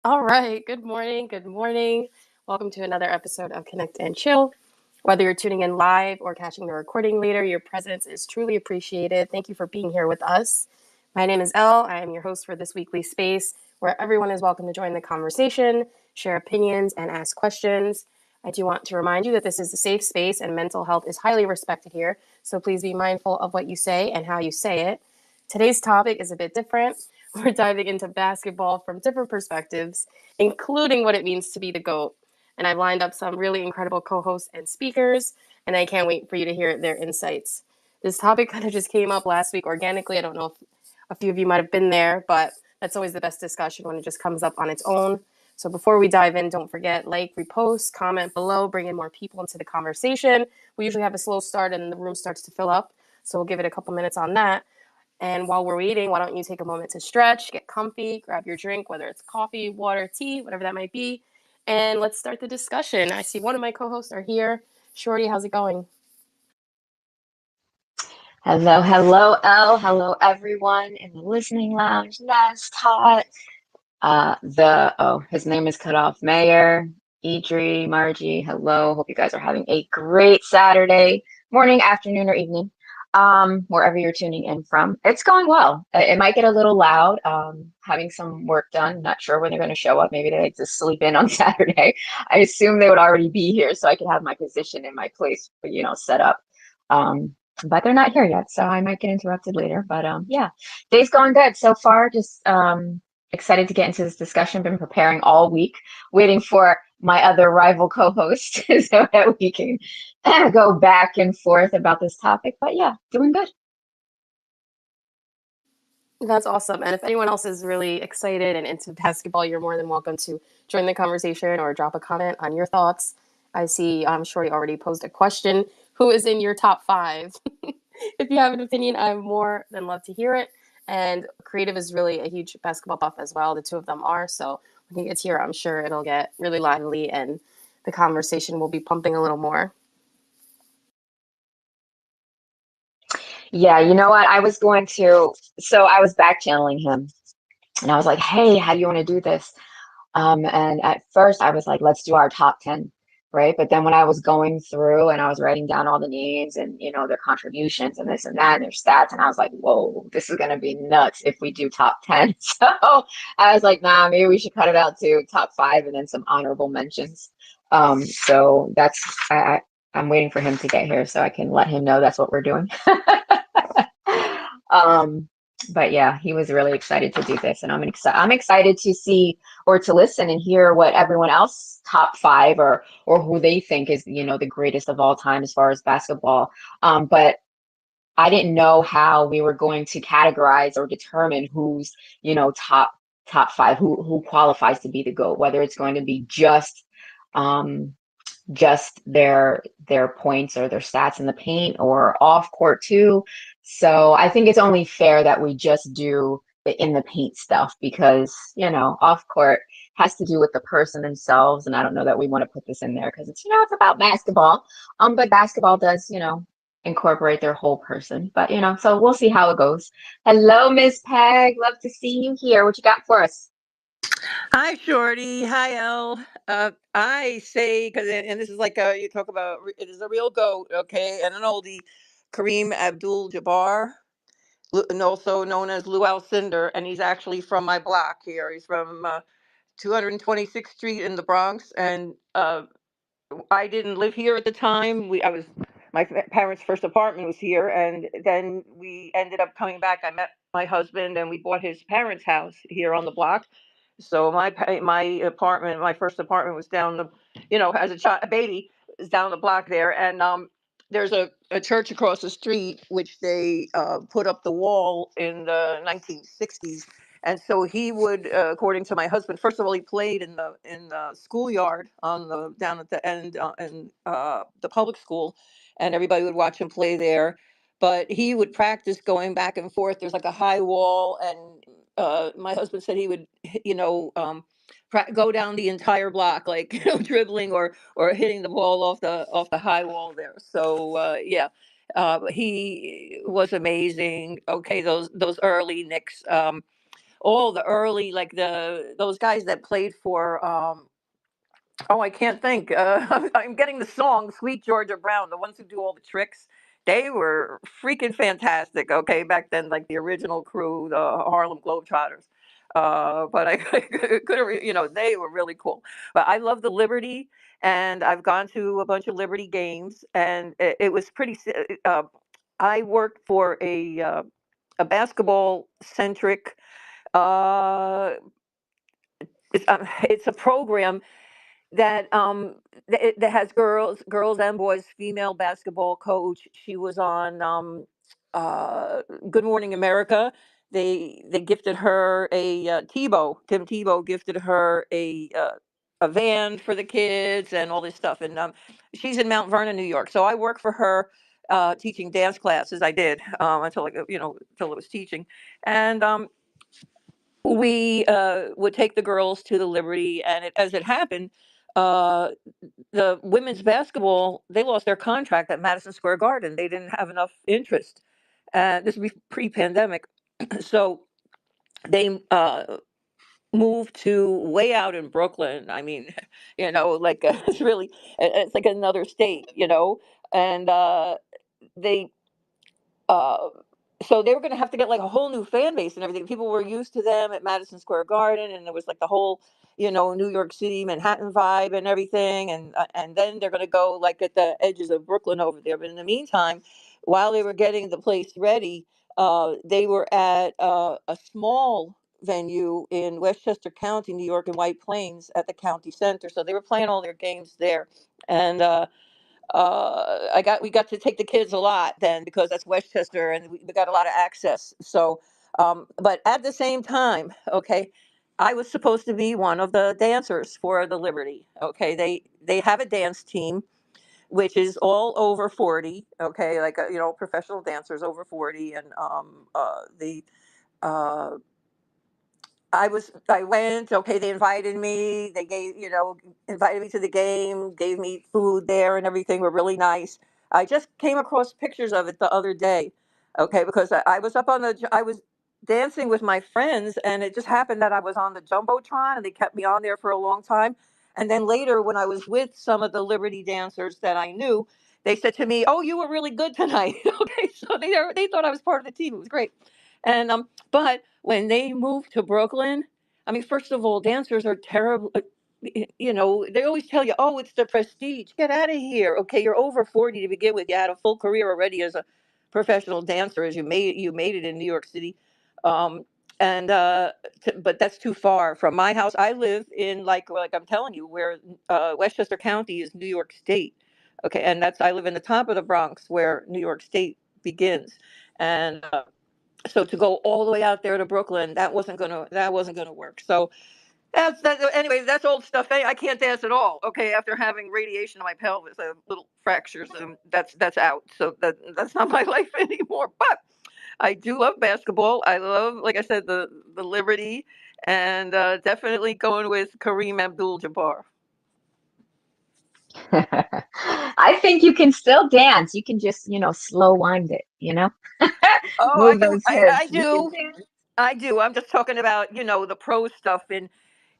All right. Good morning. Good morning. Welcome to another episode of Connect and Chill. Whether you're tuning in live or catching the recording later, your presence is truly appreciated. Thank you for being here with us. My name is Elle. I am your host for this weekly space where everyone is welcome to join the conversation, share opinions, and ask questions. I do want to remind you that this is a safe space and mental health is highly respected here. So please be mindful of what you say and how you say it. Today's topic is a bit different. We're diving into basketball from different perspectives, including what it means to be the GOAT. And I've lined up some really incredible co hosts and speakers, and I can't wait for you to hear their insights. This topic kind of just came up last week organically. I don't know if a few of you might have been there, but that's always the best discussion when it just comes up on its own. So before we dive in, don't forget, like, repost, comment below, bring in more people into the conversation. We usually have a slow start and the room starts to fill up. So we'll give it a couple minutes on that. And while we're waiting, why don't you take a moment to stretch, get comfy, grab your drink, whether it's coffee, water, tea, whatever that might be, and let's start the discussion. I see one of my co-hosts are here. Shorty, how's it going? Hello, hello, Elle. Hello, everyone in the listening lounge. Nest, Hot. His name is cut off. Mayor, Idri, Margie. Hello. Hope you guys are having a great Saturday morning, afternoon, or evening. Wherever you're tuning in from. It's going well. It might get a little loud. Having some work done. Not sure when they're going to show up. Maybe they like to sleep in on Saturday. I assume they would already be here so I could have my position in my place, set up. Um, but they're not here yet, so I might get interrupted later. But yeah, day's going good so far. Just excited to get into this discussion. Been preparing all week, waiting for my other rival co-host so that we can go back and forth about this topic. But yeah, doing good. That's awesome. And if anyone else is really excited and into basketball, you're more than welcome to join the conversation or drop a comment on your thoughts. I see Shorty already posed a question. Who is in your top five? If you have an opinion, I'm more than love to hear it. And Creative is really a huge basketball buff as well. The two of them are. So when he gets here, I'm sure it'll get really lively and the conversation will be pumping a little more. Yeah, you know what? I was back channeling him and I was like, hey, how do you want to do this? And at first I was like, let's do our top 10, right? But then when I was going through and I was writing down all the names and, their contributions and this and that and their stats, and I was like, whoa, this is going to be nuts if we do top 10. So I was like, nah, maybe we should cut it out to top five and then some honorable mentions. So I'm waiting for him to get here so I can let him know that's what we're doing. Um, but yeah, he was really excited to do this, and I'm excited to see or to listen and hear what everyone else top five or who they think is the greatest of all time as far as basketball. But I didn't know how we were going to categorize or determine who's top five, who qualifies to be the GOAT, whether it's going to be um just their points or their stats in the paint or off court too. So I think it's only fair that we just do the in the paint stuff because, off court has to do with the person themselves. And I don't know that we want to put this in there because it's about basketball. But basketball does, incorporate their whole person. But, so we'll see how it goes. Hello, Miss Peg. Love to see you here. What you got for us? Hi, Shorty. Hi, Elle. I say, because, and this is like you talk about, it is a real goat, okay, and an oldie, Kareem Abdul Jabbar, and also known as Lou Alcindor, and he's actually from my block here. He's from 226th Street in the Bronx, and I didn't live here at the time. I was my parents' first apartment was here, and then we ended up coming back. I met my husband, and we bought his parents' house here on the block. So my apartment, my first apartment was down as a baby, is down the block there, and there's a church across the street which they put up the wall in the 1960s. And so he would, according to my husband, first of all, he played in the schoolyard on the down at the end in the public school, and everybody would watch him play there. But he would practice going back and forth. There's like a high wall, and my husband said he would, you know, um, go down the entire block, like dribbling or hitting the ball off the high wall there. So yeah, he was amazing. Okay, those early Knicks. all the early, like those guys that played for oh, I can't think. I'm getting the song "Sweet Georgia Brown." The ones who do all the tricks, they were freaking fantastic. Okay, back then, like the original crew, the Harlem Globetrotters. But I couldn't, they were really cool. But I love the Liberty, and I've gone to a bunch of Liberty games, and it was pretty. I worked for a basketball centric. It's a program that has girls and boys, female basketball coach. She was on Good Morning America. They gifted her a Tim Tebow gifted her a van for the kids and all this stuff. And she's in Mount Vernon, New York. So I work for her, teaching dance classes. I did until it was teaching, and we would take the girls to the Liberty, and as it happened, uh, the women's basketball, they lost their contract at Madison Square Garden. They didn't have enough interest. This would be pre-pandemic, so they moved to way out in Brooklyn. I mean, like it's really, it's like another state, and they uh, so they were going to have to get like a whole new fan base and everything. People were used to them at Madison Square Garden, and there was like the whole, New York City, Manhattan vibe and everything. And then they're going to go like at the edges of Brooklyn over there. But in the meantime, while they were getting the place ready, they were at a small venue in Westchester County, New York, in White Plains at the county center. So they were playing all their games there, and we got to take the kids a lot then because that's Westchester and we got a lot of access. So, but at the same time, okay, I was supposed to be one of the dancers for the Liberty. Okay, they have a dance team which is all over 40. Okay, like professional dancers over 40, and the uh, I went, okay, they invited me, they invited me to the game, gave me food there and everything, were really nice. I just came across pictures of it the other day, okay, because I was I was dancing with my friends, and it just happened that I was on the Jumbotron and they kept me on there for a long time. And then later, when I was with some of the Liberty dancers that I knew, they said to me, "Oh, you were really good tonight." Okay, so they thought I was part of the team. It was great. And but when they moved to Brooklyn, I mean, first of all, dancers are terrible. They always tell you, "Oh, it's the prestige. Get out of here." Okay, you're over 40 to begin with. You had a full career already as a professional dancer, as you made it in New York City. Um, and but that's too far from my house. I live in like I'm telling you, where Westchester County is New York State. Okay, and I live in the top of the Bronx, where New York State begins, and so to go all the way out there to Brooklyn, that wasn't gonna work. So that's that. Anyway, that's old stuff. Hey, I can't dance at all. Okay, after having radiation in my pelvis, little fractures, and that's out. So that's not my life anymore. But I do love basketball. I love, like I said, the Liberty, and definitely going with Kareem Abdul-Jabbar. I think you can still dance. You can just, slow wind it, Oh, I move do. those hips. I You can do. dance. I do. I'm just talking about the pro stuff in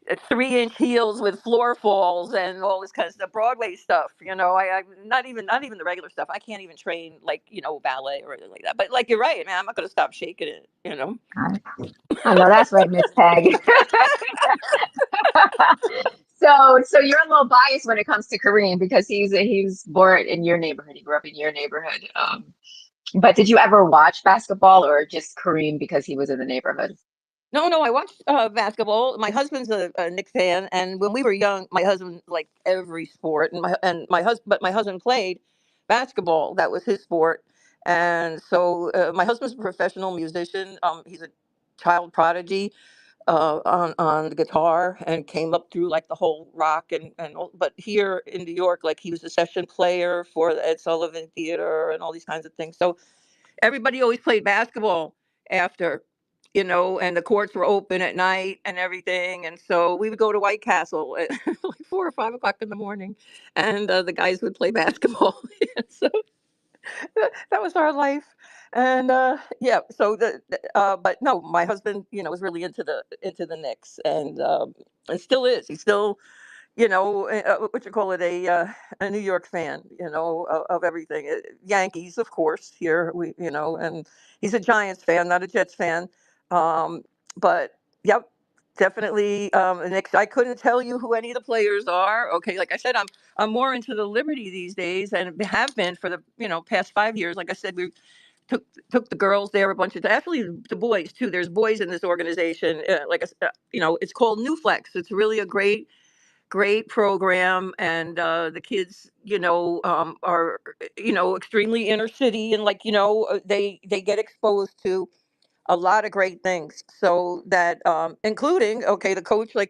3-inch heels with floor falls and all this kind of stuff, Broadway stuff. I not even the regular stuff. I can't even train like ballet or anything like that. But like you're right, man. I'm not going to stop shaking it. I, I know that's right, Miss Peg. So you're a little biased when it comes to Kareem because he's born in your neighborhood. He grew up in your neighborhood. But did you ever watch basketball or just Kareem because he was in the neighborhood? No, no, I watched basketball. My husband's a Knicks fan, and when we were young, my husband liked every sport, but my husband played basketball. That was his sport, and so my husband's a professional musician. He's a child prodigy on the guitar, and came up through like the whole rock but here in New York, like he was a session player for the Ed Sullivan Theater and all these kinds of things. So everybody always played basketball after, and the courts were open at night and everything. And so we would go to White Castle at like 4 or 5 o'clock in the morning, and the guys would play basketball. So That was our life. And yeah, so but no, my husband, was really into the Knicks, and still is. He's still, what you call it, a New York fan, of everything. Yankees, of course, here and he's a Giants fan, not a Jets fan. Um, but yep, definitely the Knicks. I couldn't tell you who any of the players are. Okay, like I said, I'm more into the Liberty these days, and have been for the past 5 years. Like I said, we took took the girls there a bunch of actually the boys too. There's boys in this organization. It's called New Flex. It's really a great program, and the kids are extremely inner city, and they get exposed to a lot of great things, so that including, okay, the coach, see,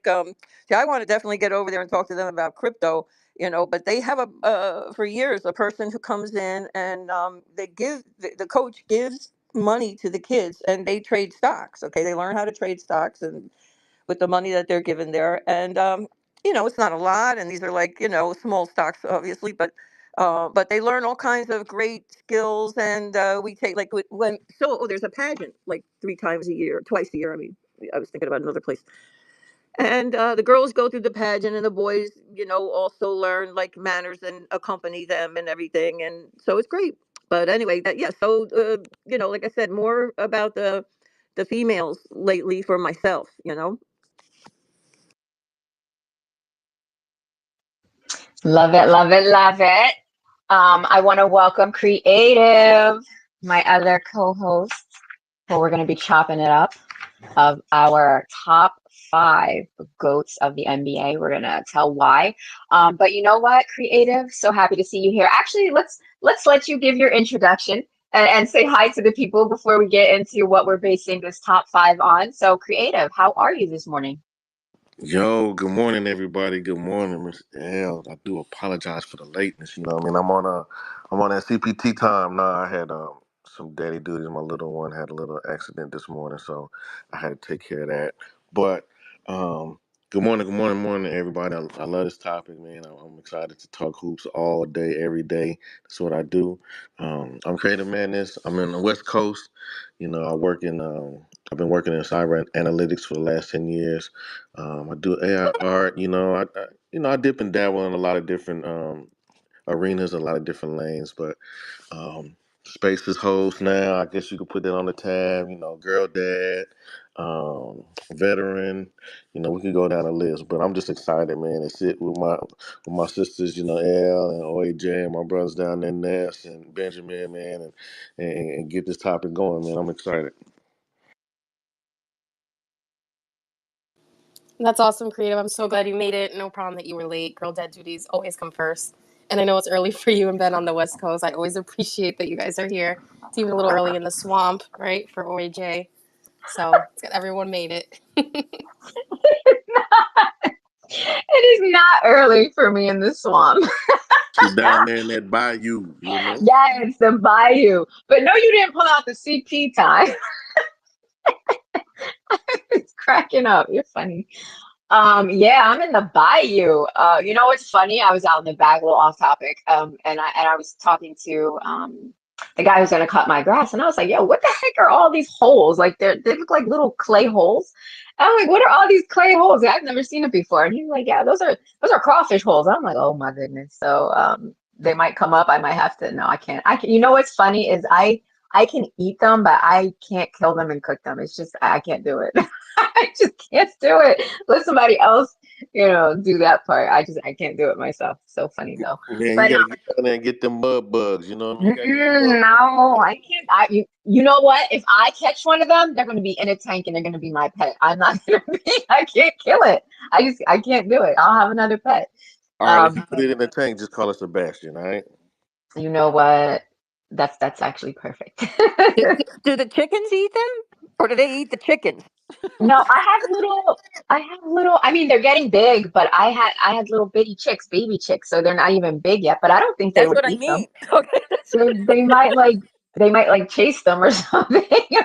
I want to definitely get over there and talk to them about crypto, but they have a for years a person who comes in, and the coach gives money to the kids, and they trade stocks. Okay, they learn how to trade stocks, and with the money that they're given there. And it's not a lot, and these are small stocks, obviously, but they learn all kinds of great skills. And we take there's a pageant like 3 times a year, twice a year. I mean, I was thinking about another place. And the girls go through the pageant, and the boys, also learn like manners and accompany them and everything. And so it's great. But anyway, yeah. So like I said, more about the females lately for myself. Love it, love it, love it. I want to welcome Creative, my other co-host, where we're going to be chopping it up of our top five goats of the NBA. We're gonna tell why. But you know what, Creative? So happy to see you here. Actually, let's let you give your introduction and say hi to the people before we get into what we're basing this top five on. So, Creative, how are you this morning? Yo, good morning, everybody. Good morning, Miss L. I do apologize for the lateness. You know, what I mean, I'm on that CPT time now. I had some daddy duties. My little one had a little accident this morning, so I had to take care of that. But um, good morning, everybody. I love this topic, man. I'm excited to talk hoops all day, every day. That's what I do. I'm Creative Madness. I'm in the West Coast. You know, I've been working in cyber analytics for the last 10 years. I do AI art. I dip and dabble in a lot of different arenas, a lot of different lanes. But um, Spaces host now. I guess you could put that on the tab. You know, girl dad, veteran. You know, we could go down the list. But I'm just excited, man, to sit with my sisters. You know, L and OAJ, and my brothers down there, Ness and Benjamin, man, and get this topic going, man. I'm excited. That's awesome, Creative. I'm so glad you made it. No problem that you were late. Girl dad duties always come first. And I know it's early for you and Ben on the West Coast. I always appreciate that you guys are here. It's even a little early in the swamp, right, for OAJ. So it's good everyone made it. It is not early for me in the swamp. She's down there in that bayou, you know. Yes, the bayou. But no, you didn't pull out the CP time. It's cracking up. You're funny. Yeah, I'm in the bayou. You know what's funny? I was out in the back, a little off topic. And I was talking to the guy who's gonna cut my grass, and I was like, "Yo, what the heck are all these holes? Like they look like little clay holes." And I'm like, "What are all these clay holes? I've never seen it before." And he's like, "Yeah, those are crawfish holes." I'm like, "Oh my goodness." So they might come up. I might have to. No, I can't. I can. You know what's funny is I can eat them, but I can't kill them and cook them. It's just I can't do it. I just can't do it. Let somebody else, do that part. I can't do it myself. So funny though. Man, you But gotta get down there and get them mud bugs. You know what I mean? You gotta get them mud bugs. no, I can't. You know what? If I catch one of them, they're going to be in a tank and they're going to be my pet. I'm not going to be. I can't kill it. I can't do it. I'll have another pet. All right, if you put it in the tank, just call it Sebastian. All right. You know what? That's actually perfect. Do the chickens eat them, or do they eat the chickens? No, I have little, I mean, they're getting big, but I had little bitty chicks, baby chicks, so they're not even big yet, but I don't think they That's would what I eat them. mean. Okay, They might like chase them or something,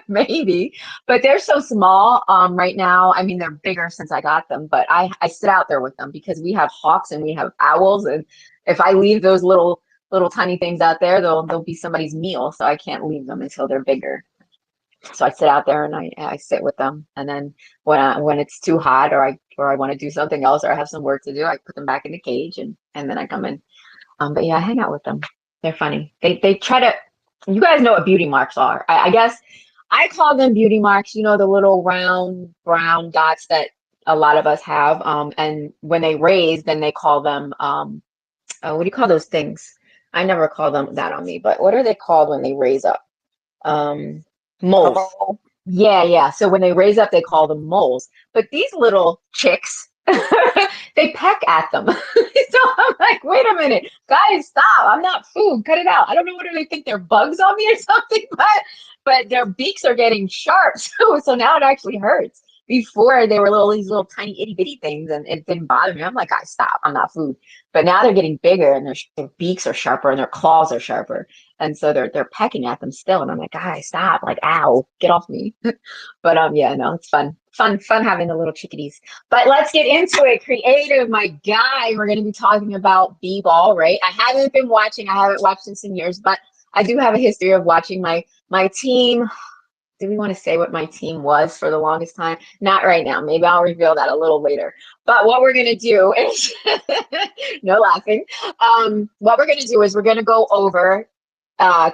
maybe. But they're so small right now. I mean, they're bigger since I got them, but I sit out there with them because we have hawks and we have owls, and if I leave those little little tiny things out there, they'll be somebody's meal. So I can't leave them until they're bigger. So I sit out there and I sit with them. And then when it's too hot or I want to do something else or I have some work to do, I put them back in the cage and then I come in. But yeah, I hang out with them. They're funny. They try to. You guys know what beauty marks are. I guess I call them beauty marks. You know, the little round brown dots that a lot of us have. And when they raise, then they call them what do you call those things? I never call them that on me, but what are they called when they raise up? Um, Moles. Oh, Yeah, yeah. So when they raise up, they call them moles. But these little chicks, they peck at them. So I'm like, wait a minute, guys, stop. I'm not food. Cut it out. I don't know whether they think they're bugs on me or something, but their beaks are getting sharp. So now it actually hurts. Before they were these little tiny itty bitty things and it didn't bother me. I'm like, guys, stop. I'm not food. But now they're getting bigger and their beaks are sharper and their claws are sharper. And so they're pecking at them still. And I'm like, guys, stop. Like, ow, get off me. But yeah, no, it's fun. Fun having the little chickadees. But let's get into it. Creative, my guy. We're gonna be talking about b-ball, right? I haven't been watching, I haven't watched in some years, but I do have a history of watching my team. Do we want to say what my team was for the longest time? Not right now. Maybe I'll reveal that a little later. But what we're gonna do is no laughing. What we're gonna do is we're gonna go over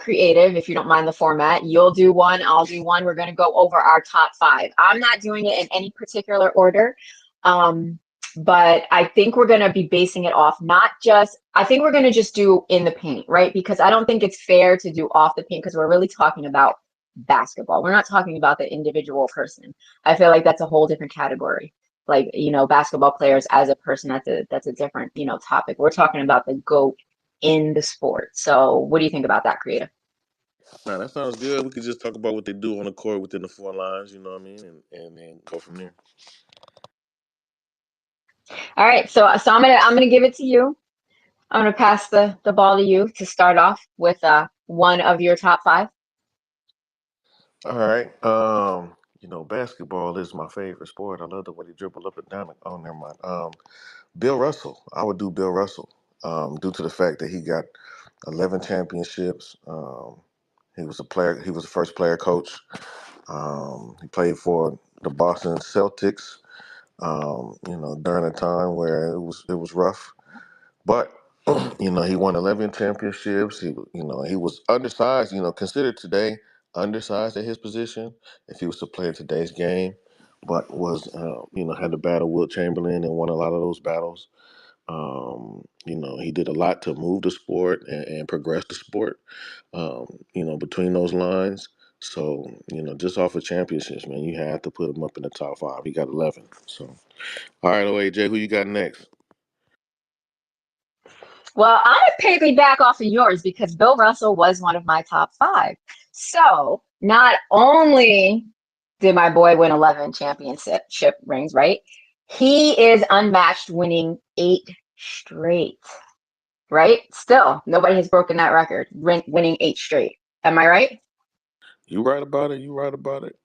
creative, if you don't mind the format. You'll do one, I'll do one. We're gonna go over our top five. I'm not doing it in any particular order. But I think we're gonna be basing it off not just, I think we're gonna just do in the paint, right? Because I don't think it's fair to do off the paint because we're really talking about basketball. We're not talking about the individual person. I feel like that's a whole different category. Like, basketball players as a person, that's a different, topic. We're talking about the GOAT in the sport. So what do you think about that, Creative? Now that sounds good. We could just talk about what they do on the court within the four lines. You know what I mean, and then go from there. All right, so I'm gonna give it to you. I'm gonna pass the ball to you to start off with one of your top five. All right. Basketball is my favorite sport. I love the way they dribble up and down. Oh, never mind. Bill Russell. I would do Bill Russell. Due to the fact that he got 11 championships. He was a player. He was the first player coach. He played for the Boston Celtics. During a time where it was rough, but he won 11 championships. He was undersized. Considered today undersized at his position if he was to play in today's game, but was had to battle Wilt Chamberlain and won a lot of those battles. He did a lot to move the sport and progress the sport. Between those lines. So, just off of championships, man, you have to put him up in the top five. He got 11. So, all right, OAJ, who you got next? Well, I'm gonna piggyback off of yours because Bill Russell was one of my top five. So not only did my boy win 11 championship rings, right? He is unmatched, winning 8 straight, right? Still, nobody has broken that record, winning 8 straight. Am I right? You right about it. You right about it.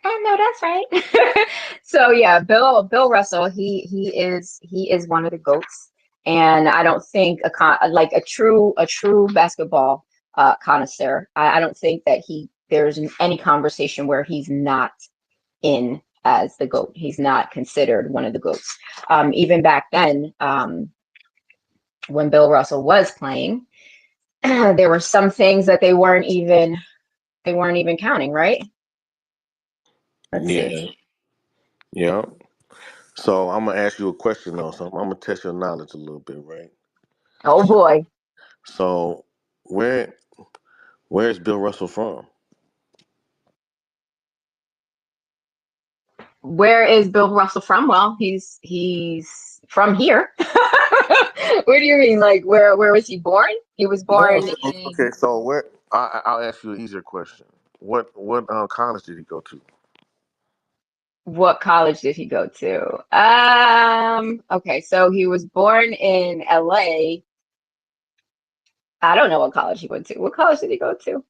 Oh no, that's right. So yeah, Bill Russell, he is one of the goats, and I don't think like a true basketball connoisseur. I don't think that there's any conversation where he's not in as the goat. He's not considered one of the goats. Even back then, when Bill Russell was playing, there were some things that they weren't even counting, right? Let's see. Yeah. Yeah. So I'm gonna ask you a question though. So I'm gonna test your knowledge a little bit, right? Oh boy. So where where is Bill Russell from? Where is Bill Russell from? Well, he's from here. Where do you mean? Like where was he born? He was No. born in Okay. So where? I'll ask you an easier question. What college did he go to? what college did he go to? Okay, so he was born in LA. I don't know what college he went to. What college did he go to?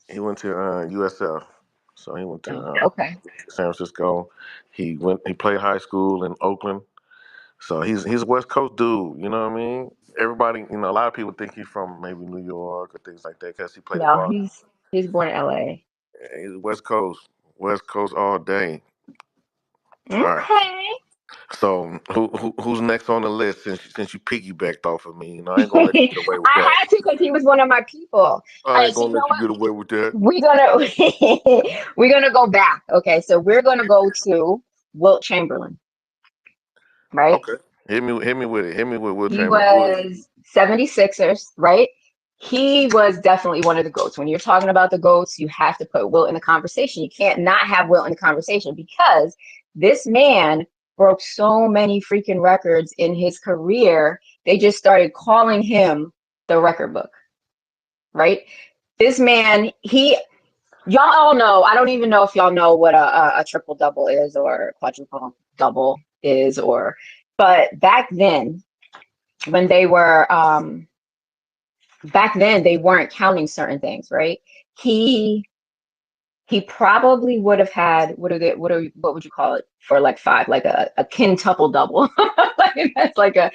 He went to USF. So he went to Oh, okay. San Francisco. He played high school in Oakland. So he's a West Coast dude. You know what I mean? Everybody, a lot of people think he's from maybe New York or things like that because he played in No, Boston. he's born in LA. He's West Coast all day. All right. Okay. So who's next on the list since you piggybacked off of me? I ain't gonna let you get away with I that. had to because he was one of my people. All I right, ain't so gonna you know let you what? get away with that. We're gonna we're gonna go back. Okay, so we're gonna go to Wilt Chamberlain, right? Okay. Hit me with it. Hit me with Will He Chamberlain. Who is he? was 76ers, right? He was definitely one of the GOATs. When you're talking about the GOATs, you have to put Wilt in the conversation. You can't not have Wilt in the conversation because this man broke so many freaking records in his career. They just started calling him the record book, right? This man, y'all all know, I don't even know if y'all know what a triple double is or a quadruple double is, but when they were, back then they weren't counting certain things, right? He he probably would have had what would you call it for like five, like a quintuple double. Like, that's like a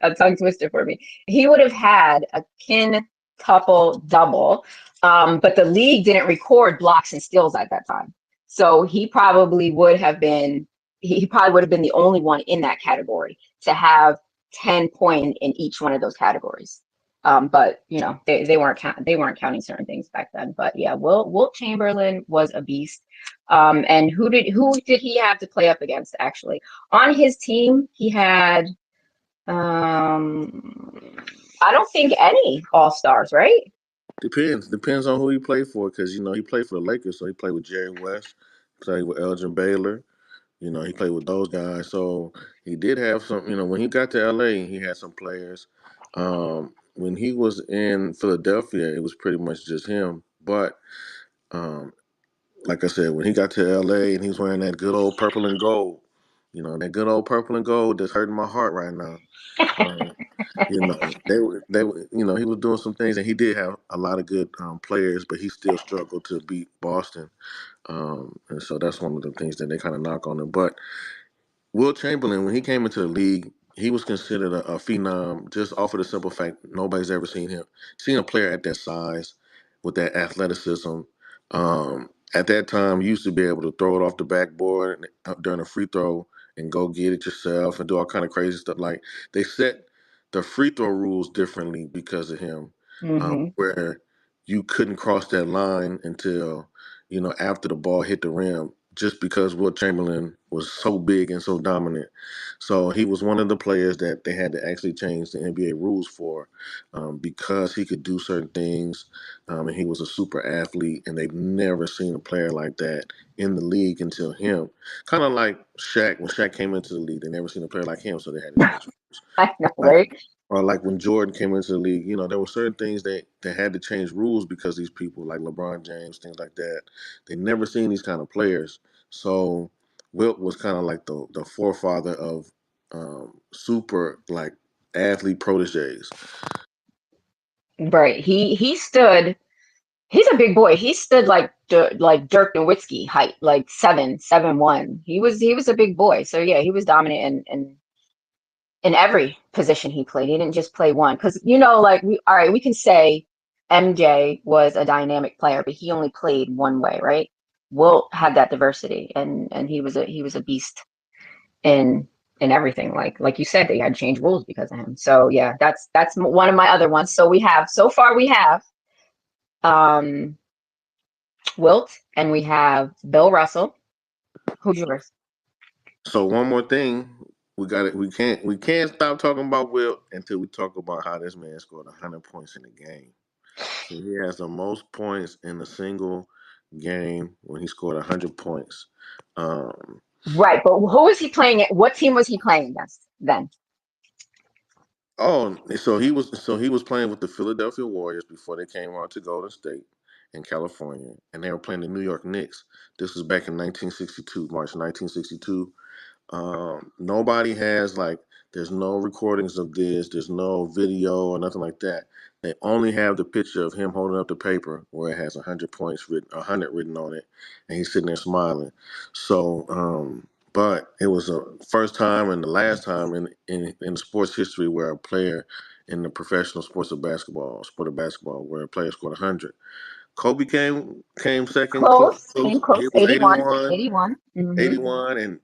a tongue twister for me. He would have had a quintuple double, but the league didn't record blocks and steals at that time, so he probably would have been the only one in that category to have 10 points in each one of those categories. But they weren't counting certain things back then. But yeah, Wilt Chamberlain was a beast. And who did he have to play up against actually? On his team, he had I don't think any all-stars, right? Depends on who he played for because he played for the Lakers, so he played with Jerry West, played with Elgin Baylor. He played with those guys, so he did have some. When he got to LA, he had some players. When he was in Philadelphia, it was pretty much just him. But um, like I said, when he got to LA and he was wearing that good old purple and gold, that good old purple and gold that's hurting my heart right now. Um, he was doing some things, and he did have a lot of good players, but he still struggled to beat Boston. And so that's one of the things that they kind of knock on him. But Will Chamberlain, when he came into the league, he was considered a phenom just off of the simple fact nobody's ever seen a player at that size with that athleticism. At that time, you used to be able to throw it off the backboard during a free throw and go get it yourself and do all kind of crazy stuff. Like they set the free throw rules differently because of him, Hmm. where you couldn't cross that line until after the ball hit the rim just because Will Chamberlain was so big and so dominant. So he was one of the players that they had to actually change the NBA rules for because he could do certain things and he was a super athlete, and they've never seen a player like that in the league until him. Kind of like Shaq. When Shaq came into the league, they never seen a player like him, so they had to change rules. I know, Like right? or like when Jordan came into the league, there were certain things that had to change rules because these people like LeBron James, things like that, they never seen these kind of players. So Wilt was kind of like the forefather of super like athlete proteges. Right. He stood. He's a big boy. He stood like Dirk Nowitzki height, like 7'1". He was a big boy. So yeah, he was dominant in every position he played. He didn't just play one. Because like all right, we can say MJ was a dynamic player, but he only played one way, right? Wilt had that diversity, and he was a beast in everything. Like you said, they had to change rules because of him. So yeah, that's one of my other ones. So far we have um Wilt, and we have Bill Russell. Who's yours? So one more thing, we got it. We can't stop talking about Wilt until we talk about how this man scored 100 points in the game. So he has the most points in a single game when he scored 100 points. Um, Right, but who was he playing at? What team was he playing against then? oh, so he was playing with the Philadelphia Warriors before they came out to Golden State in California, and they were playing the New York Knicks. This was back in 1962, March 1962. Nobody has like there's no recordings of this, there's no video or nothing like that. They only have the picture of him holding up the paper where it has 100 points written, 100 written on it, and he's sitting there smiling. So But it was a first time and the last time in sports history where a player in the professional sports of basketball, sport of basketball, where a player scored 100. Kobe came second, Close, close. came He close. was 81, 81, 81. Mm-hmm. 81, and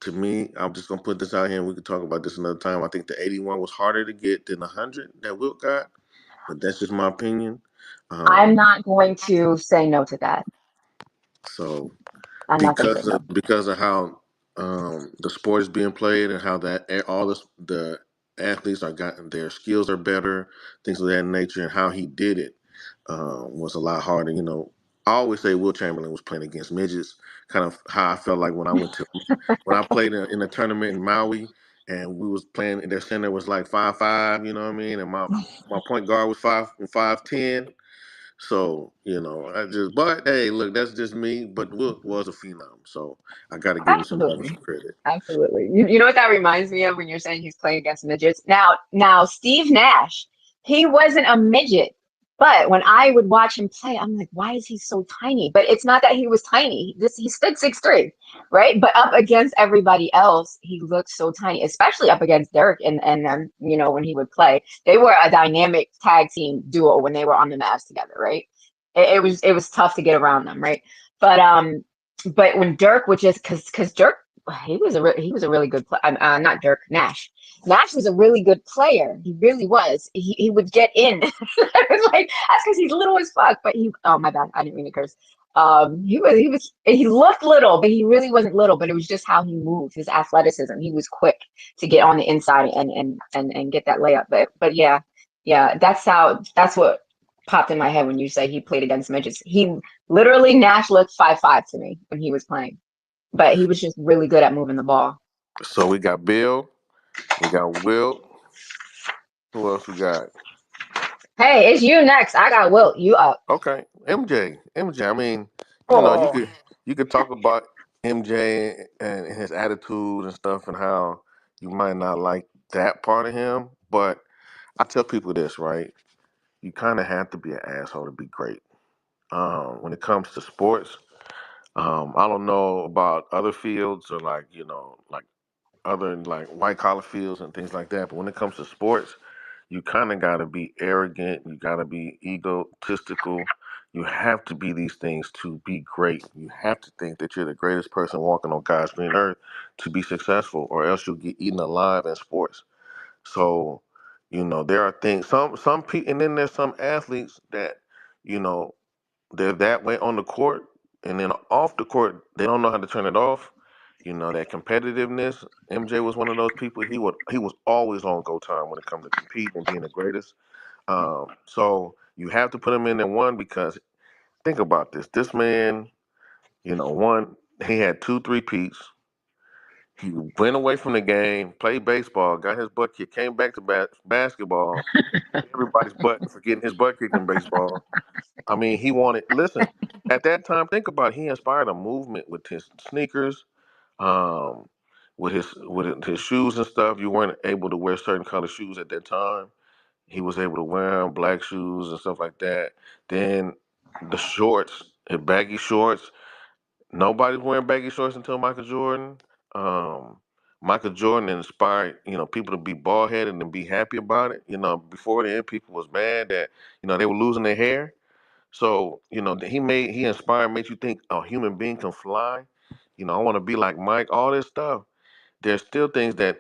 to me, I'm just gonna put this out here, and we could talk about this another time. I think the 81 was harder to get than the 100 that Wilt got, but that's just my opinion. I'm Um, not going to say no to that. so I'm not going to say no. because of how the sport is being played and how that all the athletes are gotten their skills are better, things of that nature, and how he did it was a lot harder. I always say Will Chamberlain was playing against midgets. Kind of how I felt like when I played in a tournament in Maui. And we was playing, and their center was like 5'5", you know what I mean? And my point guard was 5'10". So, but hey, look, that's just me. But Wilt was a phenom, so I got to give him some love and Absolutely. some credit. Absolutely. You know what that reminds me of when you're saying he's playing against midgets? Now Steve Nash, he wasn't a midget, but when I would watch him play, I'm like, why is he so tiny? But it's not that he was tiny. He stood 6'3", right? But up against everybody else, he looked so tiny, especially up against Dirk and when he would play. They were a dynamic tag team duo when they were on the Mavs together, right? It was tough to get around them, right? But but when Dirk would just because Dirk he was a really good player. Not Dirk Nash. Nash was a really good player. He really was. He would get in. I was like, that's because he's little as fuck. But he, oh my bad, I didn't mean to curse. He looked little, but he really wasn't little. But it was just how he moved, his athleticism. He was quick to get on the inside and get that layup. But yeah, yeah, that's what popped in my head when you say he played against midgets. He literally Nash looked 5'5" to me when he was playing, but he was just really good at moving the ball. So we got Bill, we got Wilt. Who else we got? Hey, it's you next. I got Wilt. You up? Okay, MJ. I mean, you Oh, could talk about MJ and his attitude and stuff, and how you might not like that part of him. But I tell people this, right? You kind of have to be an asshole to be great. When it comes to sports, I don't know about other fields or like like other like white collar fields and things like that. But when it comes to sports, you kind of got to be arrogant. You got to be egotistical. You have to be these things to be great. You have to think that you're the greatest person walking on God's green earth to be successful, or else you'll get eaten alive in sports. So, there are things. Some people, and then there's some athletes that, you know, they're that way on the court, and then off the court, they don't know how to turn it off. That competitiveness. MJ was one of those people. He was always on go time when it comes to competing and being the greatest. So you have to put him in there one because think about this. This man, one he had two three peats. He went away from the game, played baseball, got his butt kicked, came back to basketball, everybody's butt for getting his butt kicked in baseball. I mean, he wanted. Listen, at that time, think about it, he inspired a movement with his sneakers, um, with his shoes and stuff. You weren't able to wear certain color shoes at that time. He was able to wear 'em, black shoes and stuff like that. Then the shorts, the baggy shorts. Nobody's wearing baggy shorts until Michael Jordan. Um, Michael Jordan inspired, people to be bald headed and be happy about it. Before then, people was mad that they were losing their hair. So, he inspired, made you think a human being can fly. I want to be like Mike, all this stuff. There's still things that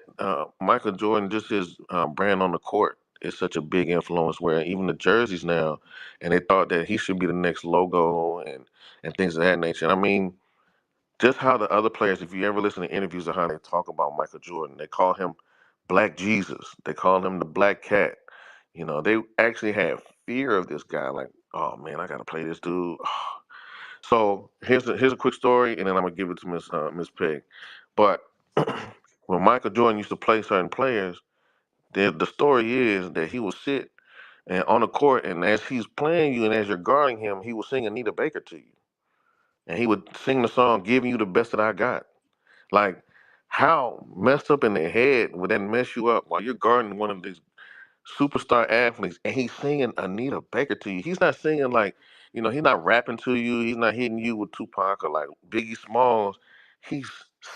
Michael Jordan, just his brand on the court, is such a big influence. Where even the jerseys now, and they thought that he should be the next logo and things of that nature. I mean, just how the other players, if you ever listen to interviews of how they talk about Michael Jordan, they call him Black Jesus. They call him the Black Cat. They actually have fear of this guy. Like, oh man, I gotta play this dude. So here's a quick story, and then I'm gonna give it to Miss Peg. But when Michael Jordan used to play certain players, the story is that he would sit and on the court, and as he's playing you, and as you're guarding him, he would sing Anita Baker to you, and he would sing the song "Giving You the Best That I Got." Like, how messed up in the head would that mess you up while you're guarding one of these superstar athletes and he's singing Anita Baker to you? He's not singing like, he's not rapping to you. He's not hitting you with Tupac or like Biggie Smalls. He's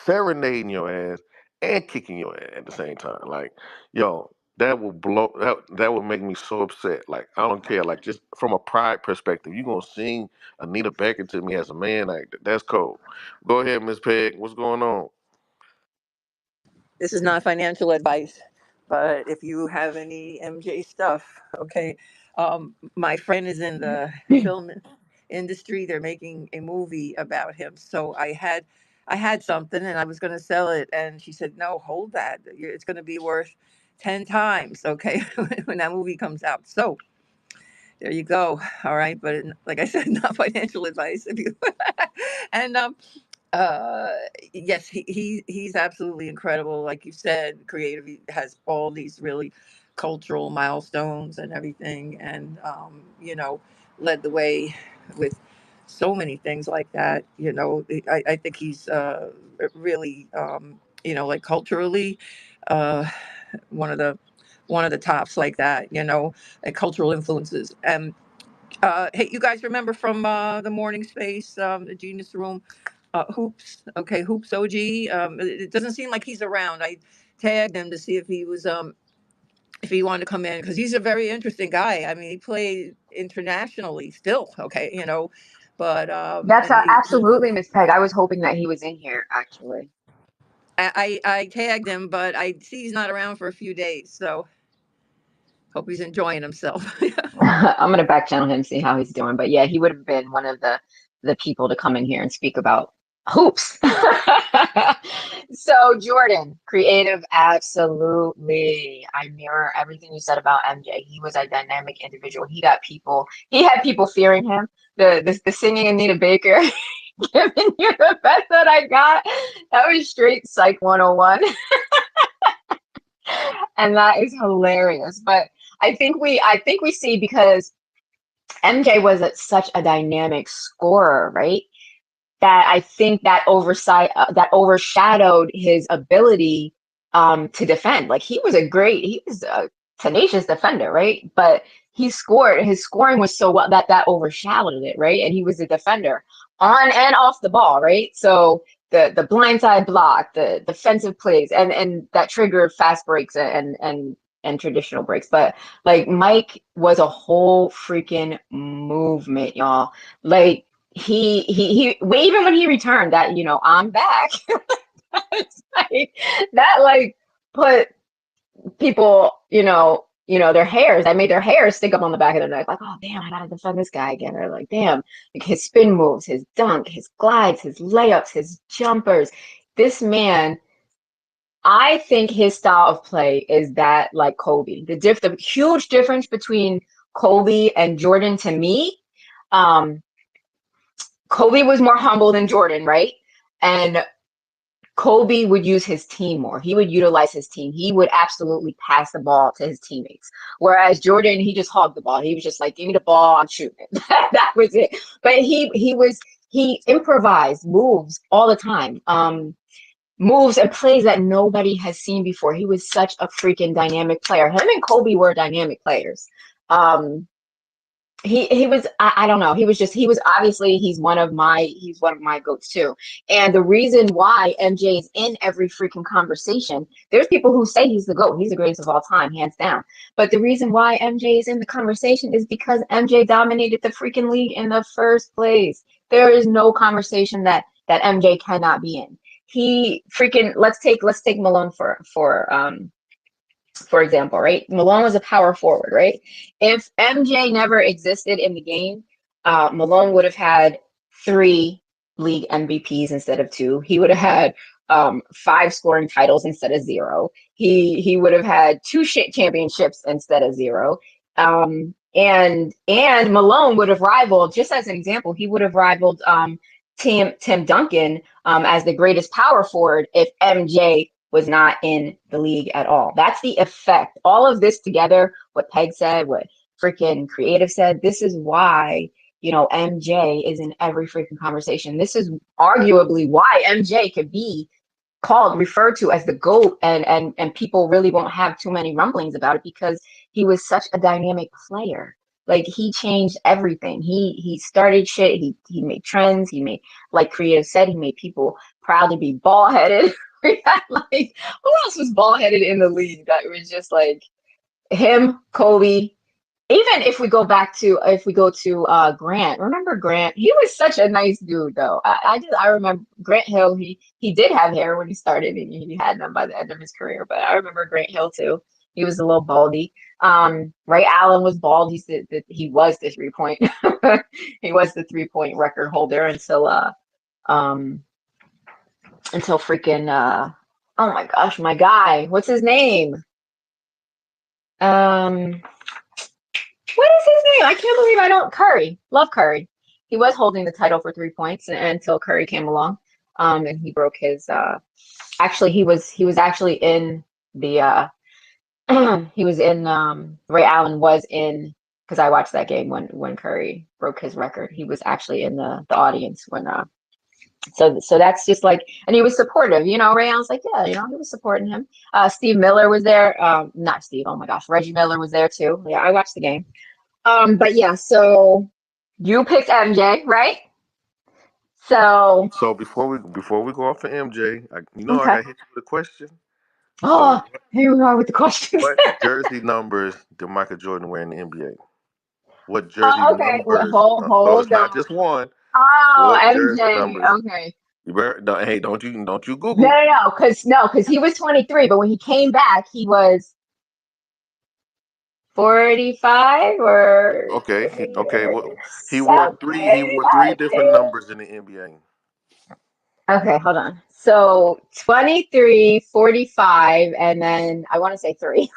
serenading your ass and kicking your ass at the same time. Like, yo, that will blow. That would make me so upset. Like, I don't care. Like, just from a pride perspective, you gonna sing Anita Baker to me as a man? Like, that's cold. Go ahead, Miss Peg. What's going on? This is not financial advice, but if you have any MJ stuff, okay. My friend is in the film industry. They're making a movie about him. So I had something and I was going to sell it. And she said, no, hold that. It's going to be worth 10 times. Okay. When that movie comes out. So there you go. All right. But like I said, not financial advice. If you, and, uh yes, he's absolutely incredible, like you said, creative. He has all these really cultural milestones and everything, and led the way with so many things like that. I think he's really, like culturally, uh one of the tops like that, and cultural influences. And hey, you guys remember from the morning space, the Genius Room, Hoops? Okay, Hoops OG. It doesn't seem like he's around. I tagged him to see if he wanted to come in, because he's a very interesting guy. I mean, he played internationally still. Okay, but That's and absolutely, Miss Peg. I was hoping that he was in here, actually. I tagged him, but I see he's not around for a few days. So hope he's enjoying himself. I'm gonna back channel him, see how he's doing. But yeah, he would have been one of the people to come in here and speak about hoops. So Jordan, creative, absolutely. I mirror everything you said about MJ. He was a dynamic individual. He had people fearing him. The singing Anita Baker, giving you the best that I got. That was straight Psych 101. And that is hilarious. But I think we see, because MJ was such a dynamic scorer, right? That I think that that overshadowed his ability to defend. Like, he was a tenacious defender, right? But his scoring was so well that overshadowed it, right? And he was a defender on and off the ball, right? So the blindside block, the defensive plays, and that triggered fast breaks and traditional breaks. But like, Mike was a whole freaking movement, y'all. Like, even when he returned, that, I'm back. It's like, that, like, put people, their hairs, that made their hair stick up on the back of their neck, like, oh damn, I gotta defend this guy again. Or like, damn, like, his spin moves, his dunk, his glides, his layups, his jumpers. This man, I think his style of play is that, like Kobe. The huge difference between Kobe and Jordan, to me, um, Kobe was more humble than Jordan, right? And Kobe would use his team more. He would utilize his team. He would absolutely pass the ball to his teammates. Whereas Jordan, he just hogged the ball. He was just like, give me the ball, I'm shooting it. That was it. But he improvised moves all the time. Moves and plays that nobody has seen before. He was such a freaking dynamic player. Him and Kobe were dynamic players. Um, he was, I don't know, he was obviously, he's one of my goats too. And the reason why MJ is in every freaking conversation, there's people who say he's the goat, he's the greatest of all time, hands down. But the reason why MJ is in the conversation is because MJ dominated the freaking league in the first place. There is no conversation that MJ cannot be in. He freaking, let's take Malone for example, right? Malone was a power forward, right? If MJ never existed in the game, Malone would have had 3 league MVPs instead of 2. He would have had 5 scoring titles instead of 0. He would have had 2 shit championships instead of 0. And Malone would have rivaled, just as an example, he would have rivaled Tim Duncan as the greatest power forward if MJ was not in the league at all. That's the effect. All of this together, what Peg said, what freaking Creative said, this is why, MJ is in every freaking conversation. This is arguably why MJ could be referred to as the GOAT, and people really won't have too many rumblings about it, because he was such a dynamic player. Like he changed everything. He started shit. He made trends. He made, like Creative said, he made people proud to be bald headed. We had like, who else was bald headed in the league that was just like him, Kobe. Even if we go to Grant, remember Grant? He was such a nice dude though. I remember Grant Hill, he did have hair when he started and he had none by the end of his career, but I remember Grant Hill too. He was a little baldy. Ray Allen was bald. He said that he was the 3-point he was the 3-point record holder um until freaking oh my gosh, my guy. What's his name? Um What is his name? I can't believe I don't. Curry. Love Curry. He was holding the title for 3 points until Curry came along. And he broke his actually he was actually in the he was in Ray Allen was in, because I watched that game when Curry broke his record. He was actually in the audience when so that's just like, and he was supportive, Ray Allen's like, yeah, he was supporting him. Steve Miller was there. Not Steve, oh my gosh, Reggie Miller was there too. Yeah, I watched the game. But yeah, so you picked MJ, right? So, So before we go off for MJ, I okay. got hit you with a question. So Oh, here we are with the questions. what jersey numbers did Michael Jordan wear in the NBA? What jersey Oh, okay. Well, numbers? So it's hold not on. just one. Oh, What jersey MJ. numbers? Okay. You better, hey, don't you No, Google. no, no, because he was 23, but when he came back, he was 45 or Okay, okay. Well, something. he wore three I different think. numbers in the NBA. Okay, hold on. So 23, 45, and then I want to say 3.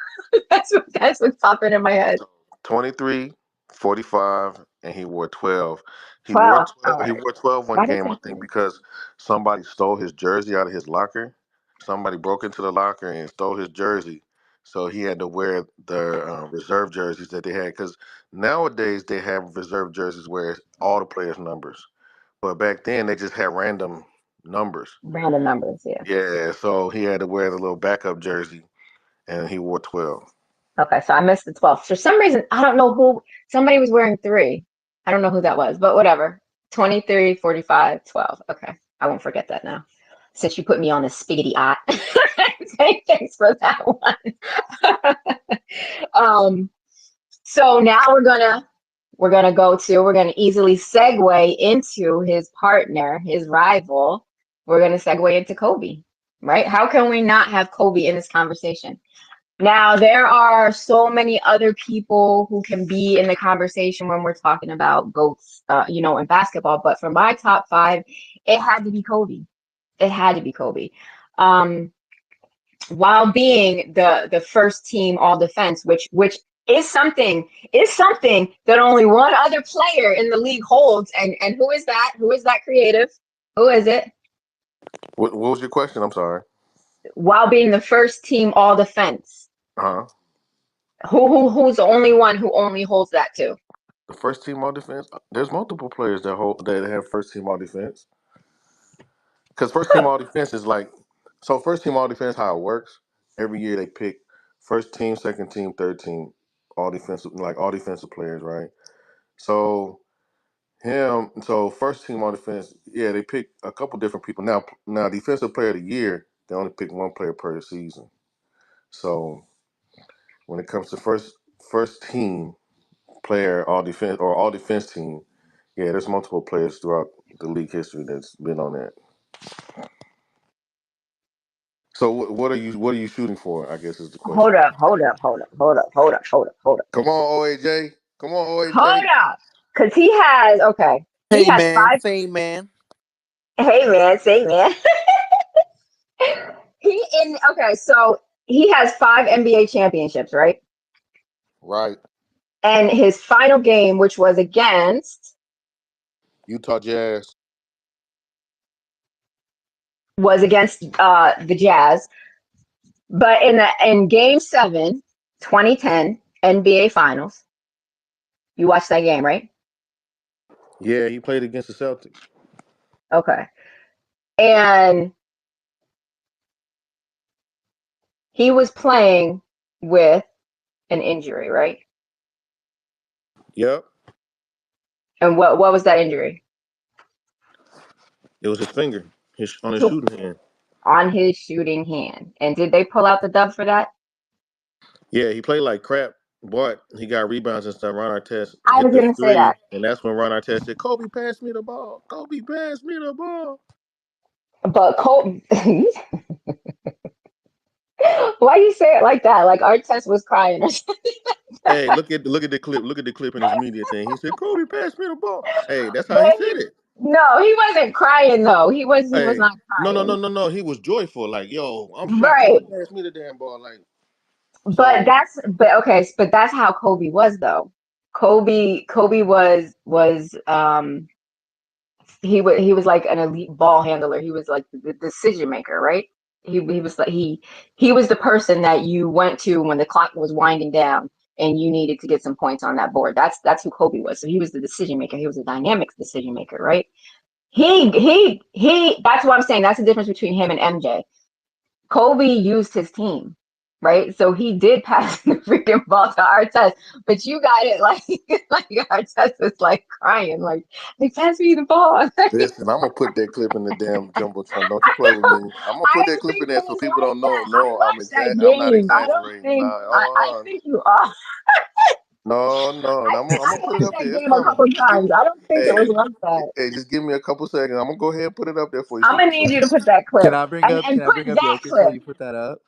That's what's popping in my head. So 23, 45, and he wore 12. He wore 12. All 12. He right. wore 12 one Why did I game, I say think, 3? because somebody stole his jersey out of his locker. Somebody broke into the locker and stole his jersey, so he had to wear the reserve jerseys that they had. Because nowadays they have reserve jerseys where it's all the players' numbers, but back then they just had random numbers. Random numbers, yeah. Yeah, so he had to wear the little backup jersey, and he wore 12. Okay, so I missed the 12. For some reason, I don't know who, somebody was wearing 3. I don't know who that was, but whatever. 23, 45, 12. Okay, I won't forget that now. Since you put me on a spiggity ot. Thanks for that one. um, so now we're gonna easily segue into his partner, his rival. We're gonna segue into Kobe, right? How can we not have Kobe in this conversation? Now, there are so many other people who can be in the conversation when we're talking about GOATs, in basketball. But for my top 5, it had to be Kobe. It had to be Kobe. Um, while being the first team all defense, which is something that only one other player in the league holds. And who is that? Who is that creative? Who is it? What was your question? I'm sorry. While being the first team all defense. Uh huh. Who's the only one who only holds that too? The first team all defense. There's multiple players that have first team all defense. Because first team all defense is like, so first team all defense, how it works. Every year they pick first team, second team, third team, all defensive players, right? So so first team all defense, yeah, they pick a couple different people. Now defensive player of the year, they only pick one player per season. So when it comes to first team player all defense or all defense team, yeah, there's multiple players throughout the league history that's been on that. So what are you shooting for? I guess is the Hold question. up, hold up, hold up, hold up, hold up, hold up, hold up. Come on, OAJ. Come on, Hold OAJ. up. Because he Hey has man, 5. say man. Hey man, say man. So he has 5 NBA championships, right? Right. And his final game, which was against Utah Jazz. the Jazz. But in game 7, 2010 NBA Finals, you watched that game, right? Yeah, he played against the Celtics. Okay. And he was playing with an injury, right? Yep, And what was that injury? it was his finger, his on his So shooting hand. on his shooting hand. And did they pull out the dub for that? Yeah, he played like crap, but he got rebounds and stuff. Ron Artest I hit was the gonna say three, that. and that's when Ron Artest said, "Kobe, pass me the ball. Kobe, pass me the ball." But Cole, why you say it like that? Like Artest was crying or something. Hey, look at the clip. Look at the clip in his media thing. He said, "Kobe, pass me the ball." Hey, that's how But he said he, it. no, he wasn't crying though. He was Hey, not no, no, no, crying. no, no. He was joyful. Like, yo, I'm shot. Kobe, Right. pass me the damn ball. Like, But so that's how Kobe was though. Kobe was like an elite ball handler. He was like the decision maker, right? He was like he was the person that you went to when the clock was winding down and you needed to get some points on that board. That's who Kobe was. So he was the decision maker. He was a dynamic decision maker, right? He that's what I'm saying. That's the difference between him and MJ. Kobe used his team, right? So he did pass the freaking ball to Artest, but you got it like like Artest was like crying, like pass me the ball. listen, I'm gonna put that clip in the damn jumbotron. Don't you play with I me? I'm gonna put that didn't clip think in it there so was people like don't know. that. I No, watched that I'm not game. I don't exaggerating. think Nah, I think you are. no, no. And I'm I gonna put it watched up that there. It's game a coming. couple Just give times. me, I don't think it was hey, like that. hey, just give me a couple seconds. I'm gonna go ahead and put it up there for you I'm so gonna you need can. you to put that Can clip I bring up and can I put bring up that Jokic while clip. you put that up?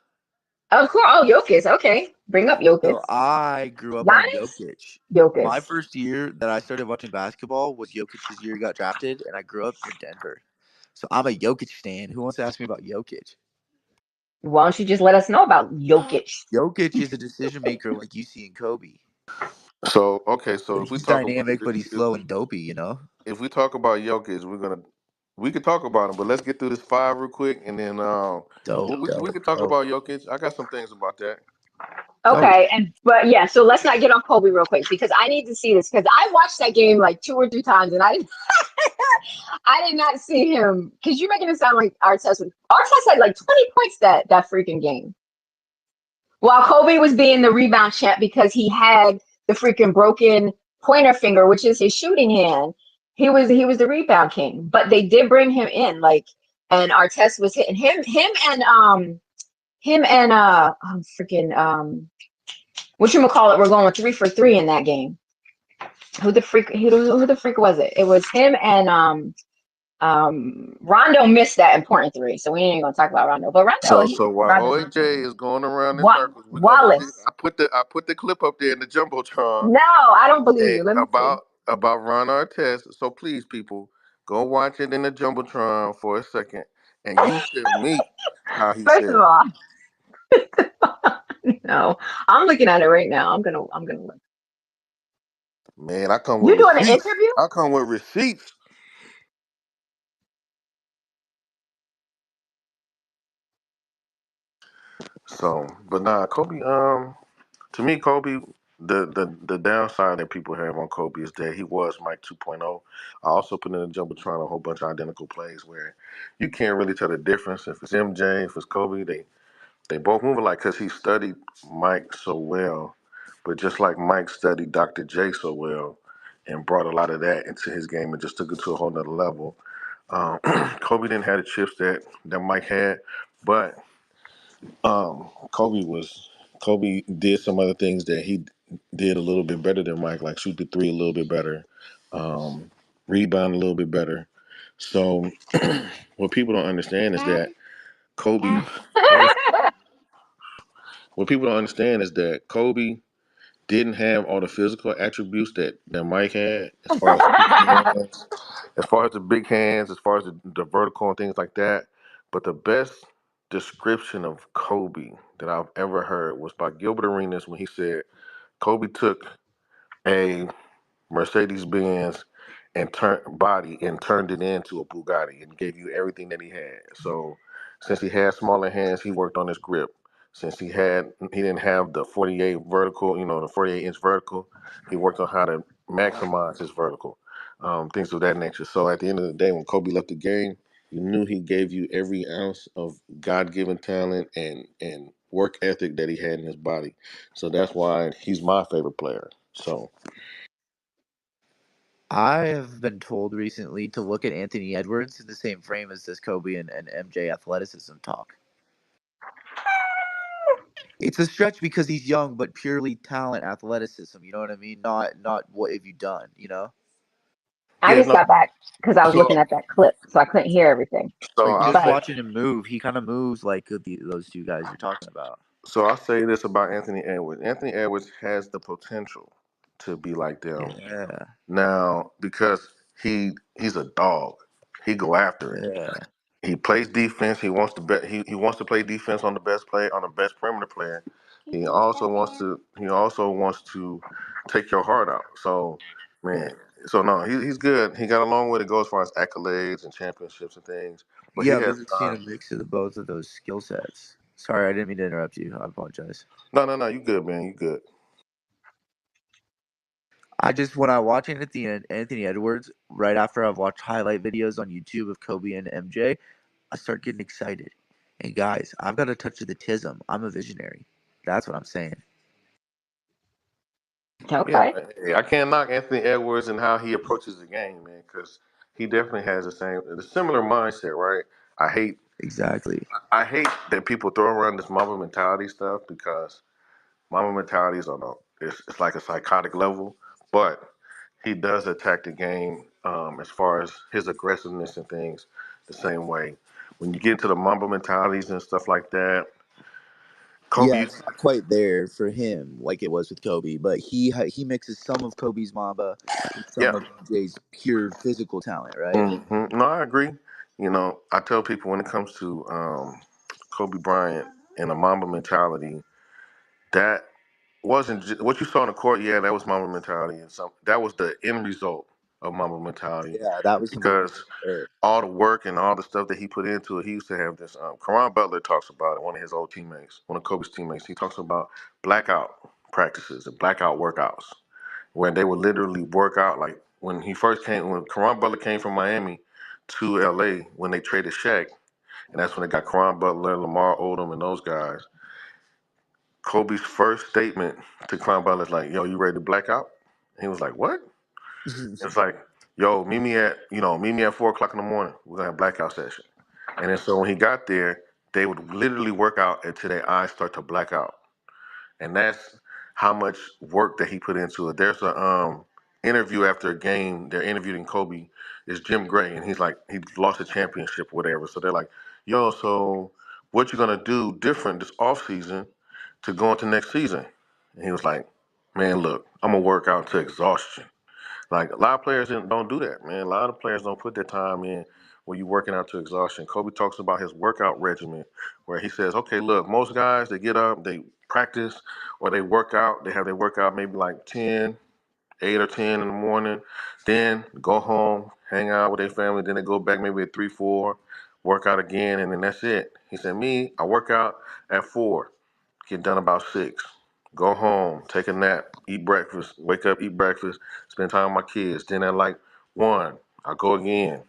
Of course. Oh, Jokic. Okay, bring up Jokic. So I grew up on Giannis. Jokic. Jokic. My first year that I started watching basketball was Jokic's year he got drafted, and I grew up near Denver. So I'm a Jokic stan. Who wants to ask me about Jokic? Why don't you just let us know about Jokic? Jokic is a decision maker like you see in Kobe. So okay, so But he's dynamic, but he's slow and dopey, you know? if we talk about Jokic, we could talk about him, but let's get through this five real quick, and then Dope, we dope, could talk dope, about Jokic. I got some things about that. dope. Okay, and but yeah, so let's not get on Kobe real quick because I need to see this because I watched that game like two or three times and I I did not see him because you're making it sound like Artest had like 20 points that freaking game. While Kobe was being the rebound champ because he had the freaking broken pointer finger, which is his shooting hand. He was the rebound king. But they did bring him in, like, and Artest was hitting him and freaking what you call it? We're going 3 for 3 in that game. Who the freak was it? It was him and Rondo missed that important three, so we ain't gonna talk about Rondo. But Rondo, So while Rondo's OJ is going around in Wa- circles, we're gonna see. Wallace. I put the clip up there in the jumbotron. No, I don't believe Hey, you. Let me see. about Ron Artest. So please, people, go watch it in the jumbotron for a second, and you tell me how he First of said it. all, no, I'm looking at it right now. I'm gonna look. Man, I come with You doing an receipts. interview? I come with receipts. So, but nah, Kobe. To me, Kobe, the downside that people have on Kobe is that he was Mike 2.0. I also put in the jumbotron a whole bunch of identical plays where you can't really tell the difference if it's MJ, if it's Kobe. They both move alike because he studied Mike so well. But just like Mike studied Dr. J so well and brought a lot of that into his game and just took it to a whole nother level. Um, Kobe didn't have the chips that Mike had, but Kobe did some other things that he did a little bit better than Mike, like shoot the three a little bit better, um, rebound a little bit better. So what people don't understand is that Kobe. What people don't understand is that Kobe didn't have all the physical attributes that Mike had, as far as big hands, as far as the vertical and things like that. But the best description of Kobe that I've ever heard was by Gilbert Arenas when he said Kobe took a Mercedes Benz and turned it into a Bugatti and gave you everything that he had. So since he had smaller hands, he worked on his grip. Since he didn't have the 48 vertical, the 48-inch vertical, he worked on how to maximize his vertical, things of that nature. So at the end of the day, when Kobe left the game, you knew he gave you every ounce of God-given talent and work ethic that he had in his body. So that's why he's my favorite player. So I have been told recently to look at Anthony Edwards in the same frame as this Kobe and MJ athleticism talk. It's a stretch because he's young, but purely talent, athleticism. You know what I mean? Not what have you done? You know, I Yeah, just no. got back because I was So looking at that clip, so I couldn't hear everything. so like I just say But watching him move, he kind of moves like those two guys you're talking about. so I say this about Anthony Edwards. Anthony Edwards has the potential to be like them. Yeah, Now, because he's a dog. He go after it. yeah, He plays defense. He wants to play defense on the best play on the best perimeter player. He also wants to take your heart out. So yeah. man, so no, he's good. He got a long way to go as far as accolades and championships and things. But he Yeah, has I've seen a mix of the both of those skill sets. Sorry, I didn't mean to interrupt you. I apologize. no. You good, man. You good. I just when I watch Anthony Edwards right after I've watched highlight videos on YouTube of Kobe and MJ, I start getting excited. And guys, I've got a touch of the tism. I'm a visionary. That's what I'm saying. Yeah, okay. hey, I can't knock Anthony Edwards and how he approaches the game, man, because he definitely has the similar mindset, right? I hate Exactly. I hate that people throw around this Mamba mentality stuff because Mamba mentality is on it's like a psychotic level, but he does attack the game as far as his aggressiveness and things the same way. When you get into the Mamba mentalities and stuff like that, Yeah, Kobe, it's not quite there for him like it was with Kobe, but he mixes some of Kobe's Mamba with yeah, some of MJ's pure physical talent, right? no, I agree. You know, I tell people when it comes to Kobe Bryant and the Mamba mentality, that what you saw on the court. Yeah, that was Mamba mentality, and some that was the end result of Mamba mentality Yeah, that was some because there. all the work and all the stuff that he put into it. He used to have this. Karan Butler talks about it. One of his old teammates, one of Kobe's teammates. He talks about blackout practices and blackout workouts, where they would literally work out. Like when Karan Butler came from Miami to LA, when they traded Shaq, and that's when they got Karan Butler, Lamar Odom, and those guys. Kobe's first statement to Karan Butler is like, "Yo, you ready to black out?" And he was like, "What?" It's like, "Yo, meet me at 4 o'clock in the morning. We're gonna have a blackout session." And then so when he got there, they would literally work out until their eyes start to black out. And that's how much work that he put into it. There's a interview after a game. They're interviewing Kobe. It's Jim Gray, and he's like he lost a championship or whatever. So they're like, "Yo, so what you gonna do different this off season to go into next season?" And he was like, "Man, look, I'm gonna work out to exhaustion." Like a lot of players don't do that, man. A lot of players don't put their time in when you're working out to exhaustion. Kobe talks about his workout regimen, where he says, "Okay, look, most guys they get up, they practice, or they work out. They have their workout maybe like 10, 8 or 10 in the morning, then go home, hang out with their family, then they go back maybe at 3, 4, work out again, and then that's it." He said, "Me, I work out at 4, get done about 6, go home, take a nap, eat breakfast, wake up, eat breakfast, spend time with my kids. Then at like 1, I go again,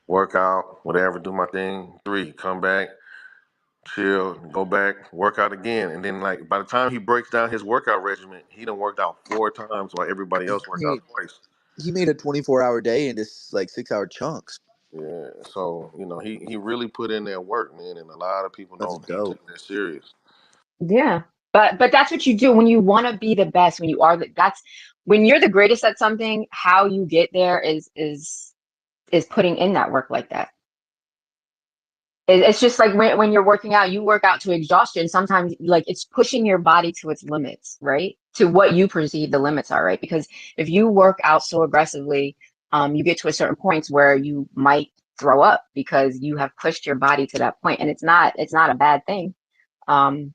work out, whatever, do my thing. 3, come back, chill, go back, work out again." And then like by the time he breaks down his workout regimen, he done worked out 4 times while everybody He else worked out made twice. he made a 24-hour day into like 6-hour chunks. Yeah, so he really put in that work, man, and a lot of people That's don't dope. take that serious. Yeah. But that's what you do when you want to be the best, when you are that's when you're the greatest at something, how you get there is putting in that work like that. It's just like when you're working out, you work out to exhaustion. Sometimes like it's pushing your body to its limits, right? To what you perceive the limits are, right? Because if you work out so aggressively, you get to a certain point where you might throw up because you have pushed your body to that point, and it's not a bad thing. Um,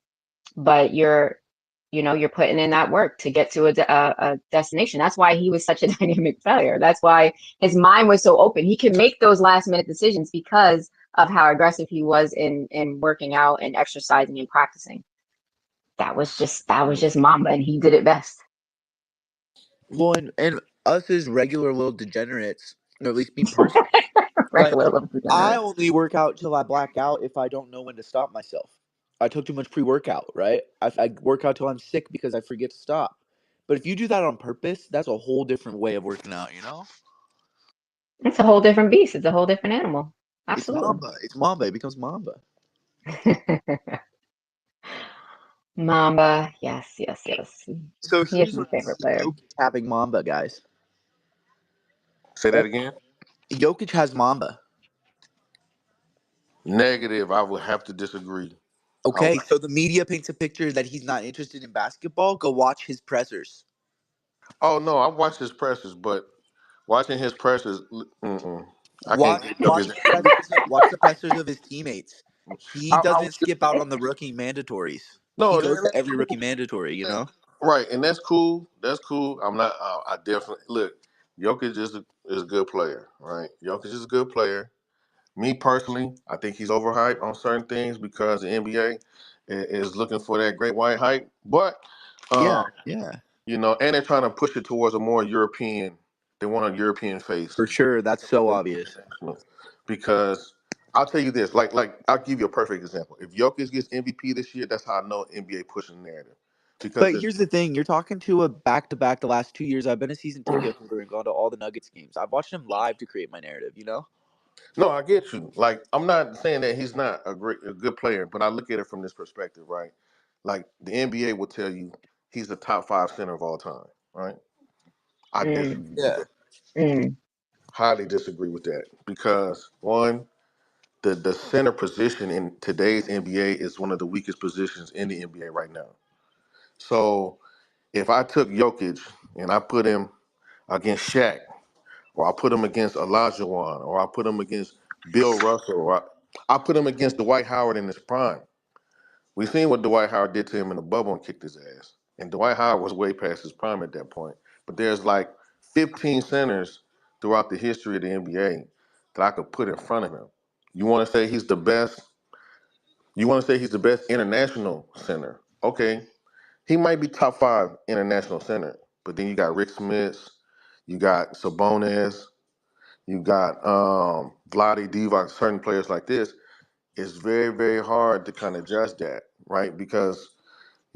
but you're putting in that work to get to a destination. That's why he was such a dynamic failure. That's why his mind was so open. He could make those last minute decisions because of how aggressive he was in working out and exercising and practicing. That was just Mamba, and he did it best. Well, and us as regular little degenerates, or at least me personally, like Regular little I degenerate. only work out till I black out if I don't know when to stop myself. I took too much pre-workout, right? I work out till I'm sick because I forget to stop. But if you do that on purpose, that's a whole different way of working out, you know? It's a whole different beast. It's a whole different animal. It's Absolutely. Mamba. It's Mamba. It becomes Mamba. Mamba. Yes, yes, yes. So He is here's my what I favorite see player. Jokic having Mamba, guys. Say that again. Jokic has Mamba. Negative. I would have to disagree. I would, Okay, so the media paints a picture that he's not interested in basketball. Go watch his pressers. oh no, I watched his pressers, but watching his pressers, I can't Watch give watch Jokic. the pressers. Watch the pressers of his teammates. He I doesn't skip out on the rookie mandatories. He no, goes to that's every rookie cool. mandatory. Right, and that's cool. That's cool. I'm not. I definitely look. Jokic is a good player, right? Jokic is a good player. Me personally, I think he's overhyped on certain things because the NBA is looking for that great white hype. But Yeah, um, yeah, and they're trying to push it towards a more European. They want a European face for sure. That's so obvious. because I'll tell you this. Like I'll give you a perfect example. If Jokic gets MVP this year, that's how I know NBA pushing the narrative because But the here's the thing: you're talking to a back-to-back the last 2 years. I've been a season ticket holder and gone to all the Nuggets games. I've watched him live to create my narrative. No, I get you. Like, I'm not saying that he's not a good player, but I look at it from this perspective, right? Like the NBA will tell you he's the top five center of all time, right? I Mm, disagree with Yeah, that. mm, Highly disagree with that because one, the center position in today's NBA is one of the weakest positions in the NBA right now. So if I took Jokic and I put him against Shaq, or I put him against Olajuwon, or I put him against Bill Russell, or I put him against Dwight Howard in his prime. We seen what Dwight Howard did to him in the bubble and kicked his ass. And Dwight Howard was way past his prime at that point. But there's like 15 centers throughout the history of the NBA that I could put in front of him. You want to say he's the best? You want to say he's the best international center? Okay, he might be top five international center. But then you got Rick Smith, you got Sabonis, you got Vlade Divac, certain players like this. It's very, very hard to kind of judge that, right? Because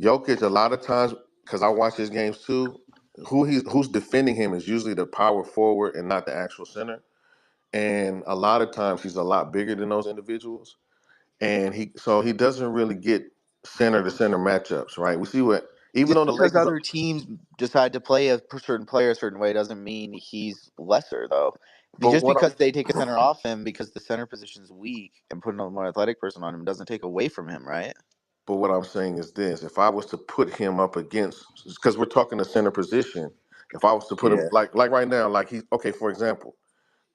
Jokic, a lot of times, because I watch his games too, who's defending him is usually the power forward and not the actual center. And a lot of times he's a lot bigger than those individuals. And he doesn't really get center to center matchups, right? We see what even just though the because Lakers are, other teams decide to play a certain player a certain way doesn't mean he's lesser, though. but Just what because they take a center off him because the center position is weak and put a more athletic person on him doesn't take away from him, right? but what I'm saying is this: if I was to put him up against, because we're talking the center position, if I was to put him Yeah. like right now, like he's okay, for example,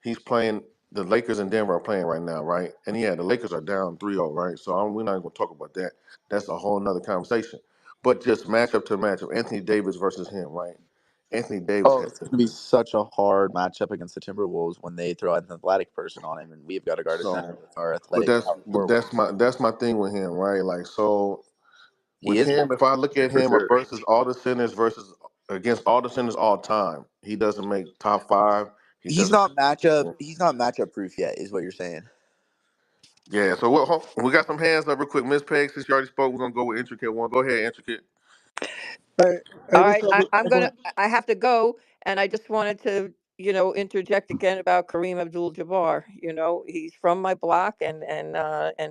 he's playing the Lakers and Denver are playing right now, right? And yeah, the Lakers are down 3-0, right? So we're not going to talk about that. That's a whole nother conversation. But just matchup to matchup, Anthony Davis versus him, right? Anthony Davis Oh, has it's going to be such a hard matchup against the Timberwolves when they throw an athletic person on him, and we've got to guard a center so, with our but athletic that's power but forward. that's my thing with him, right? Like so He with is him, if I look at for him sure. versus all the centers versus against all the centers all time, he doesn't make top five. He He's doesn't. not matchup. He's not matchup proof yet, is what you're saying. Yeah, so we got some hands up real quick. Miss Peg, since you already spoke, we're gonna go with intricate one. Go ahead, intricate. All I just right, have I'm a gonna. I have to go, and I just wanted to, interject again about Kareem Abdul-Jabbar. He's from my block, and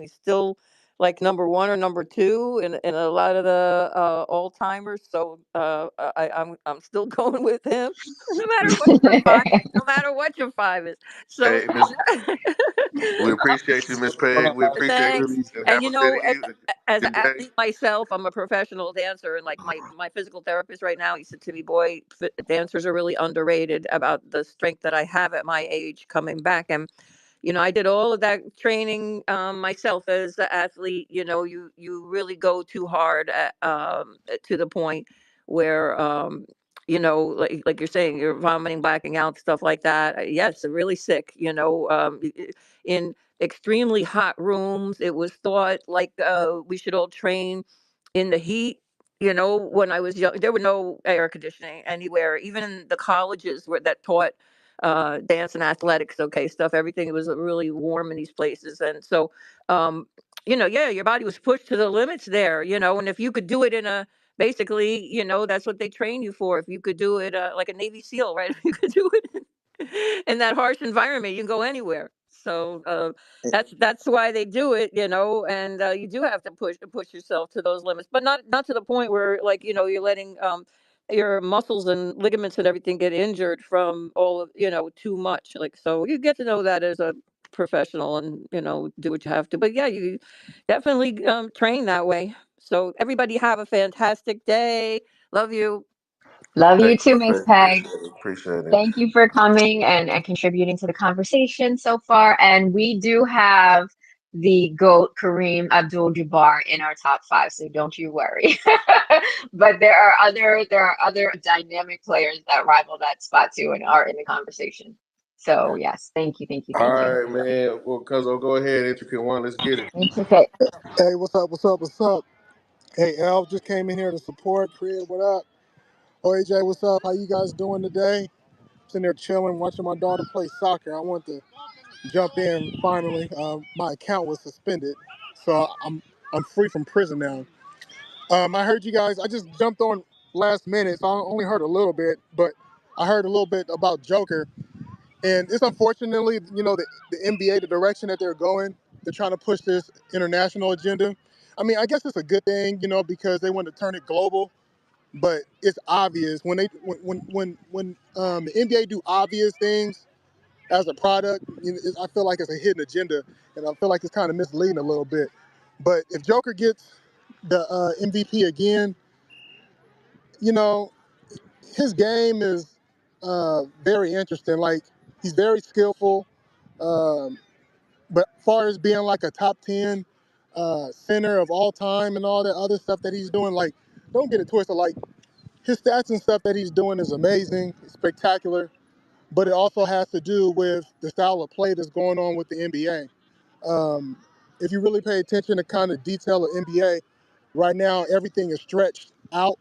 he's still like number one or number two in a lot of the all timers. So I'm still going with him, no matter what your five, no matter what your five is. So Hey, Miss, we appreciate you, Miss Hold Peg. on, We guys. appreciate you. thanks. Release. And And have a as an good day. athlete myself, I'm a professional dancer, and like my physical therapist right now, he said to me, "Boy, dancers are really underrated about the strength that I have at my age coming back." And I did all of that training myself as an athlete. You really go too hard to the point where like you're saying, you're vomiting, blacking out, stuff like that. Yes, really sick. In extremely hot rooms. It was thought like we should all train in the heat. When I was young, there were no air conditioning anywhere, even in the colleges that taught dance and athletics, okay, stuff. Everything was really warm in these places, and so, yeah, your body was pushed to the limits there. And if you could do it in a basically, that's what they train you for. If you could do it like a Navy SEAL, right? If you could do it in that harsh environment. You can go anywhere. So that's why they do it, and you do have to push yourself to those limits, but not to the point where, like, you're letting your muscles and ligaments and everything get injured from all of, too much. Like, so you get to know that as a professional, and do what you have to. But yeah, you definitely train that way. So everybody have a fantastic day. Love you. Love you Thank too, you, Miss thank Peg. you, appreciate it. Thank you for coming and contributing to the conversation so far. And we do have the GOAT Kareem Abdul-Jabbar in our top five, so don't you worry. But there are other dynamic players that rival that spot too and are in the conversation. So yes, thank you, thank you, All thank you. right, man. Well, Cuzzo, go ahead, intricate one. Let's get it. Intricate. Hey, what's up? What's up? What's up? Hey, Al, just came in here to support. Crib, what up? Oh, AJ, what's up? How you guys doing today? Sitting there chilling, watching my daughter play soccer. I want to jump in finally. My account was suspended, so I'm free from prison now. I heard you guys. I just jumped on last minute, so I only heard a little bit, but I heard a little bit about Joker. And it's unfortunately, the NBA, the direction that they're going, they're trying to push this international agenda. I mean, I guess it's a good thing, because they want to turn it global. But it's obvious when the NBA do obvious things as a product, I feel like it's a hidden agenda, and I feel like it's kind of misleading a little bit. But if Joker gets the MVP again, you know, his game is very interesting. Like, he's very skillful. Um, But far as being like a top 10 center of all time and all that other stuff that he's doing, like, don't get it twisted. Like, his stats and stuff that he's doing is amazing, spectacular, but it also has to do with the style of play that's going on with the NBA. Um, if you really pay attention to kind of detail of NBA, right now everything is stretched out.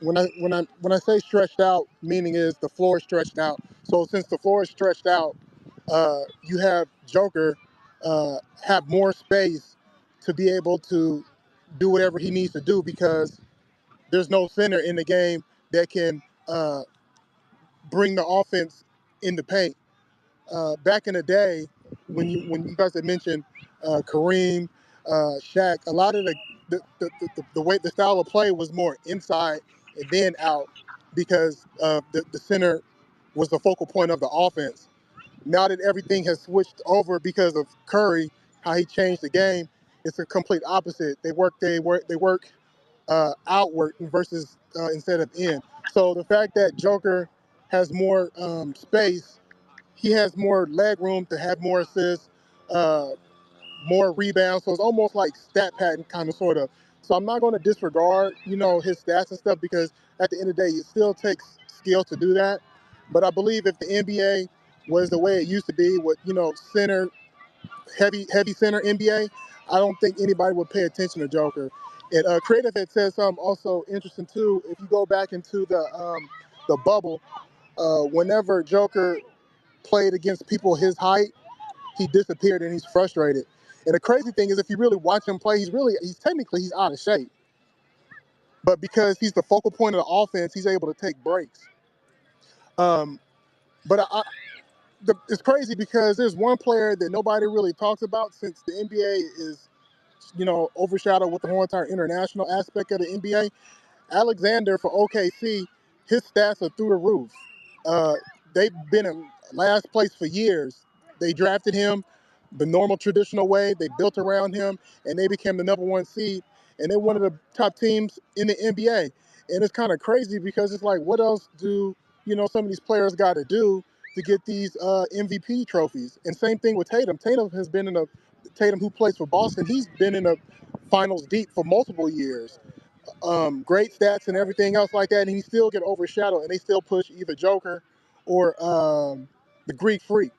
When I say stretched out, meaning is the floor is stretched out. So since the floor is stretched out, you have Joker have more space to be able to do whatever he needs to do because there's no center in the game that can bring the offense in the paint. Back in the day, when you guys had mentioned Kareem, Shaq, a lot of the way the style of play was more inside and then out because the center was the focal point of the offense. Now that everything has switched over because of Curry, how he changed the game, it's a complete opposite. They work outward versus instead of in. So the fact that Joker has more space, he has more leg room to have more assists, uh, more rebounds. So it's almost like stat pattern kind of sort of. So I'm not going to disregard, his stats and stuff because at the end of the day, it still takes skill to do that. But I believe if the NBA was the way it used to be with, center, heavy center NBA, I don't think anybody would pay attention to Joker. And Creative had said something also interesting too. If you go back into the bubble, whenever Joker played against people his height, he disappeared and he's frustrated. And the crazy thing is, if you really watch him play, he's out of shape. But because he's the focal point of the offense, he's able to take breaks. Um, but it's crazy because there's one player that nobody really talks about since the NBA is, overshadowed with the whole entire international aspect of the NBA. Alexander for OKC, his stats are through the roof. Uh, they've been in last place for years. They drafted him the normal traditional way. They built around him, and they became the number one seed. And they're one of the top teams in the NBA. And it's kind of crazy because it's like, what else do some of these players got to do to get these MVP trophies? And same thing with Tatum. Tatum, who plays for Boston, he's been in the finals deep for multiple years. Great stats and everything else like that, and he still get overshadowed, and they still push either Joker or the Greek Freak.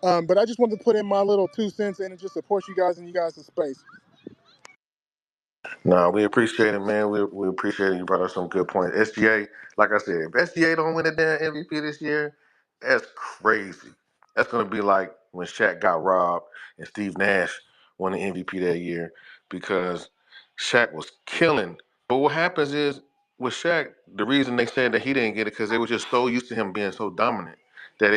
But I just wanted to put in my little 2 cents in and just support you guys in you guys' space. Nah, we appreciate it, man. We appreciate it. You brought up some good points. SGA, like I said, if SGA don't win the damn MVP this year, that's crazy. That's gonna be like when Shaq got robbed and Steve Nash won the MVP that year because Shaq was killing. But what happens is with Shaq, the reason they said that he didn't get it because they were just so used to him being so dominant. that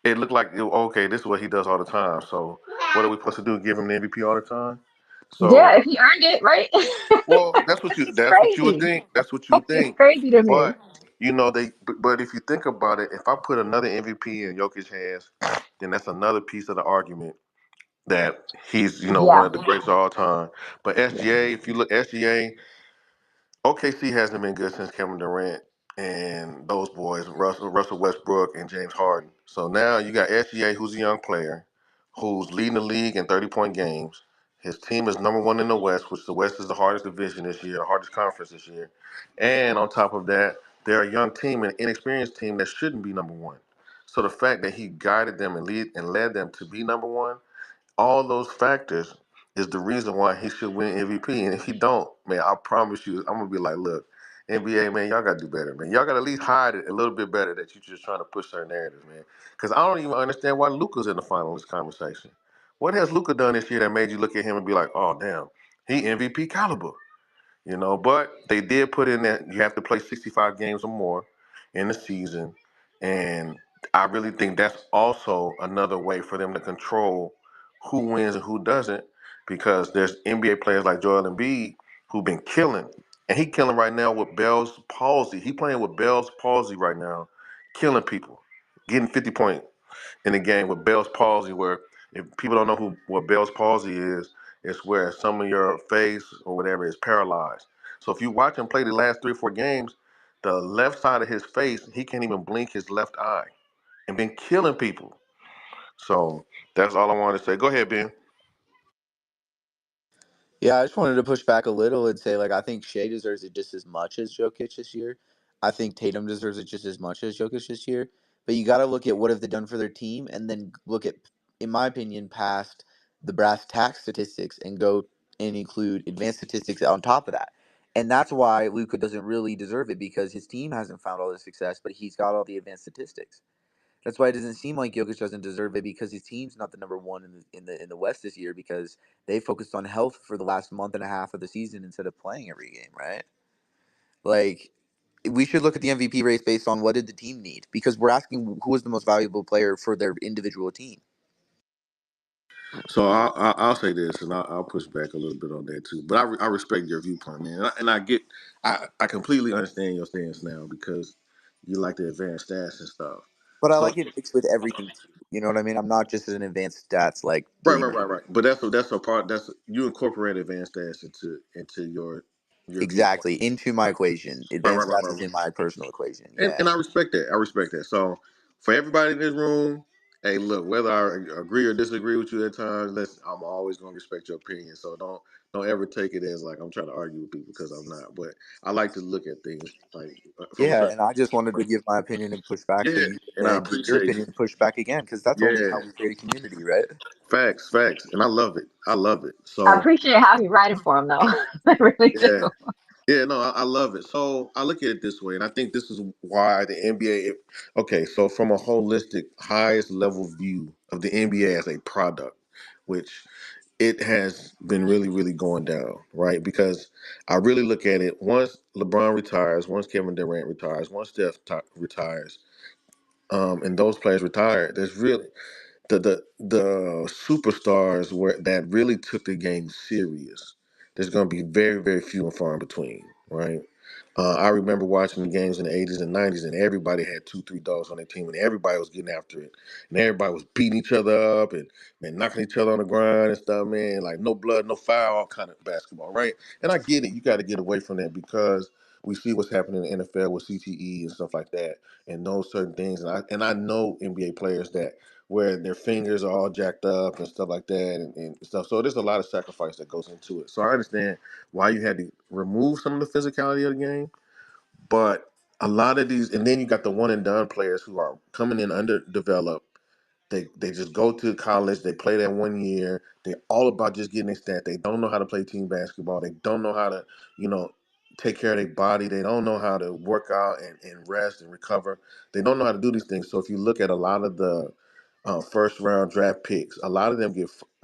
it looked like okay, this is what he does all the time. So what are we supposed to do? Give him the MVP all the time? Yeah, So if he earned it, right? well, It's that's what you would crazy. think. That's what you would It's think. crazy to me. But but if you think about it, if I put another MVP in Jokic's hands, then that's another piece of the argument that he's one Yeah, of the greatest of all time. But yeah. SGA, if you look SGA, OKC hasn't been good since Kevin Durant and those boys, Russell Westbrook and James Harden. So now you got SGA, who's a young player, who's leading the league in 30-point games. His team is number one in the West, which the West is the hardest division this year, the hardest conference this year. And on top of that, they're a young team, an inexperienced team that shouldn't be number one. So the fact that he guided them and led them to be number one, all those factors is the reason why he should win MVP. And if he don't, man, I promise you, I'm gonna be like, look, NBA, man, y'all gotta do better, man. Y'all gotta at least hide it a little bit better that you're just trying to push certain narratives, man. Because I don't even understand why Luka's in the final in this conversation. What has Luka done this year that made you look at him and be like, oh damn, he MVP caliber? But they did put in that you have to play 65 games or more in the season, and I really think that's also another way for them to control who wins and who doesn't, because there's NBA players like Joel Embiid who've been killing, and he killing right now with Bell's palsy. He playing with Bell's palsy right now, killing people, getting 50 points in the game with Bell's palsy, where if people don't know what Bell's palsy is, it's where some of your face or whatever is paralyzed. So if you watch him play the last 3 or 4 games, the left side of his face, he can't even blink his left eye, and been killing people. So that's all I wanted to say. Go ahead, Ben. Yeah, I just wanted to push back a little and say, like, I think Shea deserves it just as much as Jokic this year. I think Tatum deserves it just as much as Jokic this year. But you got to look at what have they done for their team, and then look at, in my opinion, past the brass tax statistics and go and include advanced statistics on top of that. And that's why Luka doesn't really deserve it, because his team hasn't found all the success, but he's got all the advanced statistics. That's why it doesn't seem like Jokic doesn't deserve it, because his team's not the number one in the West this year, because they focused on health for the last month and a half of the season instead of playing every game, right? Like, we should look at the MVP race based on what did the team need, because we're asking who was the most valuable player for their individual team. So I'll say this, and I'll push back a little bit on that too. But I respect your viewpoint, man, I completely understand your stance now because you like the advanced stats and stuff. But I So like it mixed with everything too. You know what I mean? I'm not just an advanced stats like right, right, believer. right, right. But that's a part. That's you incorporate advanced stats into your viewpoint. Exactly. Into my equation. Right, right, Advanced right, stats right, is right. in my personal equation. And Yeah. I respect that. I respect that. So for everybody in this room, hey, look, whether I agree or disagree with you at times, I'm always gonna respect your opinion. So don't ever take it as like I'm trying to argue with people, because I'm not. But I like to look at things like from a Yeah, certain and I just wanted to point. give my opinion and push back, so Yeah, you and I give your appreciate opinion and push back again, because that's only yeah, how we create a community, right? facts, facts. And I love it. I love it. I So appreciate how he riding for him though. I really do. yeah. Yeah, no, I love it. So I look at it this way, and I think this is why the NBA. Okay, so from a holistic, highest level view of the NBA as a product, which it has been really, really going down, right? Because I really look at it, once LeBron retires, once Kevin Durant retires, once retires, and those players retire, there's really the superstars where that really took the game serious. There's going to be very, very few and far in between, right? I remember watching the games in the 80s and 90s, and everybody had two, three dogs on their team, and everybody was getting after it, and everybody was beating each other up and man knocking each other on the ground and stuff, man. Like no blood, no foul, all kind of basketball, right? And I get it. You got to get away from that because we see what's happening in the NFL with CTE and stuff like that, and those certain things. And I know NBA players that where their fingers are all jacked up and stuff like that and stuff. So there's a lot of sacrifice that goes into it. So I understand why you had to remove some of the physicality of the game, but a lot of these, and then you got the one and done players who are coming in underdeveloped. They just go to college, they play that 1 year. They're all about just getting their stat. They don't know how to play team basketball. They don't know how to, you know, take care of their body. They don't know how to work out and rest and recover. They don't know how to do these things. So if you look at a lot of the first round draft picks, a lot of them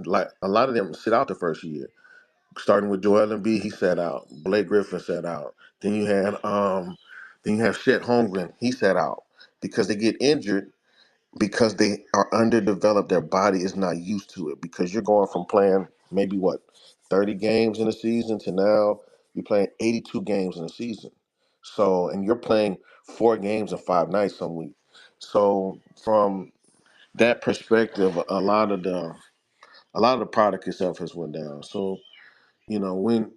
a lot of them sit out the first year. Starting with Joel Embiid, he sat out. Blake Griffin sat out. Then you had Chet Holmgren, he sat out because they get injured because they are underdeveloped, their body is not used to it. Because you're going from playing maybe what 30 games in a season to now you're playing 82 games in a season. So, and you're playing 4 games in 5 nights some week. So, from that perspective, a lot of the product itself has went down. So, when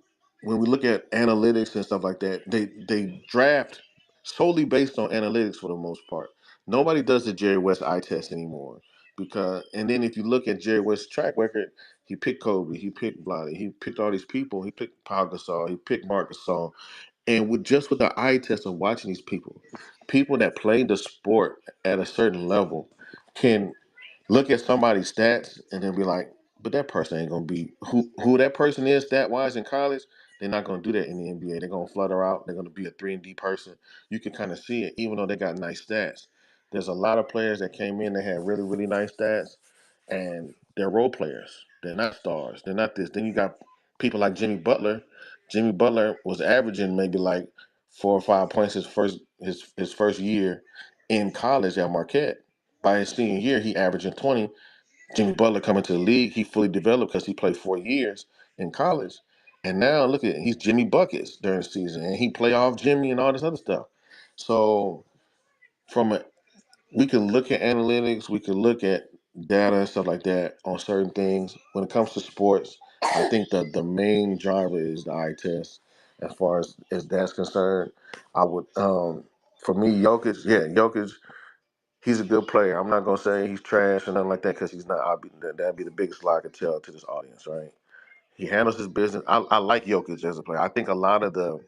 we look at analytics and stuff like that, they draft solely based on analytics for the most part. Nobody does the Jerry West eye test anymore because, and then if you look at Jerry West's track record, he picked Kobe, he picked Vlade, he picked all these people, he picked Pau Gasol, he picked Marc Gasol, and with the eye test of watching these people that play the sport at a certain level can look at somebody's stats and then be like, but that person ain't gonna be who that person is stat wise in college. They're not gonna do that in the NBA. They're gonna flutter out. They're gonna be a 3-and-D person. You can kind of see it, even though they got nice stats. There's a lot of players that came in that had really, really nice stats, and they're role players. They're not stars. They're not this. Then you got people like Jimmy Butler. Jimmy Butler was averaging maybe like 4 or 5 points his first year in college at Marquette. By his senior year, he averaging 20. Jimmy Butler coming to the league, he fully developed because he played 4 years in college. And now look at he's Jimmy Buckets during the season, and he play off Jimmy and all this other stuff. So from a we can look at analytics, we can look at data and stuff like that on certain things. When it comes to sports, I think the main driver is the eye test. As far as that's concerned, I would for me, Jokic, he's a good player. I'm not gonna say he's trash or nothing like that because he's not. That'd be the biggest lie I could tell to this audience, right? He handles his business. I like Jokic as a player. I think a lot of the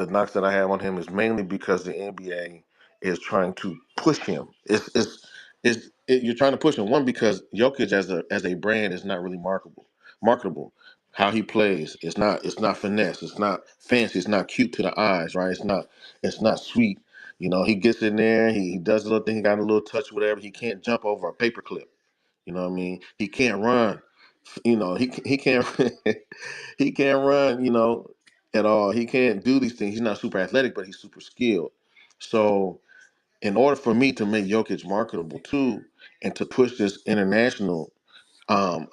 knocks that I have on him is mainly because the NBA is trying to push him. You're trying to push him one because Jokic as a brand is not really marketable. How he plays, it's not finesse, it's not fancy, it's not cute to the eyes, right? It's not sweet. He gets in there, he does a little thing, he got a little touch, whatever. He can't jump over a paperclip. You know what I mean? He can't run. He can't he can't run, at all. He can't do these things. He's not super athletic, but he's super skilled. So in order for me to make Jokic marketable too, and to push this international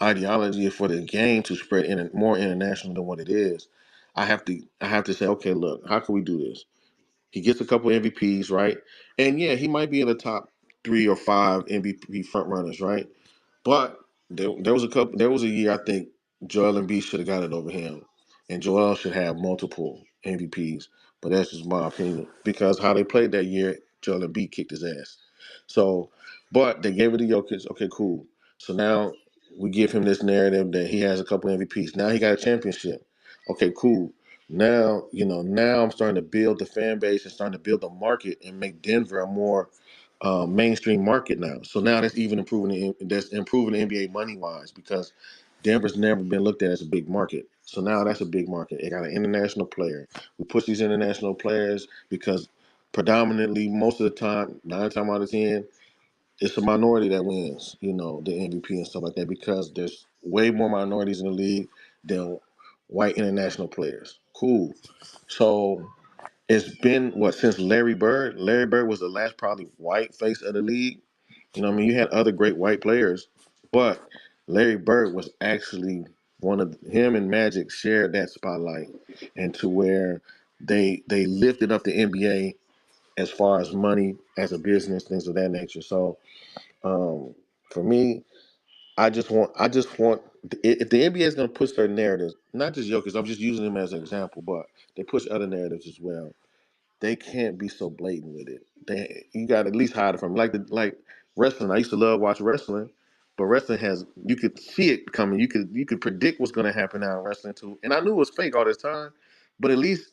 ideology for the game to spread more international than what it is, I have to say, okay, look, how can we do this? He gets a couple MVPs, right? And yeah, he might be in the top 3 or 5 MVP front runners, right? But there was a year I think Joel Embiid should have got it over him, and Joel should have multiple MVPs. But that's just my opinion because how they played that year, Joel Embiid kicked his ass. So, but they gave it to Jokic. Okay, cool. So now we give him this narrative that he has a couple MVPs. Now he got a championship. Okay, cool. Now I'm starting to build the fan base and starting to build the market and make Denver a more mainstream market now. So now that's improving the NBA money wise because Denver's never been looked at as a big market. So now that's a big market. It got an international player. We push these international players because predominantly most of the time, 9 times out of 10, it's a minority that wins, the MVP and stuff like that because there's way more minorities in the league than white international players. Cool. So it's been what since Larry Bird. Larry Bird was the last probably white face of the league. What I mean, you had other great white players, but Larry Bird was actually one of him and Magic shared that spotlight, and to where they lifted up the NBA as far as money as a business, things of that nature. So um, for me, I just want if the NBA is going to push their narratives, not just Jokic. I'm just using him as an example, but they push other narratives as well. They can't be so blatant with it. You got to at least hide it from like wrestling. I used to love watch wrestling, but wrestling has you could see it coming. You could predict what's going to happen now in wrestling too. And I knew it was fake all this time, but at least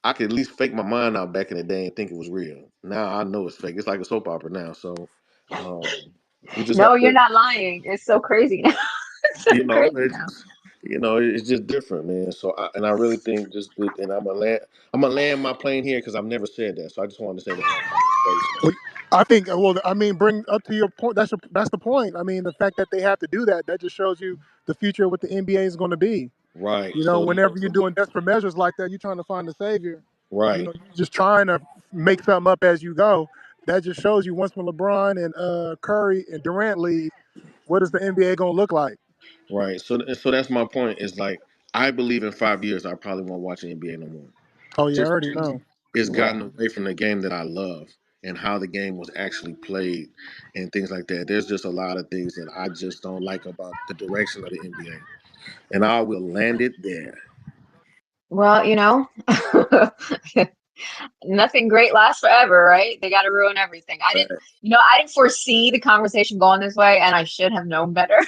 I could at least fake my mind out back in the day and think it was real. Now I know it's fake. It's like a soap opera now. So um, we just No, have you're to, not lying. It's so crazy now. It's so crazy it's now. just, it's just different, man. So I really think and I'm gonna land my plane here because I've never said that. So I just wanted to say that one time today. So Well, I think, well, I mean, bring up to your point. That's the point. I mean, the fact that they have to do that just shows you the future of what the NBA is going to be. right. So Whenever you're doing desperate measures like that, you're trying to find a savior. right. You're just trying to make something up as you go. That just shows you once when LeBron and Curry and Durant leave, what is the NBA gonna look like? Right. So that's my point. Is like I believe in 5 years I probably won't watch the NBA no more. Oh yeah, I Just already because know. it's Yeah. gotten away from the game that I love and how the game was actually played and things like that. There's just a lot of things that I just don't like about the direction of the NBA. And I will land it there. Well, nothing great lasts forever, right? They got to ruin everything. I didn't foresee the conversation going this way, and I should have known better.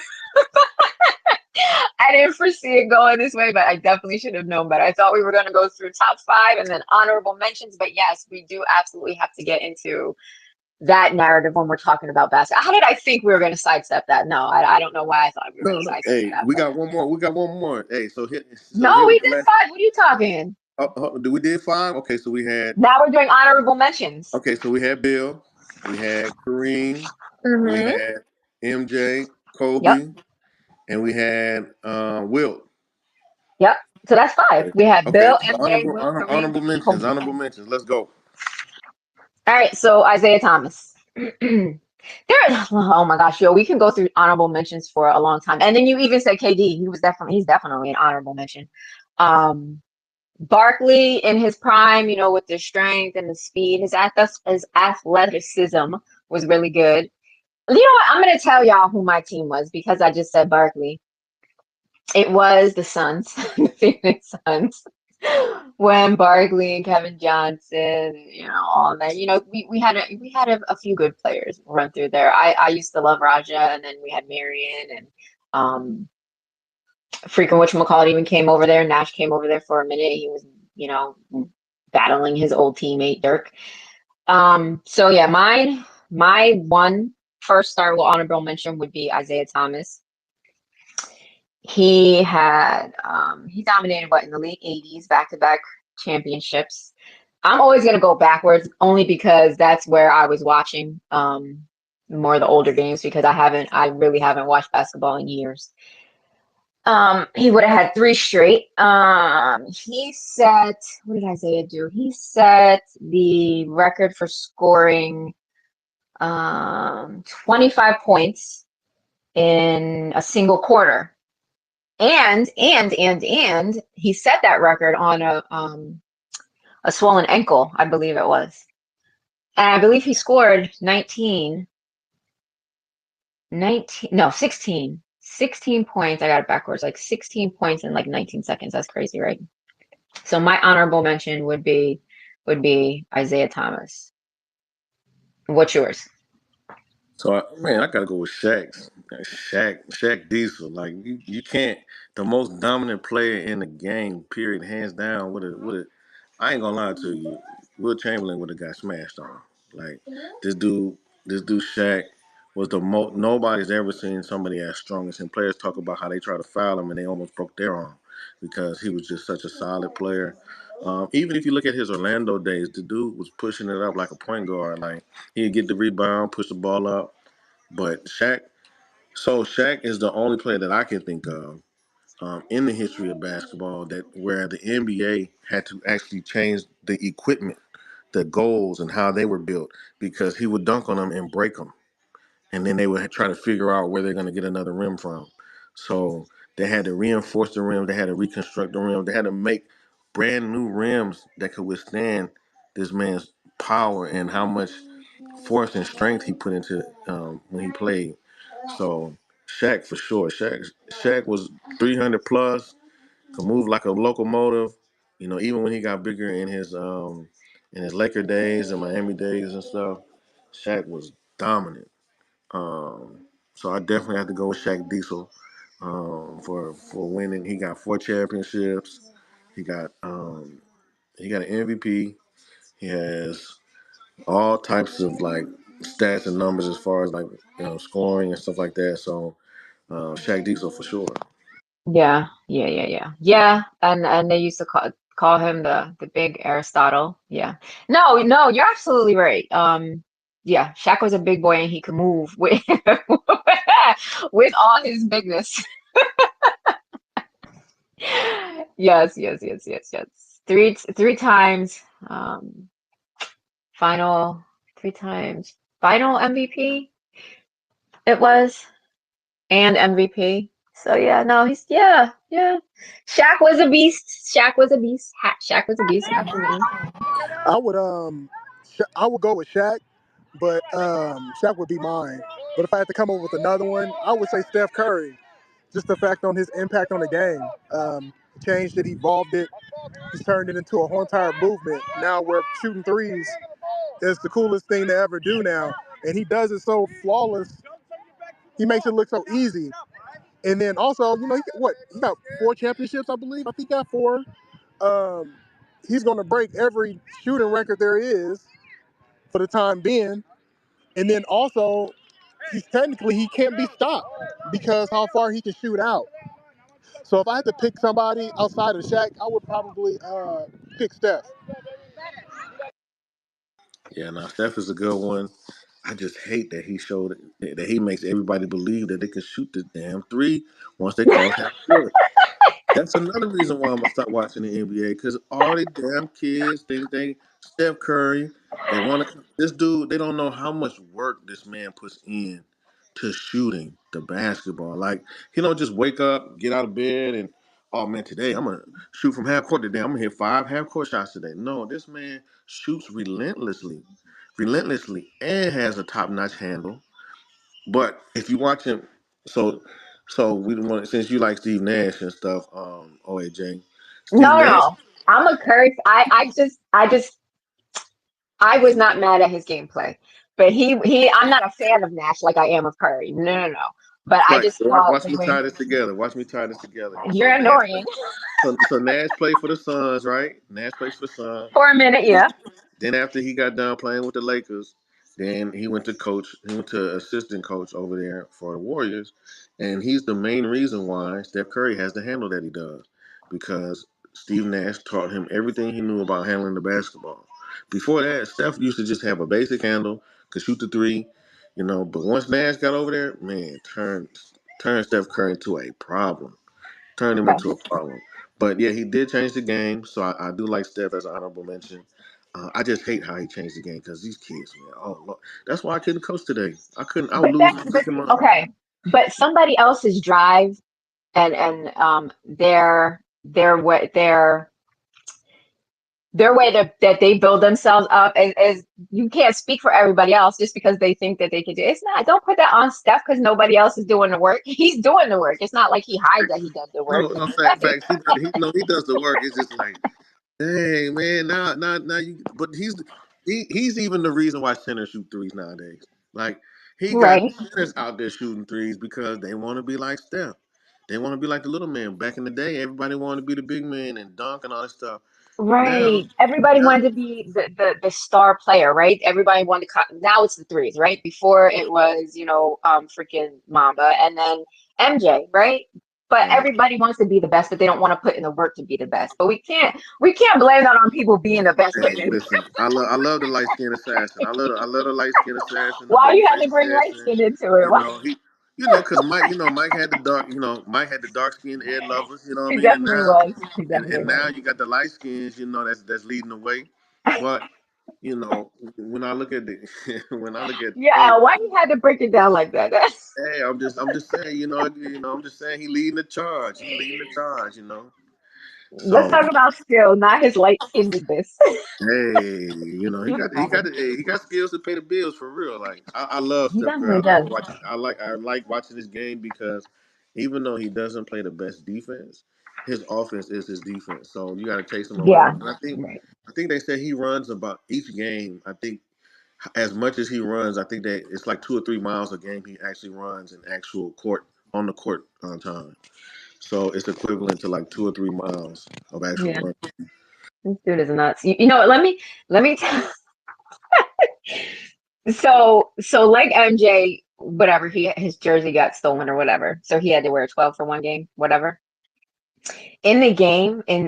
I didn't foresee it going this way, but I definitely should have known better. I thought we were going to go through top five and then honorable mentions, but yes, we do absolutely have to get into that narrative when we're talking about basketball. How did I think we were going to sidestep that? No, I don't know why I thought we were going No, to no. sidestep Hey, that, we but got one more. We got one more. Hey, so no, here we we go. did five. What are you talking? Do we did five? Okay, so we had Now we're doing honorable mentions. Bill, we had Kareem, we Mm-hmm. had MJ, Yep. Kobe, and we had Wilt. Yep. So that's five. Okay. We had Okay. Bill, So MJ, Will, Kareem, honorable mentions. Kobe. Honorable mentions. Let's go. All right. So Isaiah Thomas. Oh my gosh, yo, we can go through honorable mentions for a long time. And then you even said KD. He's definitely an honorable mention. Um, Barkley in his prime, with the strength and the speed, his athleticism was really good. You know what? I'm gonna tell y'all who my team was because I just said Barkley. It was the Suns, the Phoenix Suns. When Barkley and Kevin Johnson, all that, we had a few good players run through there. I used to love Raja, and then we had Marion and freaking whatchamacallit even came over there. Nash came over there for a minute. He was, battling his old teammate Dirk. So yeah, my one first star honorable mention would be Isaiah Thomas. He dominated in the late 80s, back-to-back championships. I'm always gonna go backwards only because that's where I was watching more of the older games because I really haven't watched basketball in years. He would have had three straight. What did Isaiah do? He set the record for scoring 25 points in a single quarter. And he set that record on a swollen ankle, I believe it was. And I believe he scored 16 points. I got it backwards, like 16 points in like 19 seconds. That's crazy, right? So my honorable mention would be Isaiah Thomas. What's yours? So man, I gotta go with Shaq. Shaq Diesel. Like you can't. The most dominant player in the game, period, hands down. I ain't gonna lie to you. Will Chamberlain would have got smashed on. Like this dude, Shaq was the most. Nobody's ever seen somebody as strong as him. Players talk about how they try to foul him and they almost broke their arm because he was just such a solid player. Even if you look at his Orlando days, the dude was pushing it up like a point guard. Like he'd get the rebound, push the ball up. But Shaq is the only player that I can think of in the history of basketball that where the NBA had to actually change the equipment, the goals, and how they were built because he would dunk on them and break them, and then they would try to figure out where they're going to get another rim from. So they had to reinforce the rim, they had to reconstruct the rim, they had to make brand new rims that could withstand this man's power and how much force and strength he put into when he played. So Shaq for sure. Shaq was 300 plus, could move like a locomotive. Even when he got bigger in his Laker days and Miami days and stuff, Shaq was dominant. So I definitely have to go with Shaq Diesel for winning. He got 4 championships. He got an MVP. He has all types of like stats and numbers as far as like scoring and stuff like that. So Shaq Diesel for sure. Yeah, yeah. And they used to call him the big Aristotle. Yeah. No, you're absolutely right. Yeah, Shaq was a big boy and he could move with with all his bigness. Yes. Three times. final 3 times. Final MVP it was, and MVP. So yeah, no, yeah. Shaq was a beast. Shaq was a beast. Shaq was a beast. Absolutely. I would I would go with Shaq, but Shaq would be mine. But if I had to come up with another one, I would say Steph Curry. Just the fact on his impact on the game, changed it, evolved it. He's turned it into a whole entire movement. Now we're shooting threes is the coolest thing to ever do now, and he does it so flawless. He makes it look so easy. And then also, he got 4 championships, I believe. I think he got 4. Um, he's going to break every shooting record there is for the time being. And then also, he can't be stopped because how far he can shoot out. So if I had to pick somebody outside of Shaq, I would probably pick Steph. Yeah, now Steph is a good one. I just hate that he showed that he makes everybody believe that they can shoot the damn three once they cross half court. That's another reason why I'm gonna start watching the NBA because all the damn kids think they Steph Curry. They want to this dude. They don't know how much work this man puts in to shooting the basketball. Like he don't just wake up, get out of bed, and oh man, today I'm gonna shoot from half court today. I'm gonna hit 5 half court shots today. No, this man shoots relentlessly, and has a top notch handle. But if you watch him, so we want since you like Steve Nash and stuff, OAJ, Steve No, Nash, no. I'm a Curry. I was not mad at his gameplay, but I'm not a fan of Nash like I am of Curry. No, no, no. But I right? just So thought watch the me way tie this together. Watch me tie this together. So you're Nash, annoying so Nash played for the Suns, right? Nash plays for the Suns. for a minute, yeah. Then after he got done playing with the Lakers, then he went to coach. He went to assistant coach over there for the Warriors, and he's the main reason why Steph Curry has the handle that he does, because Steve Nash taught him everything he knew about handling the basketball. Before that, Steph used to just have a basic handle, could shoot the three, But once Nash got over there, man, turned Steph Curry into a problem. Turned him Okay. into a problem. But yeah, he did change the game, so I do like Steph as an honorable mention. I just hate how he changed the game because these kids, man. Oh, Lord. That's why I couldn't coach today. I couldn't. I would lose my But freaking mind. okay. But somebody else's drive and their way that they build themselves up is you can't speak for everybody else just because they think that they can do it. It's not. Don't put that on Steph because nobody else is doing the work. He's doing the work. It's not like he hides that he does the work. No, no, facts. He does the work. It's just like, dang, man. Now you. But he's even the reason why centers shoot threes nowadays. Like he got Right. centers out there shooting threes because they want to be like Steph. They want to be like the little man. Back in the day, everybody wanted to be the big man and dunk and all that stuff. Now, Right. Everybody now, wanted to be the star player, right? Everybody wanted to now it's the threes, right? Before it was, freaking Mamba and then MJ, right? But right. everybody wants to be the best, but they don't want to put in the work to be the best. But we can't blame that on people being the best Hey, putting in. listen, I love the light skinned assassin. I love the light skinned assassin, the Why baby you had face to bring light assassin. skin into it? Why? He, because Mike had the dark, Mike had the dark skinned Ed lovers. You know what I He mean? And definitely now, was. He and definitely now was. you got the light skins. That's leading the way. But when I look at the when I look at Yeah, hey, why you had to break it down like that? hey, I'm just saying, I'm just saying he leading the charge. He leading the charge. Let's So talk about skill, not his light skinnedness. hey, he got skills to pay the bills for real. Like I love He Steph Curry. definitely does. I like watching this game because even though he doesn't play the best defense, his offense is his defense. So you got to chase him Yeah. around. And Right. I think they say he runs about each game. I think as much as he runs, I think that it's like 2 or 3 miles a game he actually runs in actual court on the court on time. So it's equivalent to like 2 or 3 miles of actual Yeah. run. This dude is nuts. You know what? Let me tell. So like MJ, whatever his jersey got stolen or whatever, so he had to wear 12 for one game, whatever. In the game, in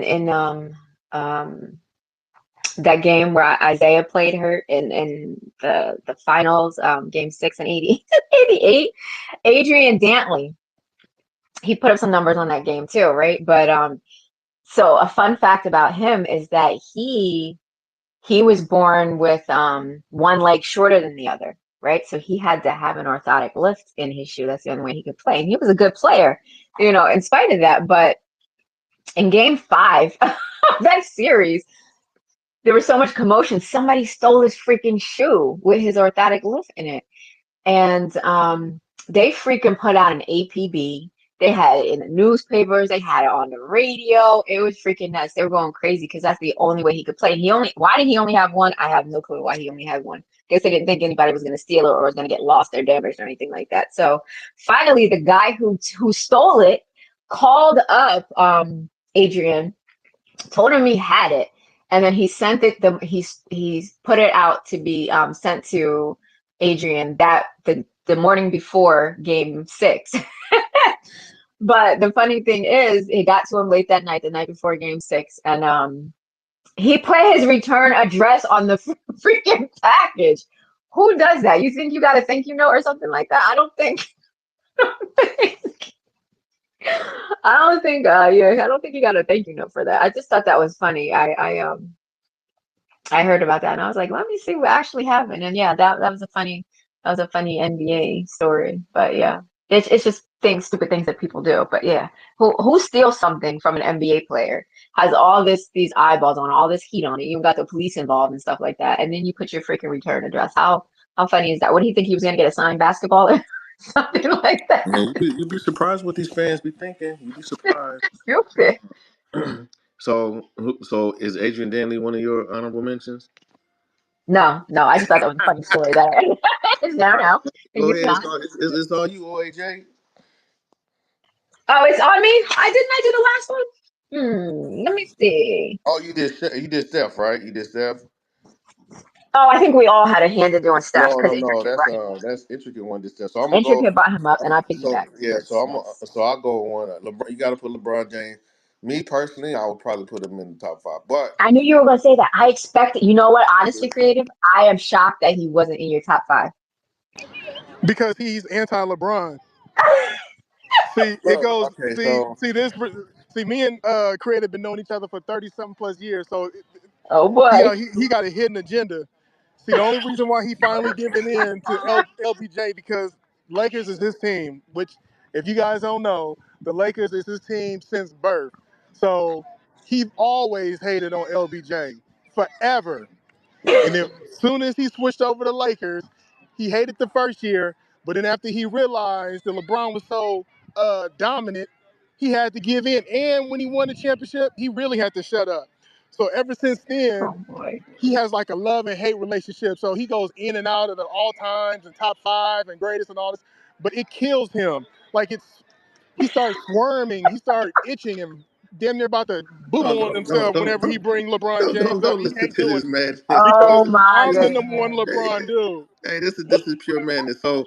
that game where Isaiah played hurt in the finals, game 6 and 80, 88, Adrian Dantley, he put up some numbers on that game too, right? But so a fun fact about him is that he was born with one leg shorter than the other, right? So he had to have an orthotic lift in his shoe. That's the only way he could play. And he was a good player, in spite of that. But in game 5 of that series, there was so much commotion. Somebody stole his freaking shoe with his orthotic lift in it. And they freaking put out an APB. They had it in the newspapers. They had it on the radio. It was freaking nuts. They were going crazy because that's the only way he could play. Why did he only have one? I have no clue why he only had one. I guess they didn't think anybody was going to steal it or was going to get lost or damaged or anything like that. So finally, the guy who stole it called up Adrian, told him he had it, and then he sent it. He's put it out to be sent to Adrian that the morning before game 6. But the funny thing is, it got to him late that night, the night before game 6, and he put his return address on the freaking package. Who does that? You think you got a thank you note or something like that? I don't think. I don't think. Yeah, I don't think you got a thank you note for that. I just thought that was funny. I heard about that and I was like, let me see what actually happened. And yeah, that was a funny NBA story. But yeah, it's just stupid things that people do. But yeah, who steals something from an NBA player, has all these eyeballs on, all this heat on it. You got the police involved and stuff like that, and then you put your freaking return address. How funny is that? What do you think, he was gonna get a signed basketball or something like that? Man, you'd be surprised what these fans be thinking. You'd be surprised. Stupid. So is Adrian Danley one of your honorable mentions? No, no, I just thought that was a funny story that no, and Go you ahead. not. It's all you, OAJ. Oh, it's on me. Didn't I do the last one? Let me see. Oh, you did Steph, right? You did Steph. Oh, I think we all had a hand in doing Steph No, because no, no. Intricate That's brought him up. intricate one did Steph. So I'm gonna go. Intricate brought him up, and I So piggybacked yeah, because yes. so I'll go one. LeBron, you got to put LeBron James. Me personally, I would probably put him in the top 5. But I knew you were going to say that. I expected. You know what? Honestly, creative. I am shocked that he wasn't in your top 5. because he's anti-LeBron. See, it bro, goes. okay, See, so see this. See, me and Craig have been knowing each other for 30-something plus years. So, Oh boy. he got a hidden agenda. See, the only reason why he finally giving in to LBJ because Lakers is his team. Which, if you guys don't know, the Lakers is his team since birth. So he always hated on LBJ forever. And then as soon as he switched over to Lakers, he hated the first year. But then after he realized that LeBron was so dominant, he had to give in. And when he won the championship, he really had to shut up. So ever since then, Oh boy. he has like a love and hate relationship. So he goes in and out of the all times and top 5 and greatest and all this. But it kills him. Like he starts squirming, he starts itching and damn near about to boo no, boo on no, no, himself whenever he bring LeBron James up. don't He listen ain't to doing this it man. Oh because my I'm the number one goodness. Hey, LeBron dude. hey, this is pure madness. So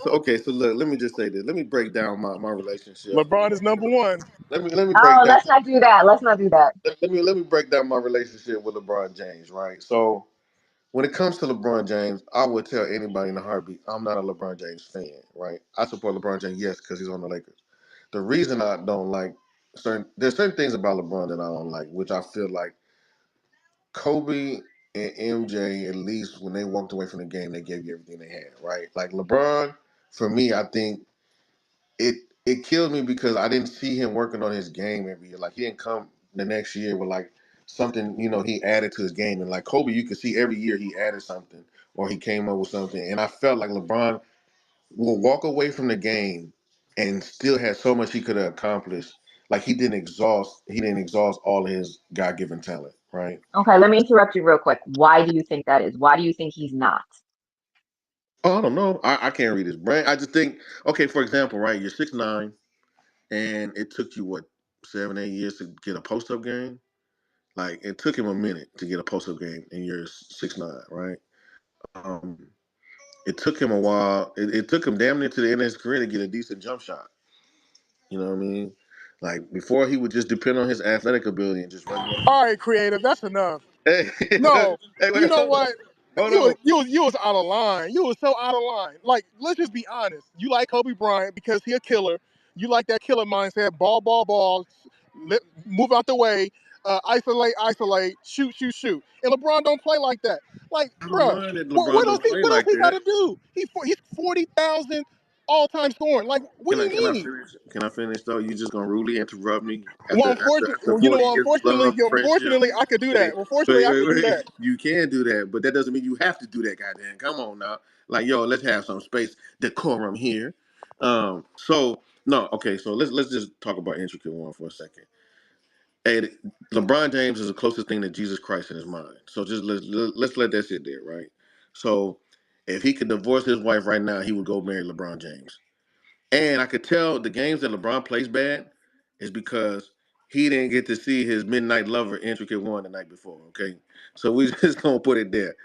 okay, so look, let me just say this. Let me break down my relationship. LeBron is number one. Let me break Oh, down. let's not do that. Let's not do that. Let me break down my relationship with LeBron James. Right. So when it comes to LeBron James, I would tell anybody in a heartbeat, I'm not a LeBron James fan. Right. I support LeBron James, yes, because he's on the Lakers. The reason I don't like there's certain things about LeBron that I don't like, which I feel like Kobe and MJ, at least when they walked away from the game, they gave you everything they had, right? Like LeBron, for me, I think it it killed me because I didn't see him working on his game every year. Like he didn't come the next year with like something, he added to his game. And like Kobe, you could see every year he added something or he came up with something. And I felt like LeBron will walk away from the game and still had so much he could have accomplished. Like he didn't exhaust all of his God given talent, right? Okay, let me interrupt you real quick. Why do you think that is? Why do you think he's not? Oh, I don't know. I can't read his brain. I just think, okay, for example, right, you're 6'9", and it took you, what, 7, 8 years to get a post-up game? Like, it took him a minute to get a post-up game, and you're 6'9", right? Um, it took him a while. It took him damn near to the end of his career to get a decent jump shot. You know what I mean? Like, before he would just depend on his athletic ability and just run you over. All right, creative, that's enough. Hey, No, hey, you wait, know what? hold on. You was out of line. You was so out of line. Like, let's just be honest. You like Kobe Bryant because he a killer. You like that killer mindset. Ball, ball, ball. Move out the way. isolate, shoot. And LeBron don't play like that. Like, I don't bruh, mind that what LeBron else don't play what else like he got that. to do? He's 40,000 all-time scoring. Like, what do you Can I mean? finish? Can I finish though? You just gonna rudely interrupt me Well, after you 40 know, years of love, friendship. unfortunately, I could do Hey, that. Unfortunately, I could do wait. that. You can do that, but that doesn't mean you have to do that. Goddamn, come on now. Like, yo, let's have some space, decorum here. So no, okay. So let's just talk about intricate one for a second. Hey, LeBron James is the closest thing to Jesus Christ in his mind. So just let's let that sit there, right? So if he could divorce his wife right now, he would go marry LeBron James. And I could tell the games that LeBron plays bad is because he didn't get to see his midnight lover intricate one the night before. Okay, so we just gonna put it there.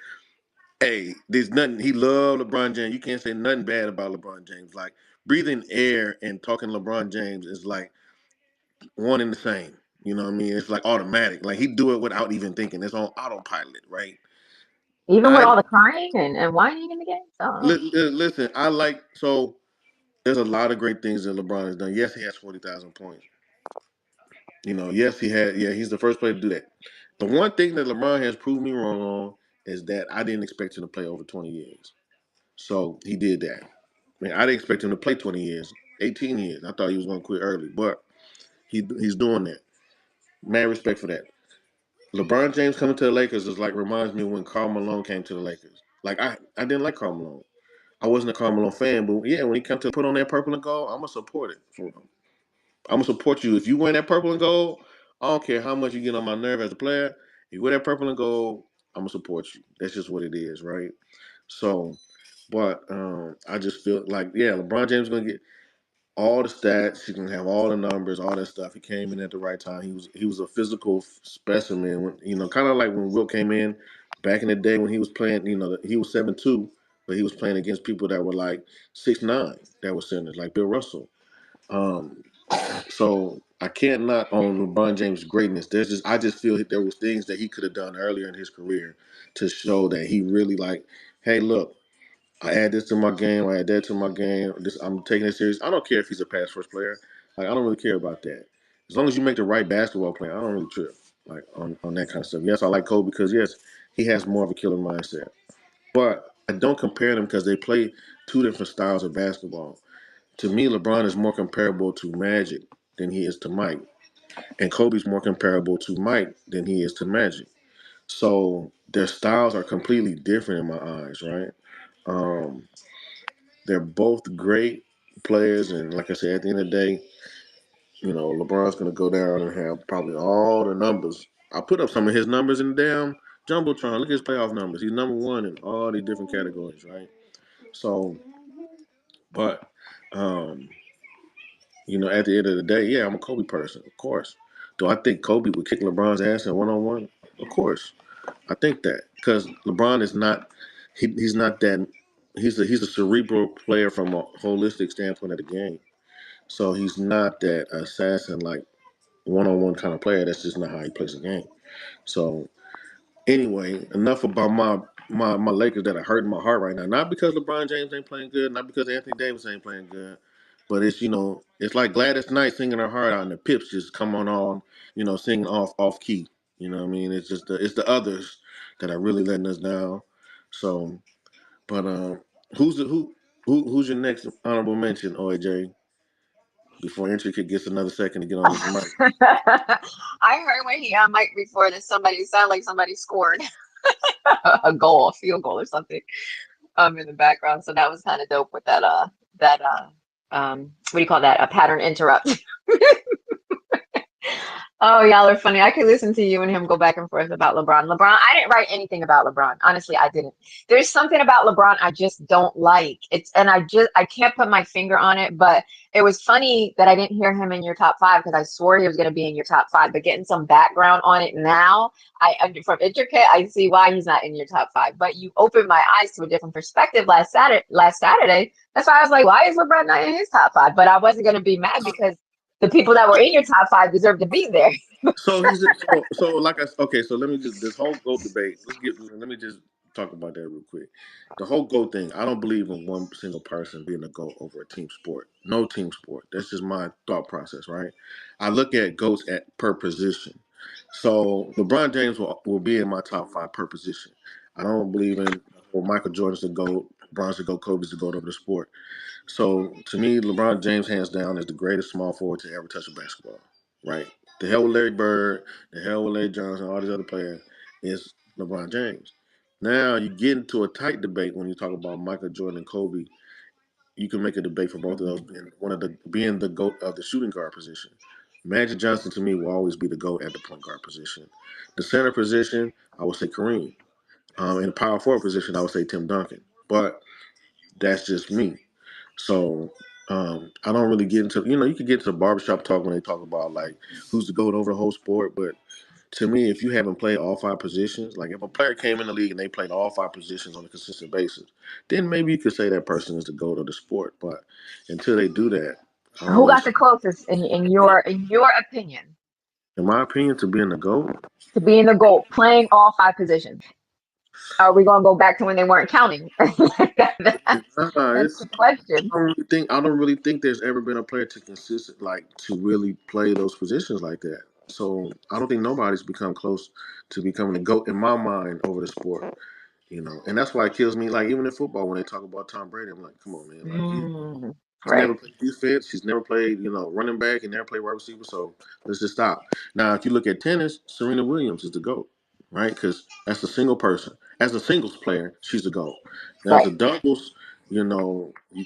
Hey, there's nothing. He loved LeBron James. You can't say nothing bad about LeBron James. Like breathing air and talking LeBron James is like one and the same. You know what I mean? It's like automatic. Like he do it without even thinking. It's on autopilot, right? Even with I all the crying and whining in the game. So listen. I like so. There's a lot of great things that LeBron has done. Yes, he has 40,000 points. You know, yes, he had. Yeah, he's the first player to do that. The one thing that LeBron has proved me wrong on is that I didn't expect him to play over 20 years. So he did that. I mean, I didn't expect him to play 20 years, 18 years. I thought he was going to quit early, but he's doing that. Mad respect for that. LeBron James coming to the Lakers is like reminds me when Karl Malone came to the Lakers. Like I didn't like Karl Malone. I wasn't a Karl Malone fan, but yeah, when he come to put on that purple and gold, I'm gonna support it for him. I'm gonna support you if you wear that purple and gold. I don't care how much you get on my nerve as a player. If you wear that purple and gold, I'm gonna support you. That's just what it is, right? So, but I just feel like yeah, LeBron James is gonna get all the stats. He can have all the numbers, all that stuff. He came in at the right time. He was a physical specimen. When, kind of like when Wilt came in back in the day when he was playing. He was 7'2", but he was playing against people that were like 6'9", that were centers like Bill Russell. Um, so I can't knock on LeBron James' greatness. I just feel that there was things that he could have done earlier in his career to show that he really like, hey, look, I add this to my game, I add that to my game. I'm taking it serious. I don't care if he's a pass first player. Like I don't really care about that. As long as you make the right basketball play, I don't really trip like on that kind of stuff. Yes, I like Kobe because yes, he has more of a killer mindset. But I don't compare them because they play two different styles of basketball. To me, LeBron is more comparable to Magic than he is to Mike. And Kobe's more comparable to Mike than he is to Magic. So their styles are completely different in my eyes, right? Um, they're both great players, and like I said, at the end of the day, LeBron's gonna go down and have probably all the numbers. I put up some of his numbers in the damn jumbotron. Look at his playoff numbers. He's number one in all these different categories, right? So, but at the end of the day, yeah, I'm a Kobe person, of course. Do I think Kobe would kick LeBron's ass in one on one? Of course, I think that because LeBron is not, he's not that. He's a cerebral player from a holistic standpoint of the game. So he's not that assassin like one on one kind of player. That's just not how he plays the game. So anyway, enough about my Lakers that are hurting my heart right now. Not because LeBron James ain't playing good, not because Anthony Davis ain't playing good, but it's like Gladys Knight singing her heart out, and the Pips just come on, singing off key. You know what I mean? It's just it's the others that are really letting us down. So, but who's your next honorable mention, OJ? Before Intricate gets another second to get on this mic. I heard when he on mic before that somebody sounded like somebody scored a goal, a field goal or something in the background. So that was kind of dope with that what do you call that? A pattern interrupt. Oh, y'all are funny. I could listen to you and him go back and forth about LeBron. I didn't write anything about LeBron. Honestly, I didn't. There's something about LeBron I just don't like. And I can't put my finger on it, but it was funny that I didn't hear him in your top five because I swore he was going to be in your top five. But getting some background on it now, from Intricate, I see why he's not in your top five. But you opened my eyes to a different perspective last Saturday. That's why I was like, why is LeBron not in his top five? But I wasn't going to be mad because the people that were in your top five deserve to be there. So like okay. So let me just this whole GOAT debate. Let me just talk about that real quick. The whole GOAT thing. I don't believe in one single person being a GOAT over a team sport. No team sport. That's just my thought process, right? I look at GOATs at per position. So LeBron James will be in my top five per position. I don't believe in Michael Jordan's the GOAT, LeBron's the GOAT, Kobe's the GOAT of the sport. So to me, LeBron James, hands down, is the greatest small forward to ever touch a basketball. Right? The hell with Larry Bird, the hell with Larry Johnson, all these other players is LeBron James. Now you get into a tight debate when you talk about Michael Jordan and Kobe. You can make a debate for both of those being the GOAT of the shooting guard position. Magic Johnson to me will always be the GOAT at the point guard position. The center position, I would say Kareem. In the power forward position, I would say Tim Duncan. But that's just me. So I don't really get into you can get to barbershop talk when they talk about like who's the GOAT over the whole sport, but to me, if you haven't played all five positions, like if a player came in the league and they played all five positions on a consistent basis, then maybe you could say that person is the GOAT of the sport. But until they do that, I don't Who really got see, the closest in your opinion in my opinion, to being the GOAT. to being the GOAT, playing all five positions? Are we gonna go back to when they weren't counting? That's It's the question. I don't really think there's ever been a player to consistent to really play those positions like that. So I don't think nobody's become close to becoming the GOAT in my mind over the sport. And that's why it kills me. Like even in football, when they talk about Tom Brady, I'm like, come on, man. Like Mm, he's never right, played defense. He's never played, running back. He never played wide receiver. So let's just stop. Now, if you look at tennis, Serena Williams is the GOAT, right? Because that's a single person. As a singles player, she's the GOAT. Now, as right. a doubles, you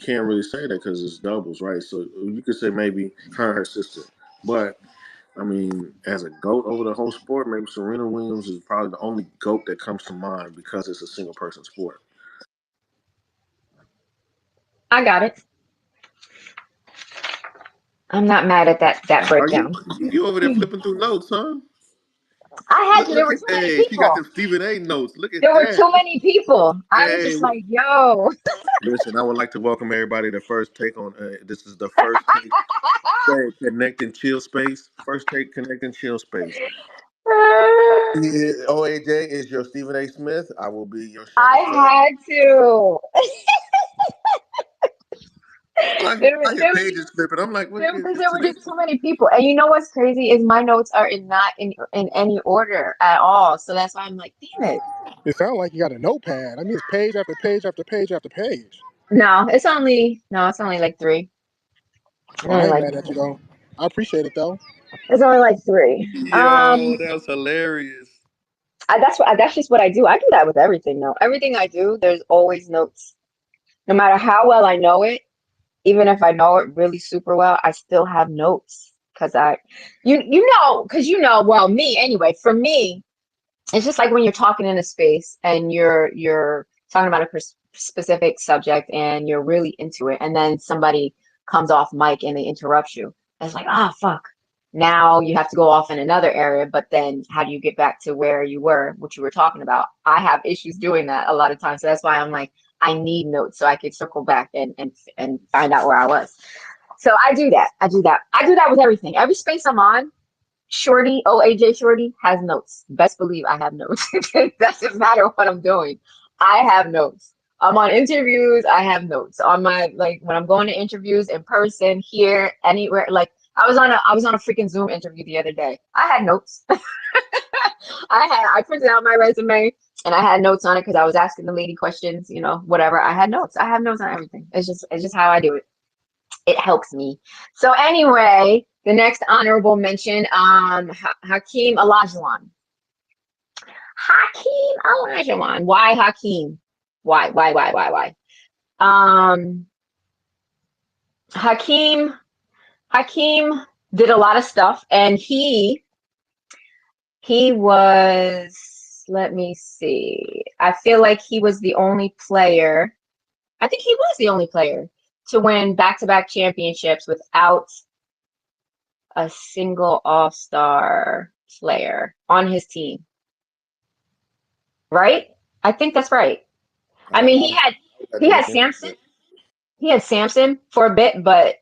can't really say that because it's doubles, right? So you could say maybe her and her sister. But I mean, as a GOAT over the whole sport, maybe Serena Williams is probably the only GOAT that comes to mind because it's a single person sport. I got it. I'm not mad at that Are you breakdown. you over there flipping through notes, huh? I had Look, to. There look were at too many hey, she got people. them Stephen A. notes. Look at There were that. too many people. I was Hey, just like, yo. listen, I would like to welcome everybody to First Take on. This is the First Take Connect and Chill Space. First Take Connect and Chill Space. Yeah, OAJ is your Stephen A. Smith. I will be your Shannon Sharp. I had to. I hear There was pages flipping. I'm like, what because is there were today? just too many people. And you know what's crazy is my notes are not in any order at all. So that's why I'm like, damn it. It sounds like you got a notepad. I mean, it's page after page after page after page. No, it's only like three. Oh, I Only ain't like mad at you though. I appreciate it though. it's only like three. Yo, that was hilarious. That's just what I do. I do that with everything though. Everything I do, there's always notes. No matter how well I know it, even if I know it really super well, I still have notes because because well, me anyway. For me, it's just like when you're talking in a space and you're talking about a specific subject and you're really into it, and then somebody comes off mic and they interrupt you. It's like, ah, fuck. Now you have to go off in another area, but then how do you get back to where you were, what you were talking about? I have issues doing that a lot of times. So that's why I'm like, I need notes so I can circle back and find out where I was. So I do that. I do that. I do that with everything. Every space I'm on, Shorty, OAJ Shorty has notes. Best believe I have notes. It doesn't matter what I'm doing. I have notes. I'm on interviews, I have notes. On my like when I'm going to interviews in person, here, anywhere. Like I was on a freaking Zoom interview the other day. I had notes. I printed out my resume and I had notes on it because I was asking the lady questions, whatever. I had notes. I have notes on everything. It's just how I do it. It helps me. So anyway, the next honorable mention, Hakeem Olajuwon. Hakeem Olajuwon. Why Hakeem? Why? Um, Hakeem Hakeem did a lot of stuff, and he was. Let me see. I feel like he was the only player. I think he was the only player to win back-to-back championships without a single all-star player on his team, right? I think that's right. I mean, I would have he to had look into Samson. it. He had Samson for a bit, but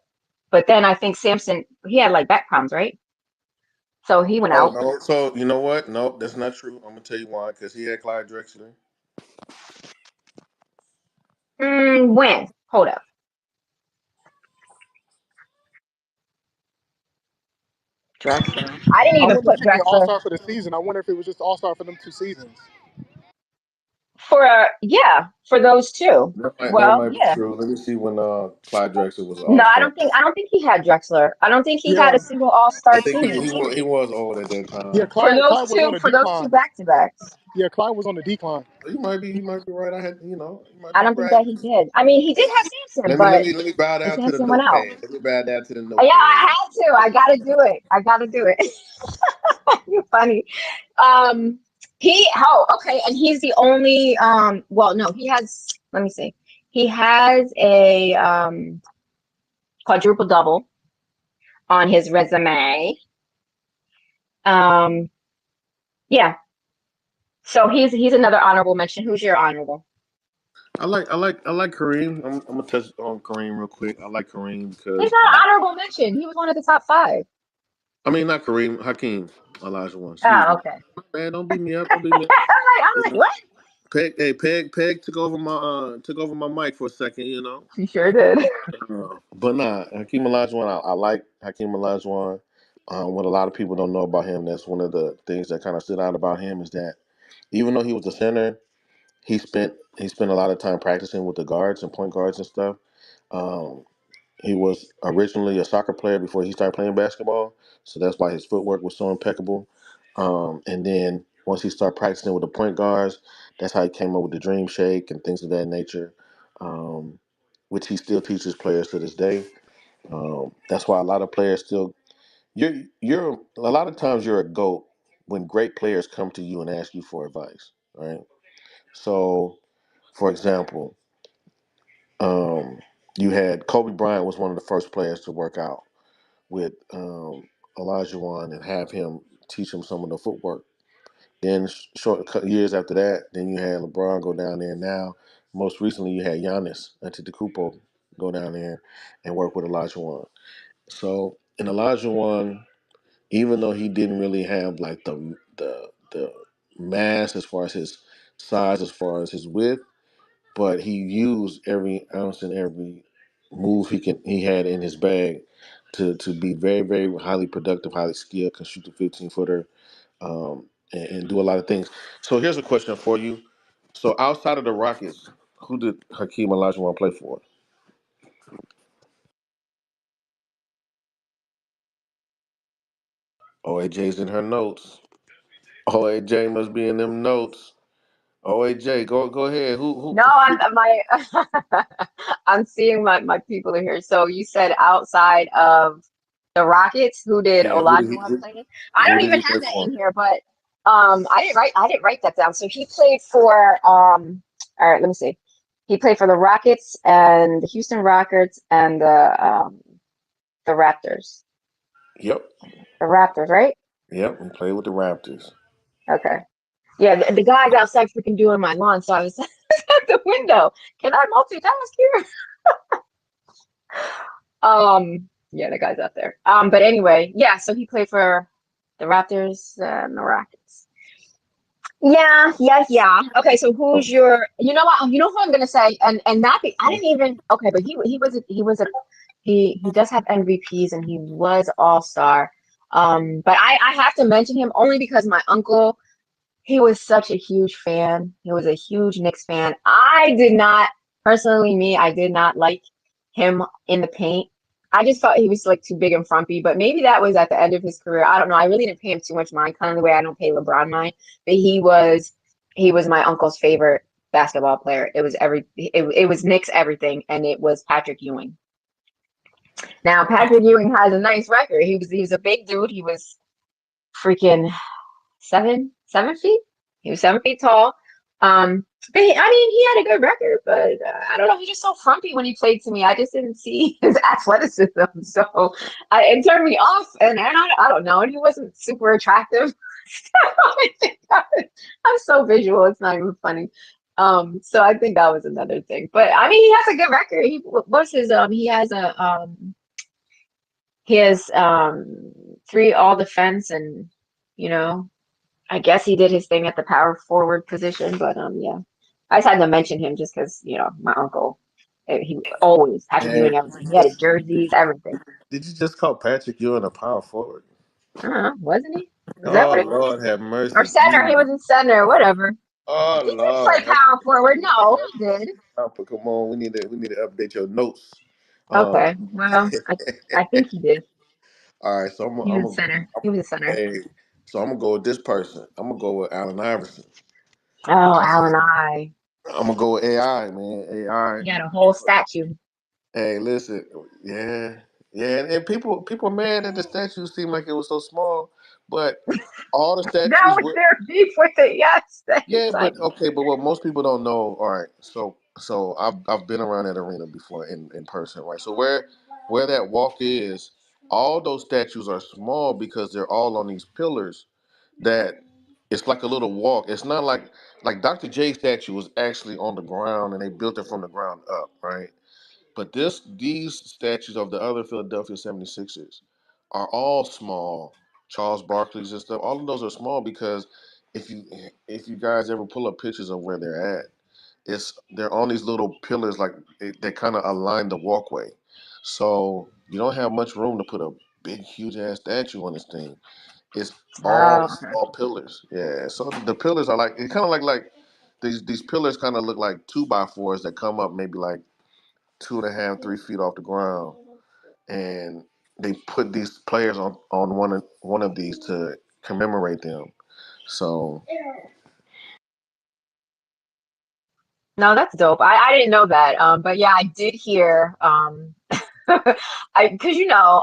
then I think Samson he had like back problems, right? So he went Oh out. no! So you know what? Nope, that's not true. I'm gonna tell you why. Because he had Clyde Drexler. When? Hold up. Drexler. I didn't I even wonder if put he can All Drexler Star for the season. I wonder if it was just All Star for them 2 seasons. for yeah, for those two. That Well, might be yeah. true. Let me see when Clyde Drexler was an No, All Star. I don't think he had Drexler. I don't think he had Yeah, a single I All-Star think team he was old at that yeah. time. Clyde was on a for those two decline. back-to-backs. Yeah, Clyde was on the decline. He might be right. I had you might I be don't think right. that he did. I mean, he did have Samson, but Let me bow down to the Samson went out. notepad. Let me bow down to the Yeah, notepad. I had to. I gotta do it. I gotta do it. You're funny. Okay, and he's the only well, no, he has, let me see. He has a quadruple double on his resume. Um, yeah. So he's another honorable mention. Who's your honorable? I like Kareem. I'm gonna touch on Kareem real quick. I like Kareem He's because not an honorable mention. He was one of the top five. I mean not Kareem, Hakeem Elijah one. Excuse Oh, me, okay. man. Don't beat me up. Don't beat me up. I'm like, what? Peg took over my mic for a second. She sure did. But nah, Hakeem Olajuwon, I like Hakeem Olajuwon. What a lot of people don't know about him, that's one of the things that kind of stood out about him is that even though he was the center, he spent a lot of time practicing with the guards and point guards and stuff. Um, he was originally a soccer player before he started playing basketball, so that's why his footwork was so impeccable. And then once he started practicing with the point guards, that's how he came up with the dream shake and things of that nature, um, which he still teaches players to this day. That's why a lot of players still you're a lot of times you're a GOAT when great players come to you and ask you for advice, right? So, for example, you had Kobe Bryant was one of the first players to work out with Olajuwon and have him teach him some of the footwork. Then years after that, then you had LeBron go down there. Now, most recently, you had Giannis Antetokounmpo go down there and work with Olajuwon. So, in Olajuwon, even though he didn't really have like the mass as far as his size, as far as his width, but he used every ounce and every move he had in his bag to be very very highly productive, highly skilled, can shoot the 15-footer, and do a lot of things. So here's a question for you. So outside of the Rockets, who did Hakeem Olajuwon play for? OAJ's in her notes. OAJ must be in them notes. OAJ, go ahead. No, I'm my I'm seeing my people are here. So you said outside of the Rockets, who did Yeah, Olajuwon play with? I who don't did he even play have that for? in here, but I didn't write that down. So he played for all right, let me see. He played for the Rockets and the Houston Rockets and the Raptors. Yep. The Raptors, right? Yep, he played with the Raptors. Okay. Yeah, the guys outside freaking doing my lawn, so I was at the window. Can I multitask here? Yeah, the guy's out there. But anyway, yeah, so he played for the Raptors and the Rockets. Yeah, yeah, yeah. Okay, so who's your? You know what? You know who I'm gonna say, and that be, I didn't even. Okay, but he does have MVPs and he was All Star. But I have to mention him only because my uncle, he was such a huge fan. He was a huge Knicks fan. I did not, personally, I did not like him in the paint. I just felt he was like too big and frumpy, but maybe that was at the end of his career. I don't know. I really didn't pay him too much mind, kind of the way I don't pay LeBron mind. But he was my uncle's favorite basketball player. It was Knicks everything, and it was Patrick Ewing. Now Patrick Ewing has a nice record. He was a big dude. He was freaking 7 feet. He was 7 feet tall. But I mean, he had a good record, but I don't know. He's just so frumpy when he played to me. I just didn't see his athleticism, so it turned me off. And I don't know. And he wasn't super attractive. I'm so visual. It's not even funny. So I think that was another thing. But I mean, he has a good record. What's his he has three all defense and you know I guess he did his thing at the power forward position, but yeah, I just had to mention him just because my uncle, he always Patrick And Ewing everything. He had his jerseys, everything. did you just call Patrick Ewing a power forward? Wasn't he? Was that Oh what it was? Lord, have Or mercy, center? He Jesus. was in center, whatever. Oh He did play Lord, power forward. No, he did. come on, we need to update your notes. Um, Okay, well, I think he did. all right, so He was a center. He was a center. hey, so I'm gonna go with this person. I'm gonna go with Allen Iverson. Oh, Alan I. I'm gonna go with AI, man. AI. He got a whole statue. Hey, listen, yeah, yeah, and people are mad that the statues seemed like it was so small, but all the That statues was were. their beef with it. Yes, Yeah, it's like but okay, but what most people don't know, all right, so I've been around that arena before in person, right? So where that walk is, all those statues are small because they're all on these pillars that it's like a little walk. It's not like Dr. J statue was actually on the ground and they built it from the ground up, right? But these statues of the other Philadelphia 76ers are all small. Charles Barkley's and stuff, all of those are small because if you if you guys ever pull up pictures of where they're at, they're on these little pillars like they kind of align the walkway. So you don't have much room to put a big huge ass statue on this thing. It's all oh, okay. small pillars. Yeah. So the pillars are like it kind of like these pillars kind of look like 2x4s that come up maybe like 2.5, 3 feet off the ground, and they put these players on one of these to commemorate them. So No, that's dope. I didn't know that. But yeah, I did hear. Because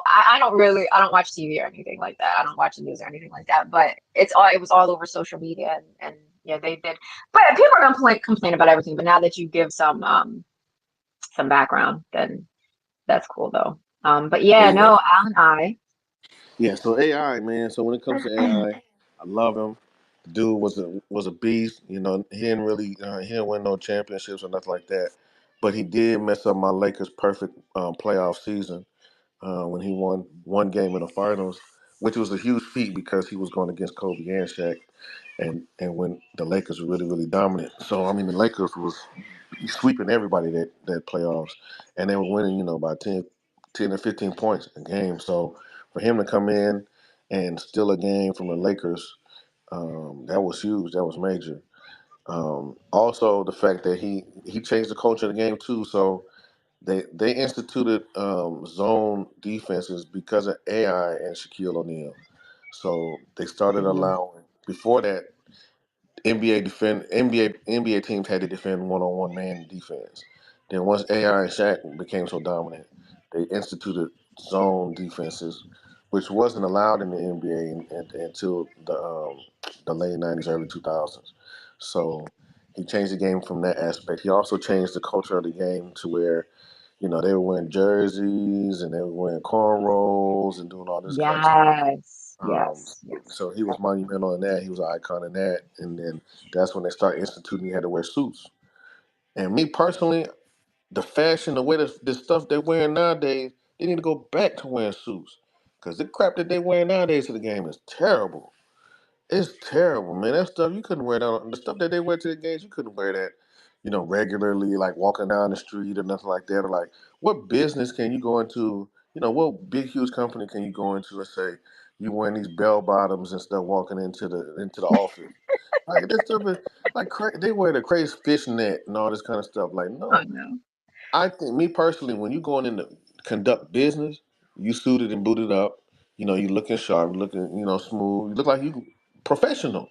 I don't watch TV or anything like that. I don't watch the news or anything like that. But it was all over social media, and yeah, they did. But people are gonna complain about everything. But now that you give some background, then that's cool though. But yeah, yeah, no, Alan I. yeah. So AI, man. So when it comes to I love him. The dude was a beast. You know, he didn't win no championships or nothing like that, but he did mess up my Lakers' perfect playoff season when he won one game in the finals, which was a huge feat because he was going against Kobe and Shaq, and when the Lakers were really dominant. So I mean, the Lakers was sweeping everybody that playoffs, and they were winning, by 10 or 15 points a game. So for him to come in and steal a game from the Lakers, that was huge. That was major. Also, the fact that he changed the culture of the game too. So they instituted zone defenses because of AI and Shaquille O'Neal. So they started Mhm. allowing before that NBA teams had to defend one-on-one man defense. Then once AI and Shaq became so dominant, they instituted zone defenses, which wasn't allowed in the NBA until the late '90s, early 2000s. So he changed the game from that aspect. He also changed the culture of the game to where they were wearing jerseys and they were wearing cornrows and doing all this kind of stuff. Yes, Um, yes, yes. so he was monumental in that. He was an icon in that. And then that's when they started instituting he had to wear suits. And me personally, the fashion, the way the stuff they're wearing nowadays, they need to go back to wearing suits. Because the crap that they wear nowadays to the game is terrible. It's terrible, man. That stuff you couldn't wear that. The stuff that they wear to the games, you couldn't wear that, regularly, like walking down the street or nothing like that. Or like, what business can you go into? What big huge company can you go into and say you wearing these bell bottoms and stuff walking into the office? Like this stuff is like they wear the crazy fishnet and all this kind of stuff. Like, Oh no, no. I think me personally, when you going in to conduct business, you suited and booted up. You looking sharp, looking smooth. You look like you professional.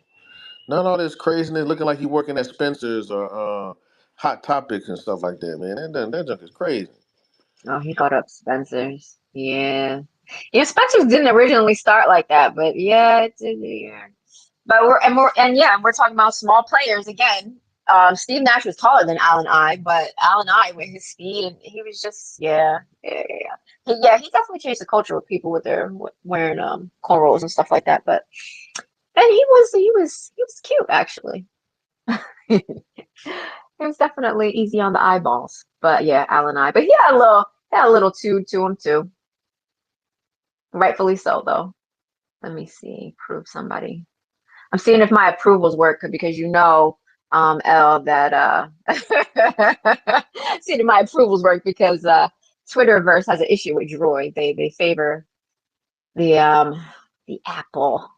Not all this craziness looking like you working at Spencer's or Hot Topics and stuff like that, man. That junk is crazy. Oh, he got up Spencer's. Yeah. Yeah, Spencer's didn't originally start like that, but yeah, yeah. But we're talking about small players again. Steve Nash was taller than Allen I, but Allen I with his speed and he was just yeah. He definitely changed the culture with people with their wearing cornrows and stuff like that. But and he was cute actually. It was definitely easy on the eyeballs. But yeah, Allen I. But he had a little to him too. Rightfully so though. Let me see. Prove somebody. I'm seeing if my approvals work because L, that seeing if my approvals work because Twitterverse has an issue with Droid. They favor the the apple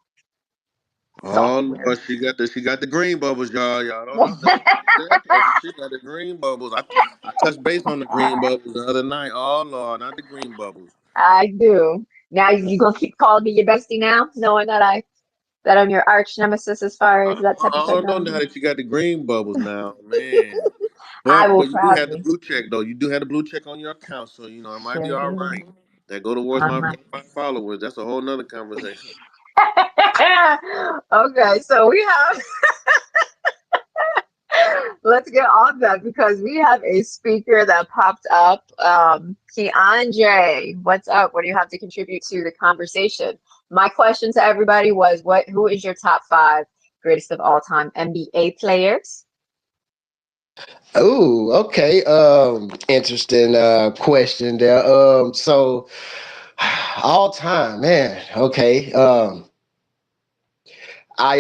Oh software. Lord, she got the green bubbles, y'all. Y'all don't know that. That person, she got the green bubbles. I touched base on the green bubbles the other night. Oh Lord, not the green bubbles. I do. Now you gonna keep calling me your bestie now, knowing that I'm your arch nemesis as far as that type of I don't know now technology. that you got the green bubbles now, man. I But will you do have the proudly blue check though. You do have the blue check on your account, so it might be sure all do right. That go towards on my my. followers. That's a whole nother conversation. Okay, so we have let's get on that because we have a speaker that popped up. Keandre, what's up? What do you have to contribute to the conversation? My question to everybody was who is your top five greatest of all time NBA players? Oh, okay. Interesting question there. So all time, man. Okay. I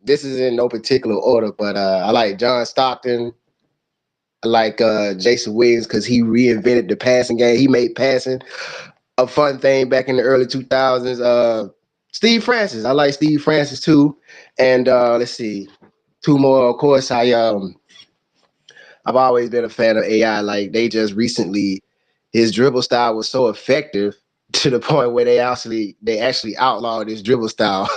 this is in no particular order, but I like John Stockton. I like Jason Williams because he reinvented the passing game. He made passing a fun thing back in the early 2000s. Steve Francis. I like Steve Francis too. And let's see, two more. Of course, I've always been a fan of AI. Like they just recently, his dribble style was so effective to the point where they actually outlawed his dribble style.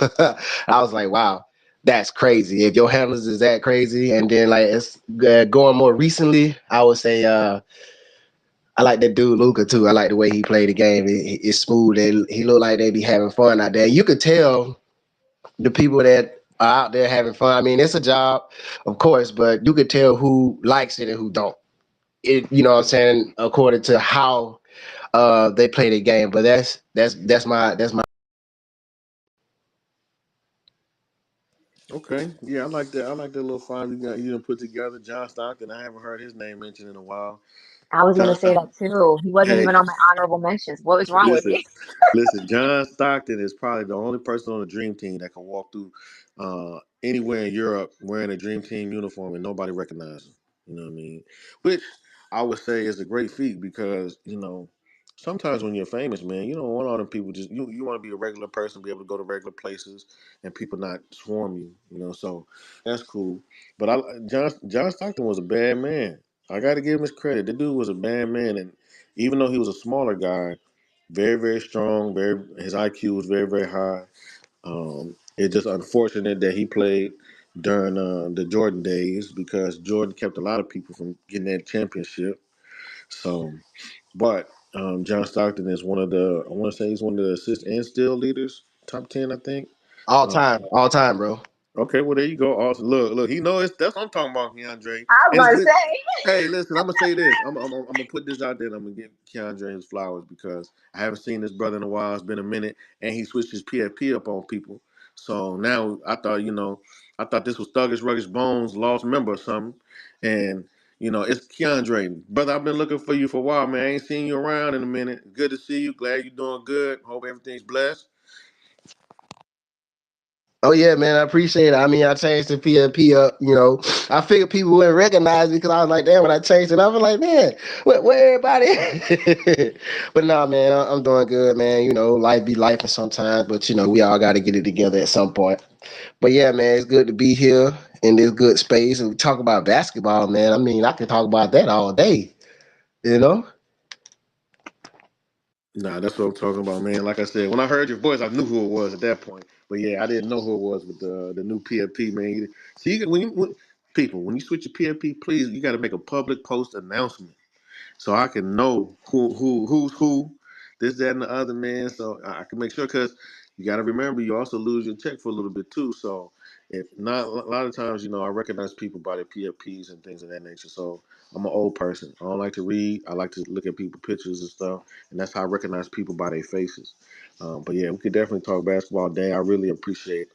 I was like, wow, that's crazy. If your handlers is that crazy, and then like it's going more recently, I would say I like that dude Luca too. I like the way he played the game. It's smooth. He looked like they be having fun out there. You could tell the people that are out there having fun. I mean, it's a job, of course, but you could tell who likes it and who don't. You know what I'm saying, according to how they play the game. But that's my Okay, yeah, I like that. I like that little five you done put together. John Stockton. I haven't heard his name mentioned in a while. I was John gonna say Stockton. that too. He wasn't Hey, even on my honorable mentions. What was wrong with listen, me? listen. John Stockton is probably the only person on the Dream Team that can walk through anywhere in Europe wearing a Dream Team uniform and nobody recognizes him. You know what I mean? Which I would say is a great feat because sometimes when you're famous, man, you don't want all them people. Just you want to be a regular person, be able to go to regular places, and people not swarm you. So that's cool. But John Stockton was a bad man. I got to give him his credit. The dude was a bad man, and even though he was a smaller guy, very, very strong. His IQ was very, very high. It's just unfortunate that he played during the Jordan days because Jordan kept a lot of people from getting that championship. So, but John Stockton is one of the, I want to say he's one of the assist and steal leaders, top 10, I think. Uh, all time, bro. okay, well, there you go. Also, look, he knows that's what I'm talking about, Keandre. I was And it's about to good. say. Hey, listen, I'm gonna say this. I'm gonna put this out there. And I'm gonna give Keandre his flowers because I haven't seen this brother in a while. It's been a minute, and he switched his PFP up on people. So now I thought this was Thuggish Ruggish Bones lost member or something, and it's Keandre, brother. I've been looking for you for a while, man. I ain't seen you around in a minute. Good to see you. Glad you're doing good. Hope everything's blessed. Oh yeah, man, I appreciate it. I mean, I changed the PFP up. I figured people wouldn't recognize me because I was like, damn. When I changed it, I was like, man, where everybody? But nah, man, I'm doing good, man. Life be life sometimes, but we all got to get it together at some point. But yeah, man, it's good to be here in this good space and talk about basketball, man. I mean, I could talk about that all day. You know. Nah, that's what I'm talking about, man. Like I said, when I heard your voice, I knew who it was at that point. But yeah, I didn't know who it was with the new PFP, man. See, when you switch your PFP, please, you got to make a public post announcement so I can know who's who, this, that, and the other, man. So I can make sure because you got to remember you also lose your check for a little bit too. So if not, a lot of times, I recognize people by their PFPs and things of that nature. So I'm an old person. I don't like to read. I like to look at people pictures and stuff, and that's how I recognize people by their faces. But yeah, we could definitely talk basketball day. I really appreciate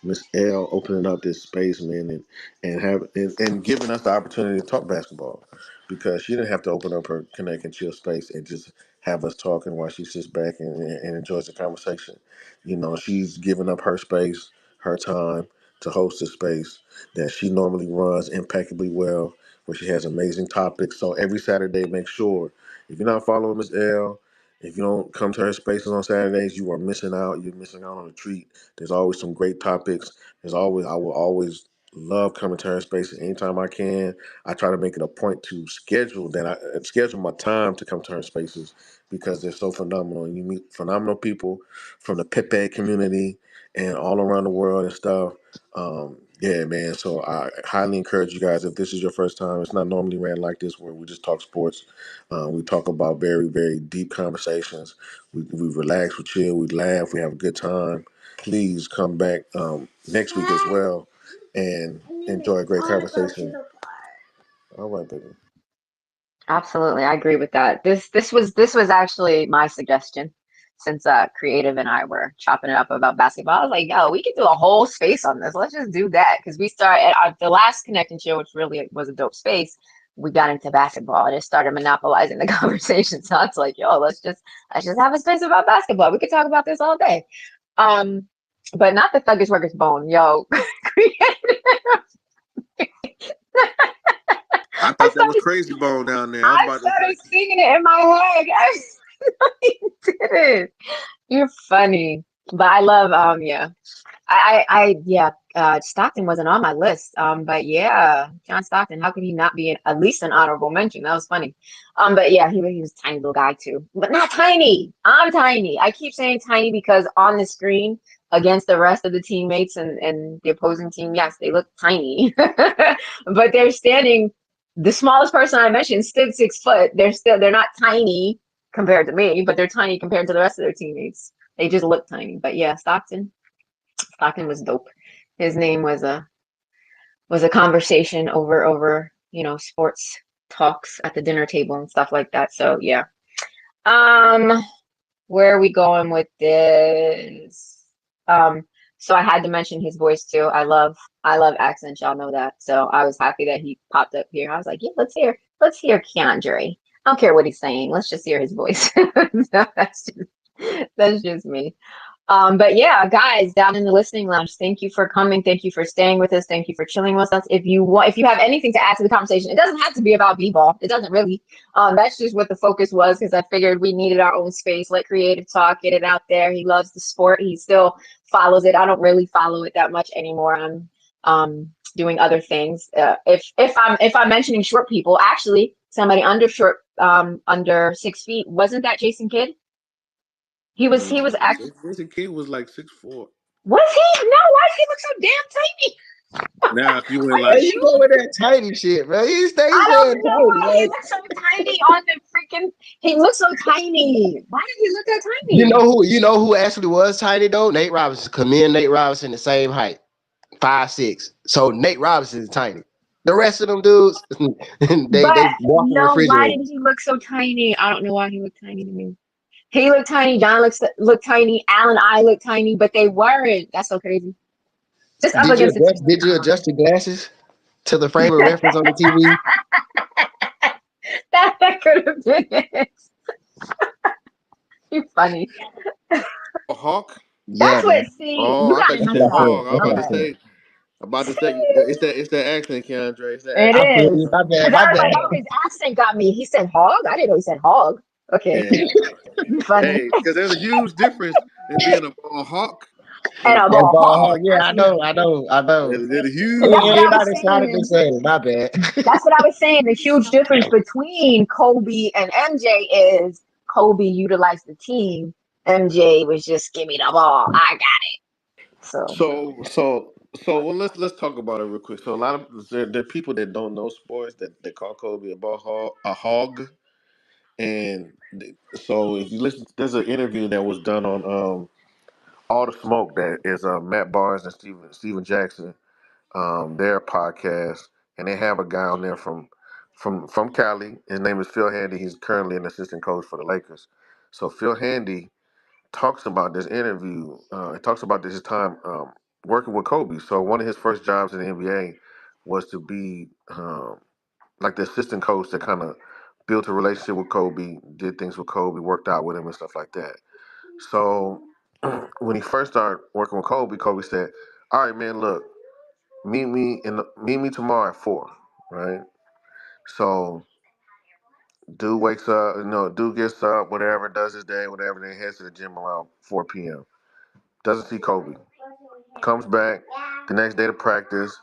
Miss L opening up this space, man, and giving us the opportunity to talk basketball because she didn't have to open up her Connect and Chill space and just have us talking while she sits back and enjoys the conversation. She's giving up her space, her time to host a space that she normally runs impeccably well, where she has amazing topics. So every Saturday, make sure if you're not following Miss L, If you don't come to her spaces on Saturdays, you are missing out. You're missing out on a treat. There's always some great topics. I will always love coming to her spaces anytime I can. I try to make it a point to schedule my time to come to her spaces because they're so phenomenal. You meet phenomenal people from the Pepe community and all around the world and stuff. Yeah, man. So I highly encourage you guys, if this is your first time, it's not normally ran like this where we just talk sports. We talk about very, very deep conversations. We relax, we chill, we laugh, we have a good time. Please come back next week as well and enjoy a great conversation. All right, baby. Absolutely, I agree with that. This was actually my suggestion since Creative and I were chopping it up about basketball. I was like, yo, we could do a whole space on this. Let's just do that because we started at the last Connecting Show, which really was a dope space. We got into basketball and it started monopolizing the conversation. So it's like, yo, let's just have a space about basketball. We could talk about this all day. Um, but not the Thuggish Workers Bone, yo. I I thought that was started Crazy Bone down there. I was I about to started say. singing it in my head. I didn't. You're funny. But I love yeah. Yeah, Stockton wasn't on my list. But yeah, John Stockton, how could he not be at least an honorable mention? That was funny. But yeah, he was a tiny little guy too. But not tiny. I'm tiny. I keep saying tiny because on the screen against the rest of the teammates and the opposing team, yes, they look tiny. But they're standing, the smallest person I mentioned stood 6 foot. They're not tiny compared to me, but they're tiny compared to the rest of their teammates. They just look tiny. But yeah, Stockton was dope. His name was a conversation over sports talks at the dinner table and stuff like that. So yeah. Um, where are we going with this? Um, so I had to mention his voice too. I love accents, y'all know that. So I was happy that he popped up here. I was like, yeah, let's hear Keandre. I don't care what he's saying. Let's just hear his voice. So that's just me. But yeah, guys down in the listening lounge, thank you for coming. Thank you for staying with us. Thank you for chilling with us. If you have anything to add to the conversation, it doesn't have to be about b-ball. It doesn't really. That's just what the focus was because I figured we needed our own space. Let Creative talk, get it out there. He loves the sport. He still follows it. I don't really follow it that much anymore. I'm doing other things. If I'm mentioning short people, actually, somebody under 6 feet, wasn't that Jason Kidd? He was actually. Jason Kidd was like 6'4". Was he? No, why did he look so damn tiny? Now, if you went Are you Hey, like, you go sure? with that tiny shit, man. He I said don't know tiny. why he Like, looks so tiny on the freaking. He looks so tiny. Why did he look that you know tiny? who you know who actually was tiny though? Nate Robinson. Cause me and Nate Robinson the same height, 5'6". So Nate Robinson is tiny. The rest of them dudes, But they walking no, why did refrigerators. he look so tiny? I don't know why he looked tiny to me. He looked tiny. John looked tiny. Alan I looked tiny, but they weren't. That's so crazy. Just up Did you against the adjust? team. Did you adjust your glasses to the frame of reference on the TV? That could have been it. You're funny. a hawk? Yeah, That's man. what. See, Oh, you I got thought it you messed said That's up. it. hog. I was That's My what about I to bad. said. say, it's that accent, Keandre. It's that It I accent. feel is. you. My bad. Because I My was like, bad. oh, his accent got me. He said hog. I didn't know he said hog. Okay. Yeah. Funny. Hey, because there's a huge difference in being a hawk and And a a And ball ball ball hog. hog. hog. Yeah, That's I me. know. I know. I know. There's a And huge that's what I was Everybody difference. started to saying. say it. My bad. That's what I was saying. The huge difference between Kobe and MJ is Kobe utilized the team. MJ was just give me the ball. I got it. So So, so, well, let's talk about it real quick. So, a lot of there are people that don't know sports that they call Kobe a hog, and so if you listen, there's an interview that was done on All the Smoke that is Matt Barnes and Steven Jackson, their podcast, and they have a guy on there from Cali. His name is Phil Handy. He's currently an assistant coach for the Lakers. So Phil Handy talks about this interview. It talks about this time working with Kobe. So one of his first jobs in the NBA was to be like the assistant coach that kind of built a relationship with Kobe, did things with Kobe, worked out with him and stuff like that. So when he first started working with Kobe, Kobe said, "All right, man, look, meet me tomorrow at 4, right?" So Dude wakes up, dude gets up, whatever, does his day, whatever, then heads to the gym around 4 p.m. Doesn't see Kobe. Comes back the next day to practice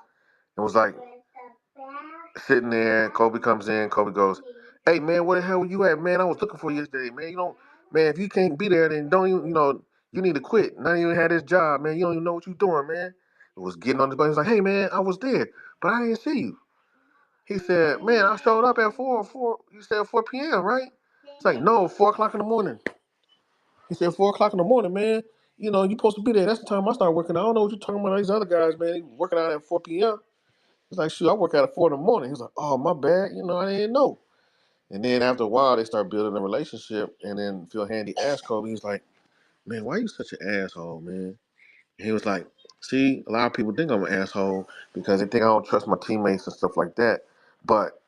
and was like sitting there. Kobe comes in. Kobe goes, "Hey man, where the hell were you at, man? I was looking for you yesterday, man. You don't, man. If you can't be there, then don't even, you need to quit. None of you had this job, man. You don't even know what you're doing, man." It was getting on the bus. He's like, "Hey man, I was there, but I didn't see you." He said, "Man, I showed up at 4. You said 4 p.m., right?" It's like, "No, 4 o'clock in the morning." He said, 4 o'clock in the morning, man. You're supposed to be there. That's the time I start working. I don't know what you're talking about. These other guys, man, they working out at 4 p.m. He's like, "Shoot, I work out at 4 in the morning." He's like, "Oh, my bad. I didn't know." And then after a while, they start building a relationship. And then Phil Handy asked Kobe, he's like, "Man, why you such an asshole, man?" And he was like, "See, a lot of people think I'm an asshole because they think I don't trust my teammates and stuff like that. But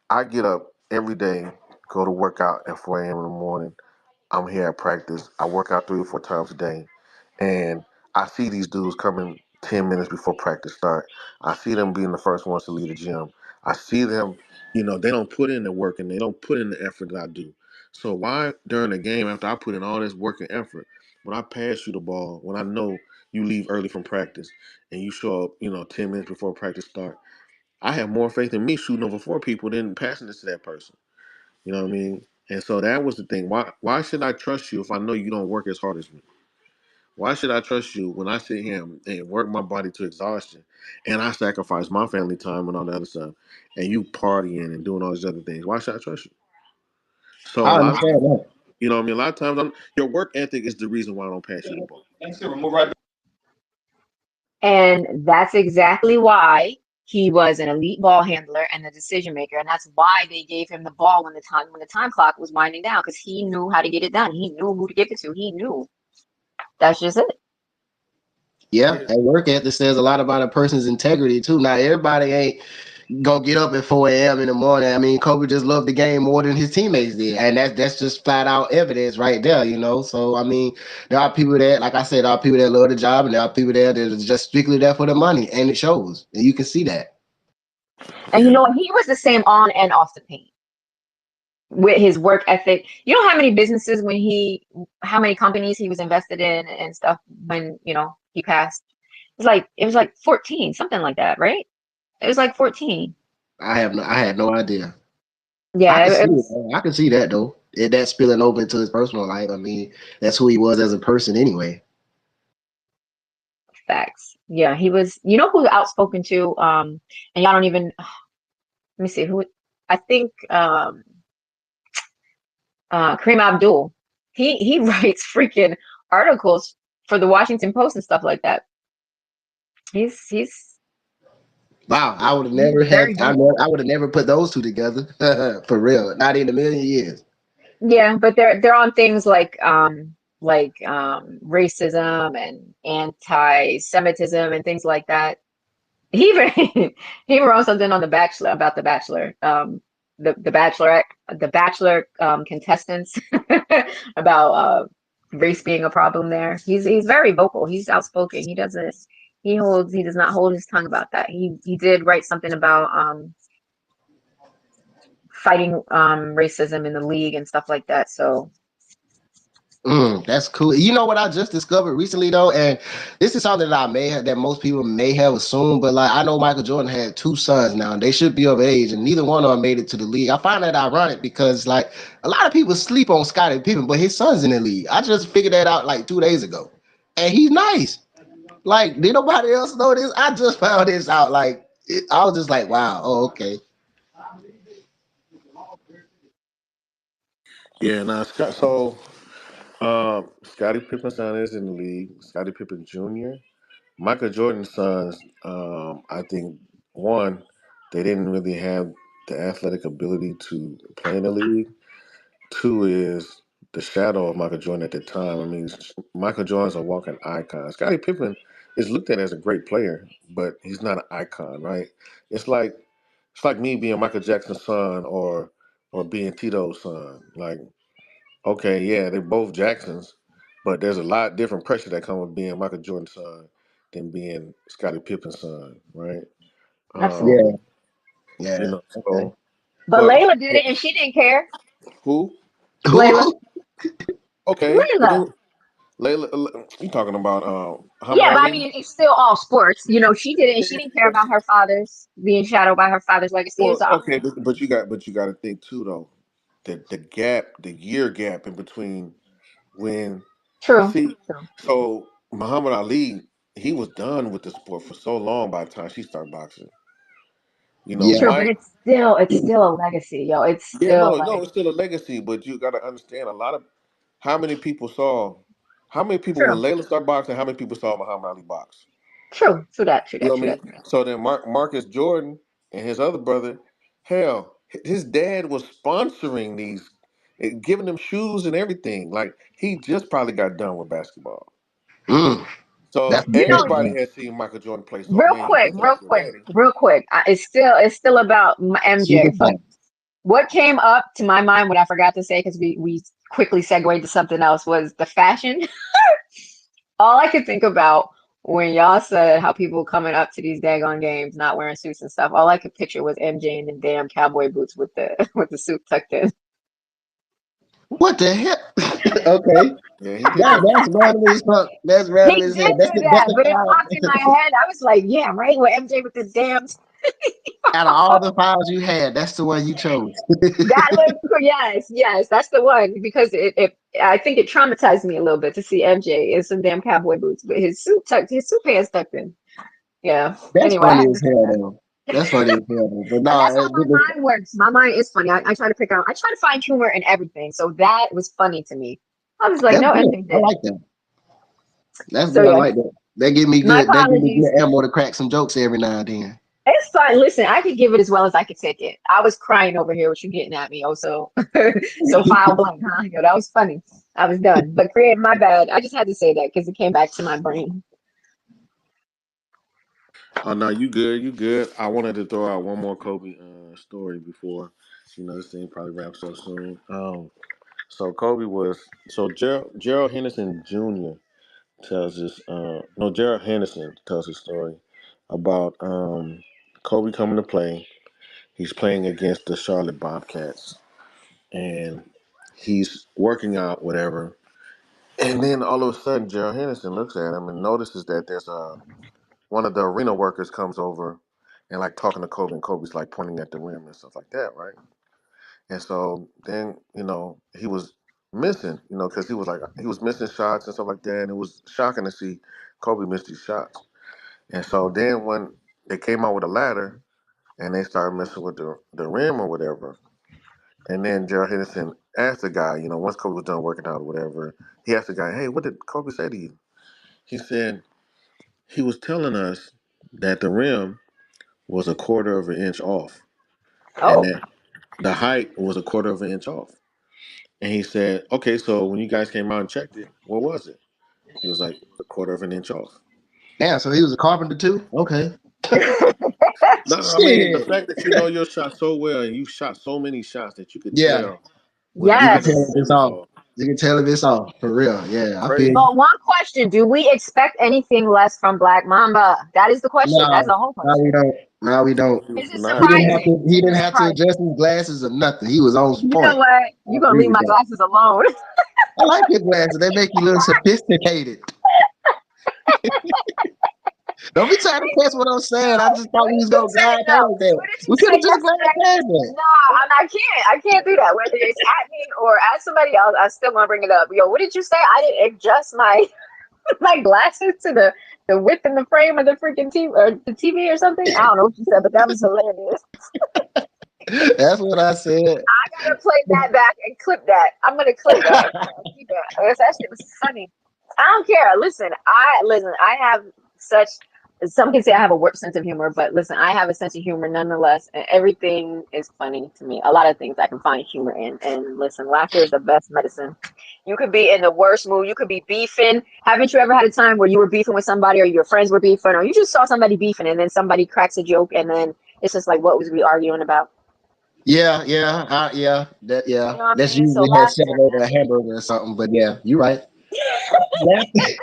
I get up every day, go to work out at 4 a.m. in the morning. I'm here at practice. I work out 3 or 4 times a day. And I see these dudes coming 10 minutes before practice start. I see them being the first ones to leave the gym. I see them, they don't put in the work and they don't put in the effort that I do. So why during the game, after I put in all this work and effort, when I pass you the ball, when I know you leave early from practice and you show up, 10 minutes before practice start, I have more faith in me shooting over 4 people than passing this to that person. You know what I mean? And so that was the thing. Why should I trust you if I know you don't work as hard as me? Why should I trust you when I sit here and work my body to exhaustion and I sacrifice my family time and all that other stuff and you partying and doing all these other things? Why should I trust you? So a I lot of understand that. what I mean? A lot of times your work ethic is the reason why I don't pass you the ball. And that's exactly why he was an elite ball handler and a decision maker. And that's why they gave him the ball when the time clock was winding down, because he knew how to get it done. He knew who to give it to. He knew. That's just it. Yeah, Yeah. and work ethic says a lot about a person's integrity too. Now everybody ain't gonna get up at 4 a.m. in the morning. I mean, Kobe just loved the game more than his teammates did, and that's just flat out evidence right there. So I mean, there are people that, like I said, there are people that love the job, and there are people there that are just strictly there for the money, and it shows, and you can see that. And Yeah. he was the same on and off the paint with his work ethic. You know how many businesses how many companies he was invested in and stuff when, he passed? It was like 14, something like that, right? It was like 14. I had no idea. I Yeah, can it see it. was Man. I can see that though. That spilling over into his personal life. I mean, that's who he was as a person anyway. facts. Yeah, he was, who outspoken to, and y'all don't even, let me see who, I think, Kareem Abdul. He writes freaking articles for the Washington Post and stuff like that. He's Wow, I would have he's never very had. vocal. I would have never put those two together for real. Not in a million years. Yeah, but they're on things like racism and anti-Semitism and things like that. He even he wrote something on The Bachelor about The Bachelor, the Bachelorette, the Bachelor contestants about race being a problem there. He's very vocal. He's outspoken. He does not hold his tongue about that. He did write something about fighting racism in the league and stuff like that. So That's cool. You know what I just discovered recently though, and this is something that that most people may have assumed, but like I know Michael Jordan had two sons now, and they should be of age, and neither one of them made it to the league. I find that ironic because like a lot of people sleep on Scottie Pippen, but his son's in the league. I just figured that out like 2 days ago, and he's nice. Like, did nobody else know this? I just found this out. Like, I was just like, wow, oh okay. Yeah, now Scott. So Scottie Pippen's son is in the league. Scottie Pippen Jr. Michael Jordan's sons, I think one, they didn't really have the athletic ability to play in the league. Two is the shadow of Michael Jordan at the time. I mean, Michael Jordan's a walking icon. Scottie Pippen is looked at as a great player, but he's not an icon, right? It's like me being Michael Jackson's son or being Tito's son. Like, okay, yeah, they're both Jacksons, but there's a lot different pressure that comes with being Michael Jordan's son than being Scottie Pippen's son, right? Um, absolutely. Yeah, yeah, you know, okay. so But But Layla did it and she didn't care. who? Layla. Who? Okay, but Layla. then Layla, you talking about Muhammad Yeah, but I Ali? mean, it's still all sports. She did it and she didn't care about her father's being shadowed by her father's legacy. It was Well, all okay, but you got to think too though. The gap, the year gap in between when true. see, True. so Muhammad Ali, he was done with the sport for so long by the time she started boxing. You know, Yeah. True, but Mike. it's still a legacy, yo. It's Yeah, still no, like it's still a legacy, but you got to understand a lot of how many people saw, how many people when true. Layla started boxing, how many people saw Muhammad Ali box? True. True that, true You that, know what true I that. mean? So then Marcus Jordan and his other brother, hell, his dad was sponsoring these, giving them shoes and everything. Like he just probably got done with basketball. Mm, So that's a You know, big everybody one. has seen Michael Jordan play. So real man, you quick, looking real like your quick, daddy. real quick. It's still about MJ. But Superstar. what came up to my mind, what I forgot to say, because we quickly segued to something else, was the fashion. All I could think about when y'all said how people coming up to these daggone games not wearing suits and stuff, all I could picture was MJ in the damn cowboy boots with the with the suit tucked in. What the hell? Okay. Yeah, he did That, that. that's random as fuck. That's random He as did hell. do That's that, the but it popped in my foul. head. I was like, yeah, right, with MJ with the damn. Out of all the files you had, that's the one you chose. That was yes, yes, that's the one because it I think it traumatized me a little bit to see MJ in some damn cowboy boots, but his suit pants tucked in. Yeah. That's Anyway, I funny had to as say hell, that. though. That's funny as hell, though. But And no, that's how my mind works. My mind is funny. I try to I try to find humor in everything. So that was funny to me. I was like, that's no, good. MJ I did it. like that. That's So good. I yeah, like that. That give me my good. That give me apologies. good ammo to crack some jokes every now and then. It's fine. Listen, I could give it as well as I could take it. I was crying over here, what you getting at me. Oh, so so file blank, huh? Yo, that was funny. I was done. But create my bad. I just had to say that because it came back to my brain. Oh no, you good, you good. I wanted to throw out one more Kobe story before, this thing probably wraps up soon. So Kobe was Gerald Henderson Jr. tells this. No, Gerald Henderson tells his story about Kobe coming to play. He's playing against the Charlotte Bobcats, and he's working out, whatever. And then all of a sudden, Gerald Henderson looks at him and notices that there's one of the arena workers comes over and like talking to Kobe, and Kobe's like pointing at the rim and stuff like that, right? And so then, he was missing, because he was missing shots and stuff like that, and it was shocking to see Kobe miss these shots. And so then when they came out with a ladder and they started messing with the rim or whatever, and then Gerald Henderson asked the guy, once Kobe was done working out or whatever, he asked the guy, "Hey, what did Kobe say to you?" He said he was telling us that the rim was a quarter of an inch off, and Oh. that the height was a quarter of an inch off. And he said, "Okay, so when you guys came out and checked it, what was it?" He was like, "A quarter of an inch off." Damn, so he was a carpenter too? Okay. No, I mean the Shit. fact that you know your shot so well and you shot so many shots that you could Yeah. tell You can when the tell Yes. if it's rim is off. off. You can tell if it's off. For real. Yeah, I feel Crazy. you. But one question, do we expect anything less from Black Mamba? That is the question. That's No, the whole no, we question. don't. No, we don't. He was Is it He phenomenal. didn't have surprising? to he Is it didn't have to surprising? adjust his glasses or nothing. He was on You know point. what? I You're gonna agree leave with my that. glasses alone. I like your glasses. They make you look sophisticated. Don't be trying to catch what I'm saying. I No. just thought What we did was you gonna say? glide No. past that. What did you We could say have just glided yesterday? past that. No, I can't. I can't do that. Whether it's at me or at somebody else, I still want to bring it up. Yo, what did you say? I didn't adjust my my glasses to the width and the frame of the freaking TV or the TV or something. I don't know what you said, but that was hilarious. That's what I said. I gotta play that back and clip that. I'm gonna clip that and keep it. That shit was funny. I don't care. Listen. I have such. Some can say I have a warped sense of humor, but listen, I have a sense of humor nonetheless, and everything is funny to me. A lot of things I can find humor in, and listen, laughter is the best medicine. You could be in the worst mood. You could be beefing. Haven't you ever had a time where you were beefing with somebody, or your friends were beefing, or you just saw somebody beefing, and then somebody cracks a joke, and then it's just like, what was we arguing about? Yeah, yeah, You yeah. know what I That's mean? So usually had laughter. seven over a hamburger or something. But yeah, you're right. Laughter,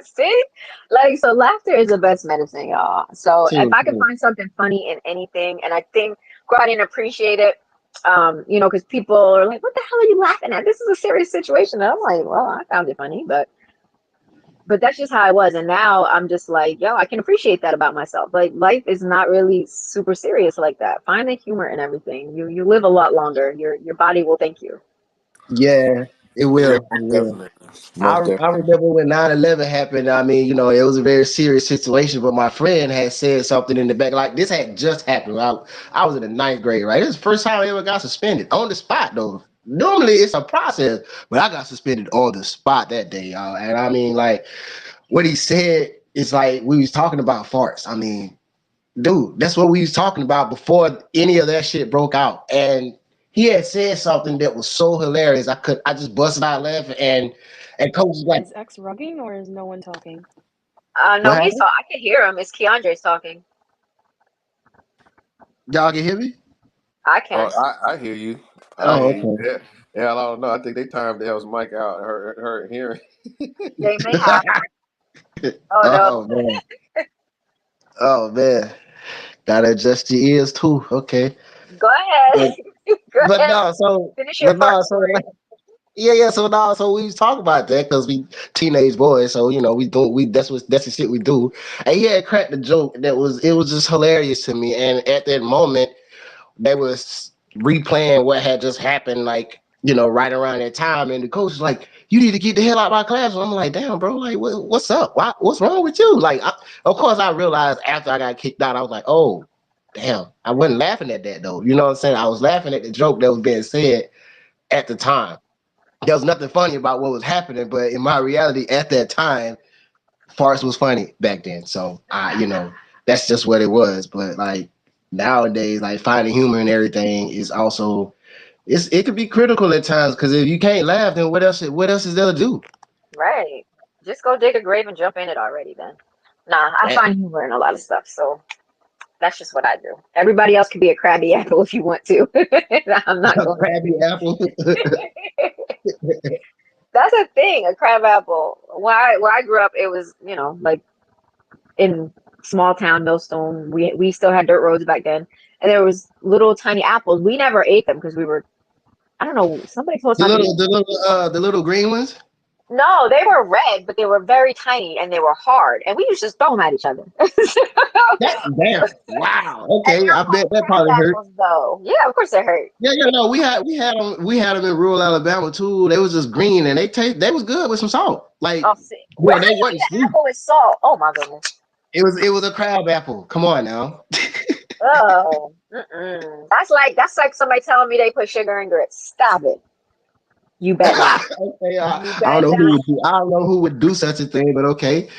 See? Like, so laughter is the best medicine, y'all. So if True, I can true. find something funny in anything, and I think go out and appreciate it, because people are like, what the hell are you laughing at? This is a serious situation. And I'm like, well, I found it funny, but that's just how I was. And now I'm just like, yo, I can appreciate that about myself. Like life is not really super serious like that. Find the humor in everything. You live a lot longer. Your body will thank you. Yeah, it Yeah, will. It most will. definitely. I Most I definitely. remember when 9/11 happened. I mean, it was a very serious situation, but my friend had said something in the back, like this had just happened. I was in the ninth grade, right? This is the first time I ever got suspended on the spot, though. Normally it's a process, but I got suspended on the spot that day, y'all. And I mean, like what he said is like we was talking about farts. I mean, dude, that's what we was talking about before any of that shit broke out. And he had said something that was so hilarious. I just busted out laughing and coach was like, Is X rugging or is no one talking? No, what he's happened? talking. I can hear him. It's Keandre's talking. Y'all can hear me? I Oh, can. I hear you. I Oh, hear you. okay. Yeah. Yeah, I don't know. I think they timed L's mic out. Her hearing. They may have. Oh no. Oh man. Oh man. Gotta adjust your ears too. Okay. Go ahead. But Go but ahead. no, so Finish your but fart no, so like story. yeah. So now, so we was talking about that because we teenage boys. So we that's the shit we do. And he had cracked the joke it was just hilarious to me. And at that moment, they was replaying what had just happened, like right around that time. And the coach was like, "You need to get the hell out of my class." I'm like, "Damn, bro, like what's up? What's wrong with you?" Like, of course, I realized after I got kicked out, I was like, "Oh, damn." I wasn't laughing at that though. You know what I'm saying? I was laughing at the joke that was being said at the time. There was nothing funny about what was happening, but in my reality at that time, farce was funny back then. So that's just what it was. But like nowadays, like finding humor in everything is also it could be critical at times because if you can't laugh, then what else is there to do? Right. Just go dig a grave and jump in it already then. Nah, I find humor in a lot of stuff, so that's just what I do. Everybody else can be a crabby apple if you want to. I'm not A going to crabby apple. be. That's a thing, a crab apple. Where I grew up, it was, like in small town Millstone, we still had dirt roads back then, and there was little tiny apples. We never ate them because we were, I don't know, somebody told us the not to eat little them. the little the little green ones. No, they were red, but they were very tiny and they were hard, and we used to just throw them at each other. That damn. Wow. And Okay, they're I bet called that crab probably hurt. apples, though. Yeah, of course they hurt. Yeah, no, we had them in rural Alabama too. They was just green and they was good with some salt. Oh, Like, see, well, how they you wasn't eat an sweet. apple with salt? Oh my goodness. It was a crab apple. Come on now. Oh, mm-mm. That's like somebody telling me they put sugar in grits. Stop it. You bet not. Okay, You I don't bet know who not. would do. I don't know who would do such a thing, but okay.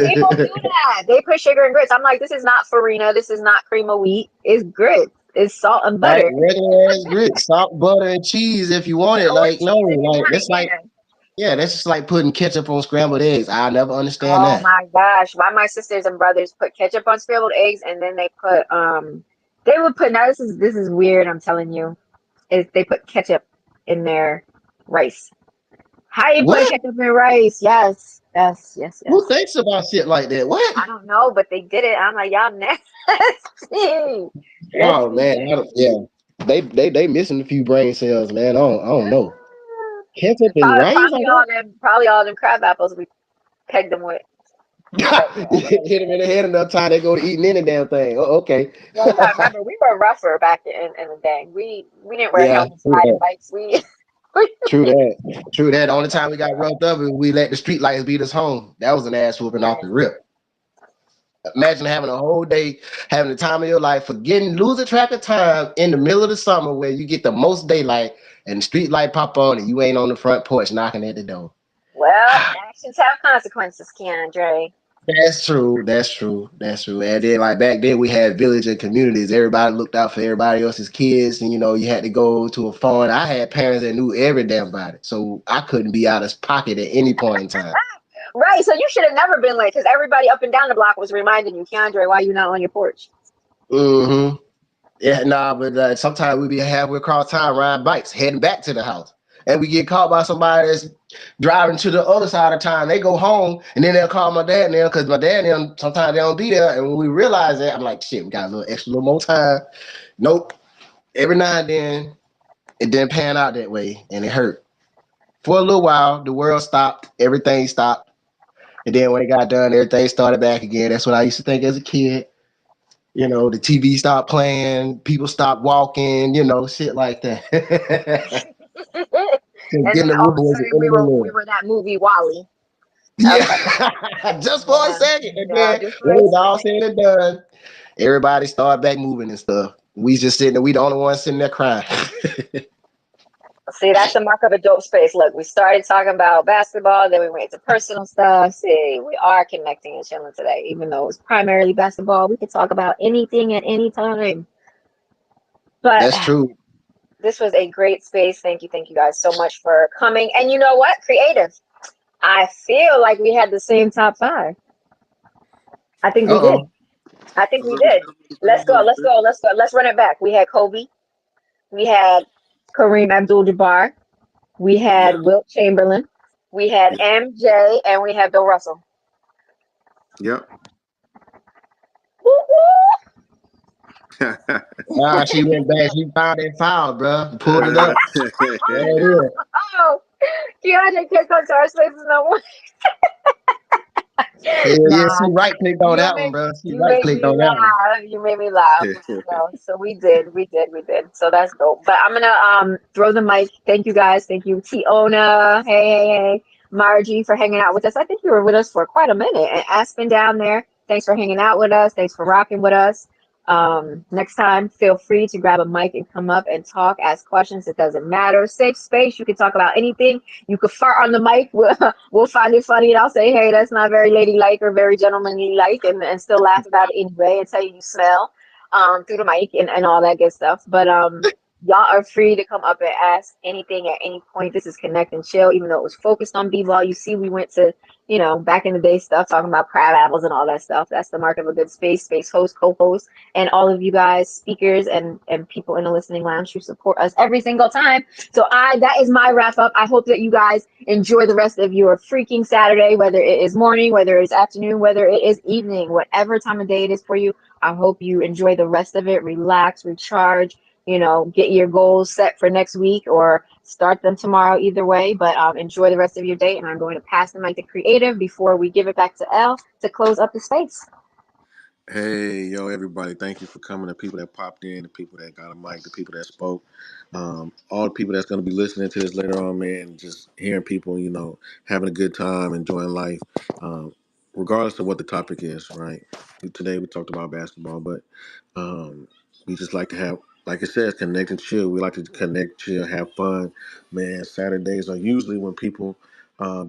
People do that. They put sugar in grits. I'm like, this is not farina. This is not cream of wheat. It's grits. It's salt and Like butter regular ass grits, salt, butter, and cheese if you want it. or Like no, cheese if you like want it. that's like Yeah. yeah, that's just like putting ketchup on scrambled eggs. I'll never understand Oh that. my gosh. Why my sisters and brothers put ketchup on scrambled eggs and then they would put now this is weird, I'm telling you. Is they put ketchup in their rice. How you put What? ketchup in rice? Yes. Yes, yes, Who yes. thinks about shit like that? What? I don't know, but they did it. I'm like, y'all nasty. Oh Nasty. man, yeah. They missing a few brain cells, man. I don't know. Ketchup And and probably, rice probably like all them probably all them crab apples we pegged them with. But that? Hit them in the head enough time they go to eating any damn thing. Oh, okay. yeah, you gotta remember we were rougher back in the day. We didn't wear Yeah, helmets, true riding that. bikes. We True that. True that. The only time we got roughed up is we let the street lights beat us home. That was an ass whooping off the rip. Imagine having a whole day, having the time of your life, forgetting, losing track of time in the middle of the summer where you get the most daylight and the street light pop on and you ain't on the front porch knocking at the door. well, actions have consequences, Keandre. That's true. That's true. That's true. And then, like back then, we had village and communities. Everybody looked out for everybody else's kids, and you had to go to a farm. I had parents that knew every damn body, so I couldn't be out of pocket at any point in time. Right, so you should have never been late because everybody up and down the block was reminding you, Keandre, why you not on your porch? Mm-hmm. Yeah, nah, but sometimes we be halfway across town riding bikes, heading back to the house. and we get caught by somebody that's driving to the other side of town. They go home and then they'll call my dad now because my dad and them sometimes they don't be there. And when we realize that, I'm like, shit, we got a little extra, little more time. Nope. Every now and then, it didn't pan out that way, and it hurt. For a little while, the world stopped, everything stopped, and then when it got done, everything started back again. That's what I used to think as a kid. You know, the TV stopped playing, people stopped walking, you know, shit like that. And then Getting the all of room a was the sudden end of the we world. were that movie Wally. Okay. Yeah, just for a Yeah. second. And Yeah, then just for when a it was all second. said and done, everybody started back moving and stuff. We just sitting there, we the only ones sitting there crying. See, that's the mark of a dope space. Look, we started talking about basketball, then we went to personal stuff. See, we are connecting and chilling today. Even though it's primarily basketball, we can talk about anything at any time. But That's true. this was a great space. Thank you guys so much for coming. And you know what? Creative. I feel like we had the same top five. I think we did. Uh-oh. I think we did. Let's run it back. We had Kobe. We had Kareem Abdul-Jabbar. We Yeah, had Wilt Chamberlain. We had yeah, MJ, and we had Bill Russell. yep. Woo woo! Ah, she went back. She found that file, bro. Pulled it up. There it is. Oh, Keandre can't come to our spaces no more. Hell yeah, she Nah, right clicked on you that one, make bro. She you right made clicked me on that one. laugh. You made me laugh. So we did. So that's dope. But I'm gonna throw the mic. Thank you guys. Thank you, Tiona. Hey. Margie for hanging out with us. I think you were with us for quite a minute. And Aspen down there. Thanks for hanging out with us. Thanks for rocking with us. Next time, feel free to grab a mic and come up and talk, ask questions. It doesn't matter. Safe space. You can talk about anything. You could fart on the mic. We'll find it funny, and I'll say, hey, that's not very ladylike or very gentlemanly like, and still laugh about it anyway and tell you smell through the mic and all that good stuff. But y'all are free to come up and ask anything at any point. This is Connect and Chill, even though it was focused on b-ball. You see, we went to, back in the day stuff, talking about crab apples and all that stuff. That's the mark of a good space host, co-host, and all of you guys, speakers and people in the listening lounge who support us every single time. So that is my wrap up. I hope that you guys enjoy the rest of your freaking Saturday, whether it is morning, whether it's afternoon, whether it is evening, whatever time of day it is for you. I hope you enjoy the rest of it, relax, recharge, get your goals set for next week or start them tomorrow, either way. But enjoy the rest of your day. And I'm going to pass the mic to Creative before we give it back to Elle to close up the space. Hey, yo, everybody! Thank you for coming. The people that popped in, the people that got a mic, the people that spoke, all the people that's going to be listening to this later on, man. Just hearing people, having a good time, enjoying life, regardless of what the topic is. Right? Today we talked about basketball, but we just like to have, like it says, connect and chill. We like to connect, chill, have fun. Man, Saturdays are usually when people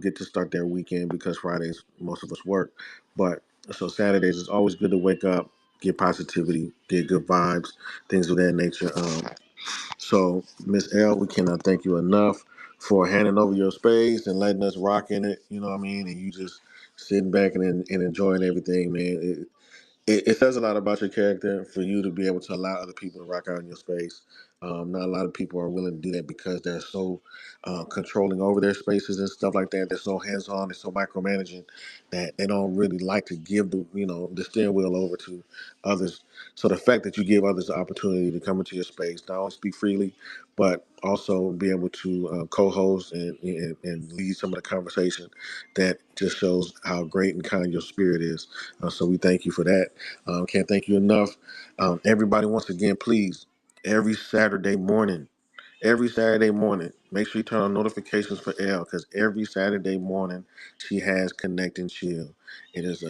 get to start their weekend because Fridays most of us work, but so Saturdays is always good to wake up, get positivity, get good vibes, things of that nature. So Miss L, we cannot thank you enough for handing over your space and letting us rock in it. You know what I mean? And you just sitting back and enjoying everything, man. It says a lot about your character for you to be able to allow other people to rock out in your space. Not a lot of people are willing to do that because they're so controlling over their spaces and stuff like that. They're so hands-on, they're so micromanaging that they don't really like to give the steering wheel over to others. So the fact that you give others the opportunity to come into your space, not only speak freely, but also be able to co-host and lead some of the conversation, that just shows how great and kind your spirit is. So we thank you for that. Can't thank you enough. Everybody, once again, please, every Saturday morning, make sure you turn on notifications for Elle, because every Saturday morning she has Connect and Chill. It is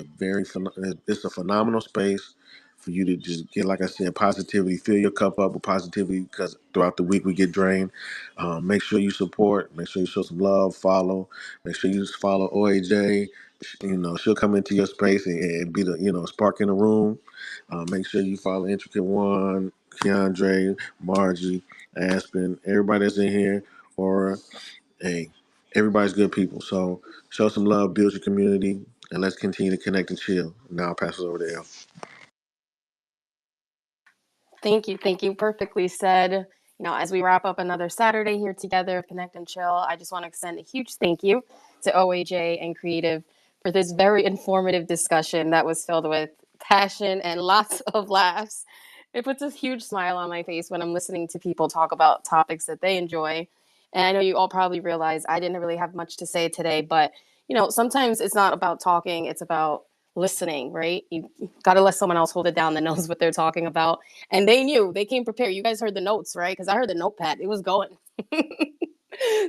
it's a phenomenal space for you to just get, like I said, positivity. Fill your cup up with positivity, because throughout the week we get drained. Make sure you support. Make sure you show some love. Follow. Make sure you follow OAJ. She'll come into your space and be the spark in the room. Make sure you follow Intricate One, Keandre, Margie, Aspen, everybody that's in here. Or hey, everybody's good people. So show some love, build your community, and let's continue to connect and chill. Now I'll pass it over to Elle. Thank you. Thank you. Perfectly said. As we wrap up another Saturday here together, Connect and Chill, I just want to extend a huge thank you to OAJ and Creative for this very informative discussion that was filled with passion and lots of laughs. It puts a huge smile on my face when I'm listening to people talk about topics that they enjoy. And I know you all probably realize I didn't really have much to say today, but sometimes it's not about talking, it's about listening, right? You got to let someone else hold it down that knows what they're talking about. And they came prepared. You guys heard the notes, right? Because I heard the notepad, it was going.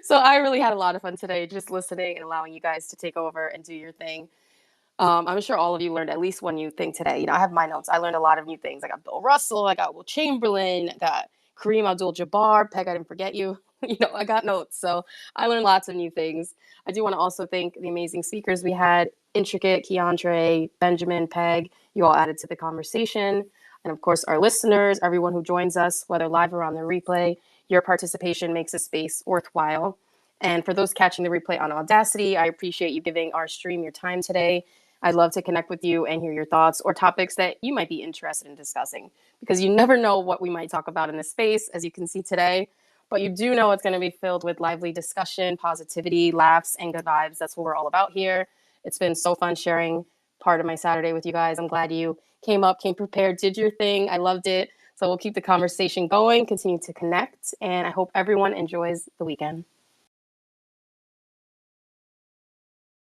So I really had a lot of fun today just listening and allowing you guys to take over and do your thing. I'm sure all of you learned at least one new thing today. I have my notes. I learned a lot of new things. I got Bill Russell, I got Will Chamberlain, I got Kareem Abdul-Jabbar, Peg, I didn't forget you. I got notes. So I learned lots of new things. I do want to also thank the amazing speakers we had, Intricate, Keandre, Benjamin, Peg. You all added to the conversation. And of course, our listeners, everyone who joins us, whether live or on the replay, your participation makes a space worthwhile. And for those catching the replay on Audacity, I appreciate you giving our stream your time today. I'd love to connect with you and hear your thoughts or topics that you might be interested in discussing, because you never know what we might talk about in this space, as you can see today. But you do know it's going to be filled with lively discussion, positivity, laughs, and good vibes. That's what we're all about here. It's been so fun sharing part of my Saturday with you guys. I'm glad you came prepared, did your thing. I loved it. So we'll keep the conversation going, continue to connect, and I hope everyone enjoys the weekend.